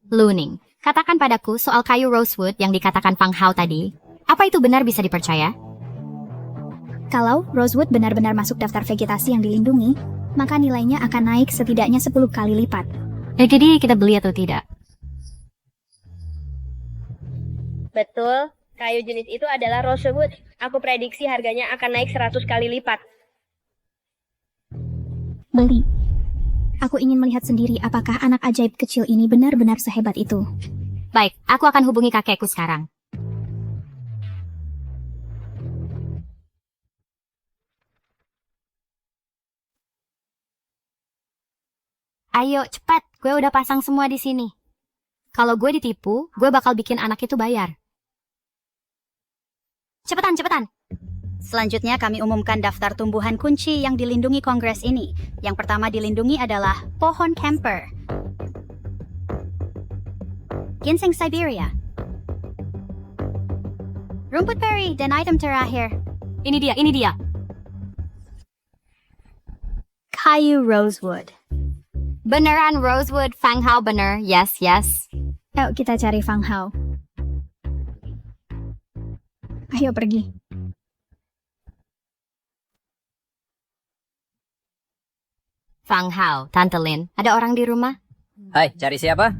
Luning, katakan padaku soal kayu rosewood yang dikatakan Fang Hao tadi. Apa itu benar bisa dipercaya? Kalau rosewood benar-benar masuk daftar vegetasi yang dilindungi, maka nilainya akan naik setidaknya 10 kali lipat. Jadi kita beli atau tidak? Betul, kayu jenis itu adalah rosewood. Aku prediksi harganya akan naik 100 kali lipat. Beli. Aku ingin melihat sendiri apakah anak ajaib kecil ini benar-benar sehebat itu. Baik, aku akan hubungi kakekku sekarang. Ayo, cepat. Gue udah pasang semua di sini. Kalau gue ditipu, gue bakal bikin anak itu bayar. Cepetan, cepetan. Selanjutnya kami umumkan daftar tumbuhan kunci yang dilindungi Kongres ini. Yang pertama dilindungi adalah pohon camper, ginseng Siberia, rumput peri, dan item terakhir. Ini dia. Kayu rosewood. Beneran rosewood, Fang Hao bener. Yes. Ayo kita cari Fang Hao. Ayo pergi. Fang Hao, Tante Lin, ada orang di rumah? Hai, cari siapa?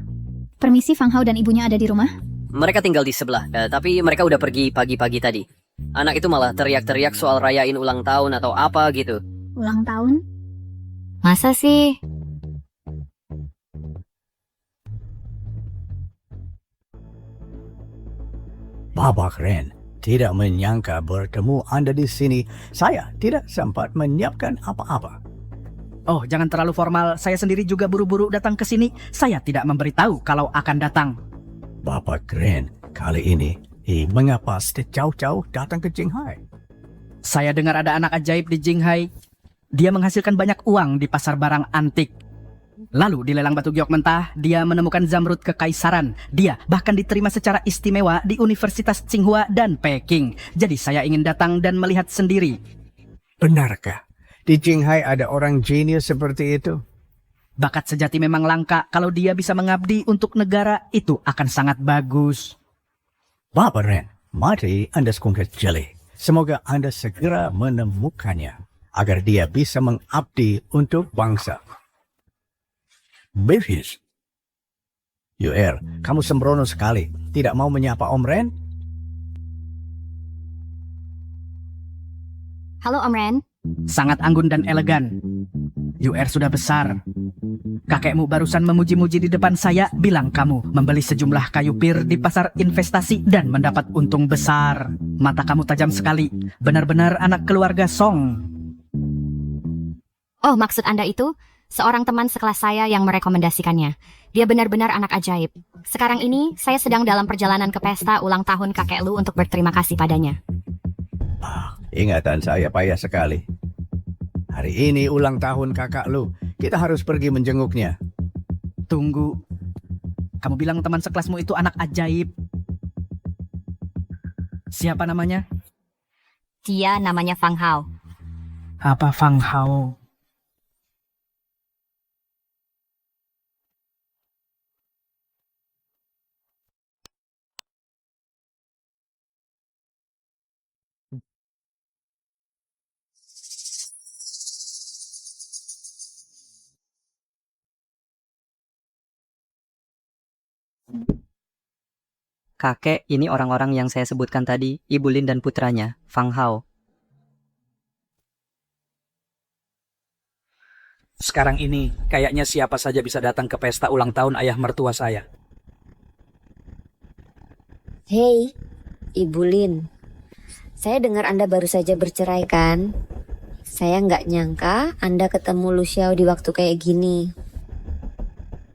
Permisi, Fang Hao dan ibunya ada di rumah? Mereka tinggal di sebelah, tapi mereka udah pergi pagi-pagi tadi. Anak itu malah teriak-teriak soal rayain ulang tahun atau apa gitu. Ulang tahun? Masa sih? Bapak Ren, tidak menyangka bertemu Anda di sini. Saya tidak sempat menyiapkan apa-apa. Oh, jangan terlalu formal. Saya sendiri juga buru-buru datang ke sini. Saya tidak memberitahu kalau akan datang. Bapak Ren, kali ini, mengapa jauh-jauh datang ke Jinghai? Saya dengar ada anak ajaib di Jinghai. Dia menghasilkan banyak uang di pasar barang antik. Lalu di lelang batu giok mentah, dia menemukan zamrud kekaisaran. Dia bahkan diterima secara istimewa di Universitas Tsinghua dan Peking. Jadi saya ingin datang dan melihat sendiri. Benarkah? Di Jinghai ada orang jenius seperti itu? Bakat sejati memang langka. Kalau dia bisa mengabdi untuk negara, itu akan sangat bagus. Bapak Ren, mari Anda sekungkit jeli. Semoga Anda segera menemukannya, agar dia bisa mengabdi untuk bangsa. Bevis. Yuer, kamu sembrono sekali. Tidak mau menyapa Om Ren? Halo Om Ren. Sangat anggun dan elegan. UR sudah besar. Kakekmu barusan memuji-muji di depan saya, bilang kamu membeli sejumlah kayu pir di pasar investasi dan mendapat untung besar. Mata kamu tajam sekali. Benar-benar anak keluarga Song. Oh, maksud Anda itu? Seorang teman sekelas saya yang merekomendasikannya. Dia benar-benar anak ajaib. Sekarang ini, saya sedang dalam perjalanan ke pesta ulang tahun kakek Lu untuk berterima kasih padanya. Ingatan saya payah sekali. Hari ini ulang tahun kakak Lu. Kita harus pergi menjenguknya. Tunggu. Kamu bilang teman sekelasmu itu anak ajaib. Siapa namanya? Dia namanya Fang Hao. Apa Fang Hao? Kakek, ini orang-orang yang saya sebutkan tadi, Ibu Lin dan putranya, Fang Hao. Sekarang ini, kayaknya siapa saja bisa datang ke pesta ulang tahun ayah mertua saya. Hei, Ibu Lin. Saya dengar Anda baru saja bercerai kan? Saya nggak nyangka Anda ketemu Lu Xiao di waktu kayak gini.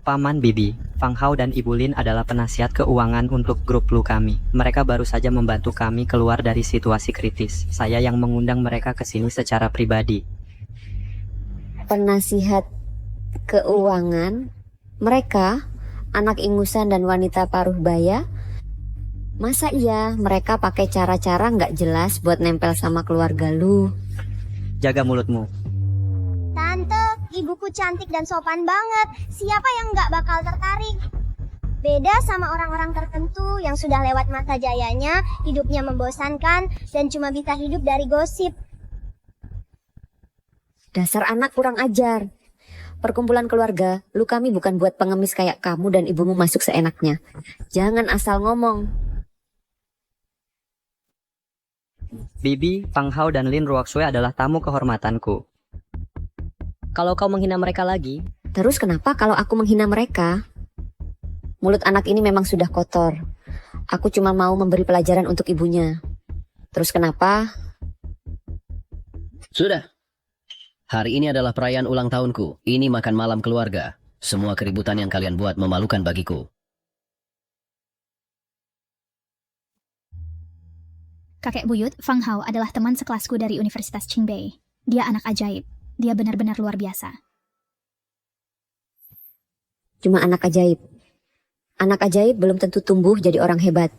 Paman Bibi, Fang Hao dan Ibu Lin adalah penasihat keuangan untuk grup Lu kami. Mereka baru saja membantu kami keluar dari situasi kritis. Saya yang mengundang mereka ke sini secara pribadi. Penasihat keuangan? Mereka, anak ingusan dan wanita paruh baya? Masa iya mereka pakai cara-cara nggak jelas buat nempel sama keluarga Lu? Jaga mulutmu. Tante, ibuku cantik dan sopan banget. Siapa yang nggak bakal tertarik? Beda sama orang-orang tertentu yang sudah lewat masa jayanya, hidupnya membosankan, dan cuma bisa hidup dari gosip. Dasar anak kurang ajar. Perkumpulan keluarga, lu kami bukan buat pengemis kayak kamu dan ibumu masuk seenaknya. Jangan asal ngomong. Bibi, Fang Hao, dan Lin Ruoxue adalah tamu kehormatanku. Kalau kau menghina mereka lagi, Terus kenapa kalau aku menghina mereka? Mulut anak ini memang sudah kotor. Aku cuma mau memberi pelajaran untuk ibunya. Terus kenapa? Sudah. Hari ini adalah perayaan ulang tahunku. Ini makan malam keluarga. Semua keributan yang kalian buat memalukan bagiku. Kakek buyut, Fang Hao adalah teman sekelasku dari Universitas Qingbei. Dia anak ajaib. Dia benar-benar luar biasa. Cuma anak ajaib. Anak ajaib belum tentu tumbuh jadi orang hebat.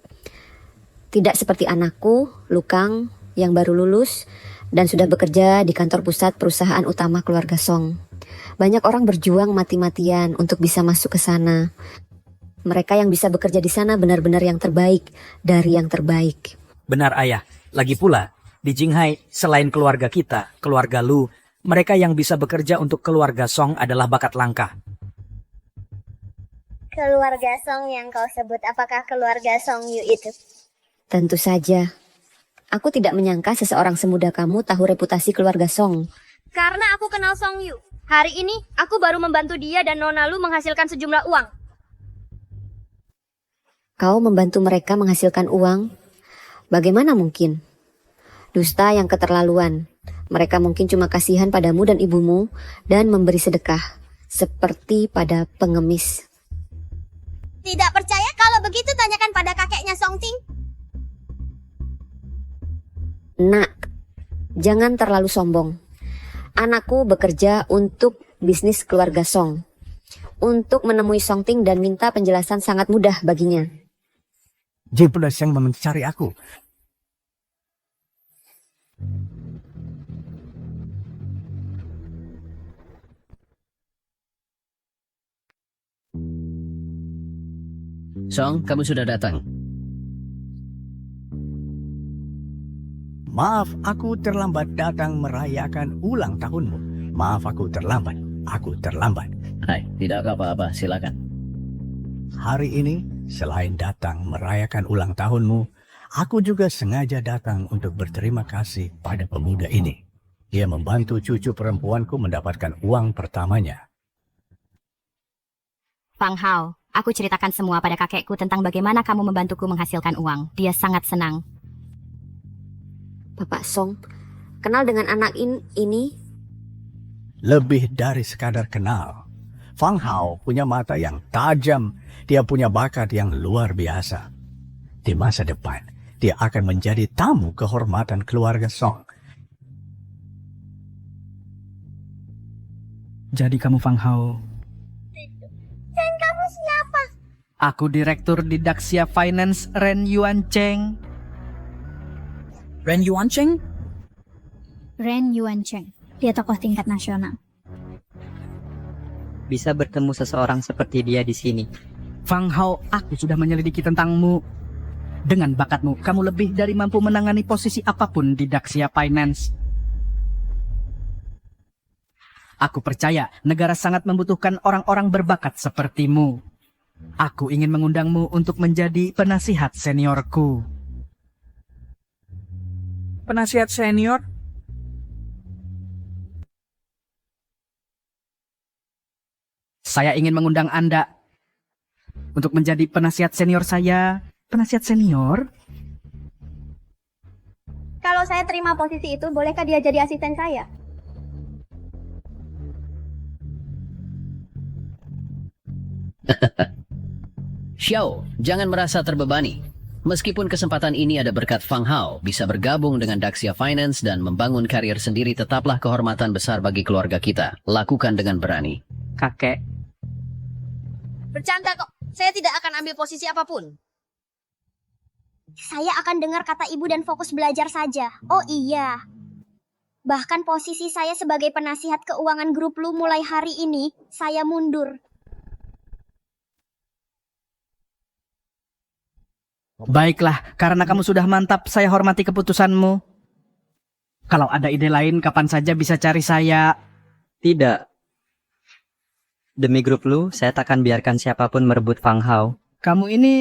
Tidak seperti anakku, Lukang, yang baru lulus dan sudah bekerja di kantor pusat perusahaan utama keluarga Song. Banyak orang berjuang mati-matian untuk bisa masuk ke sana. Mereka yang bisa bekerja di sana benar-benar yang terbaik dari yang terbaik. Benar ayah. Lagi pula, di Jinghai, selain keluarga kita, keluarga Lu, mereka yang bisa bekerja untuk keluarga Song adalah bakat langka. Keluarga Song yang kau sebut, apakah keluarga Song Yu itu? Tentu saja. Aku tidak menyangka seseorang semuda kamu tahu reputasi keluarga Song. Karena aku kenal Song Yu. Hari ini, aku baru membantu dia dan Nona Lu menghasilkan sejumlah uang. Kau membantu mereka menghasilkan uang? Bagaimana mungkin? Dusta yang keterlaluan. Mereka mungkin cuma kasihan padamu dan ibumu dan memberi sedekah. Seperti pada pengemis. Tidak percaya? Kalau begitu tanyakan pada kakeknya Song Ting. Nak, jangan terlalu sombong. Anakku bekerja untuk bisnis keluarga Song. Untuk menemui Song Ting dan minta penjelasan sangat mudah baginya. Jiblas yang mencari aku. Song, kamu sudah datang. Maaf, aku terlambat datang merayakan ulang tahunmu. Maaf, aku terlambat. Aku terlambat. Hai, tidak apa-apa, silakan. Hari ini, selain datang merayakan ulang tahunmu, aku juga sengaja datang untuk berterima kasih pada pemuda ini. Dia membantu cucu perempuanku mendapatkan uang pertamanya. Fang Hao, aku ceritakan semua pada kakekku tentang bagaimana kamu membantuku menghasilkan uang. Dia sangat senang. Bapak Song, kenal dengan anak ini? Lebih dari sekadar kenal. Fang Hao punya mata yang tajam. Dia punya bakat yang luar biasa. Di masa depan, dia akan menjadi tamu kehormatan keluarga Song. Jadi kamu Fang Hao. Dan kamu siapa? Aku direktur di Daxia Finance, Ren Yuan Cheng. Ren Yuan Cheng? Ren Yuan Cheng. Dia tokoh tingkat nasional. Bisa bertemu seseorang seperti dia di sini. Fang Hao, aku sudah menyelidiki tentangmu. Dengan bakatmu, kamu lebih dari mampu menangani posisi apapun di Daxia Finance. Aku percaya negara sangat membutuhkan orang-orang berbakat sepertimu. Aku ingin mengundangmu untuk menjadi penasihat seniorku. Penasihat senior? Saya ingin mengundang Anda untuk menjadi penasihat senior saya. Penasihat senior? Kalau saya terima posisi itu, bolehkah dia jadi asisten saya? Xiao, jangan merasa terbebani. Meskipun kesempatan ini ada berkat Fang Hao, bisa bergabung dengan Daxia Finance dan membangun karir sendiri, tetaplah kehormatan besar bagi keluarga kita. Lakukan dengan berani. Kakek. Bercanda kok. Saya tidak akan ambil posisi apapun. Saya akan dengar kata ibu dan fokus belajar saja. Oh iya. Bahkan posisi saya sebagai penasihat keuangan grup Lu mulai hari ini, saya mundur. Baiklah, karena kamu sudah mantap, saya hormati keputusanmu. Kalau ada ide lain, kapan saja bisa cari saya. Tidak. Demi grup Lu, saya takkan biarkan siapapun merebut Fang Hao. Kamu ini...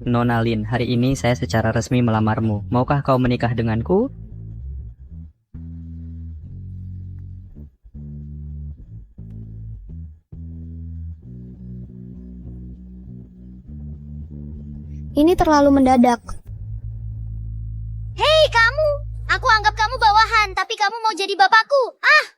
Nona Lin, hari ini saya secara resmi melamarmu. Maukah kau menikah denganku? Ini terlalu mendadak. Hei kamu, aku anggap kamu bawahan, tapi kamu mau jadi bapakku. Ah!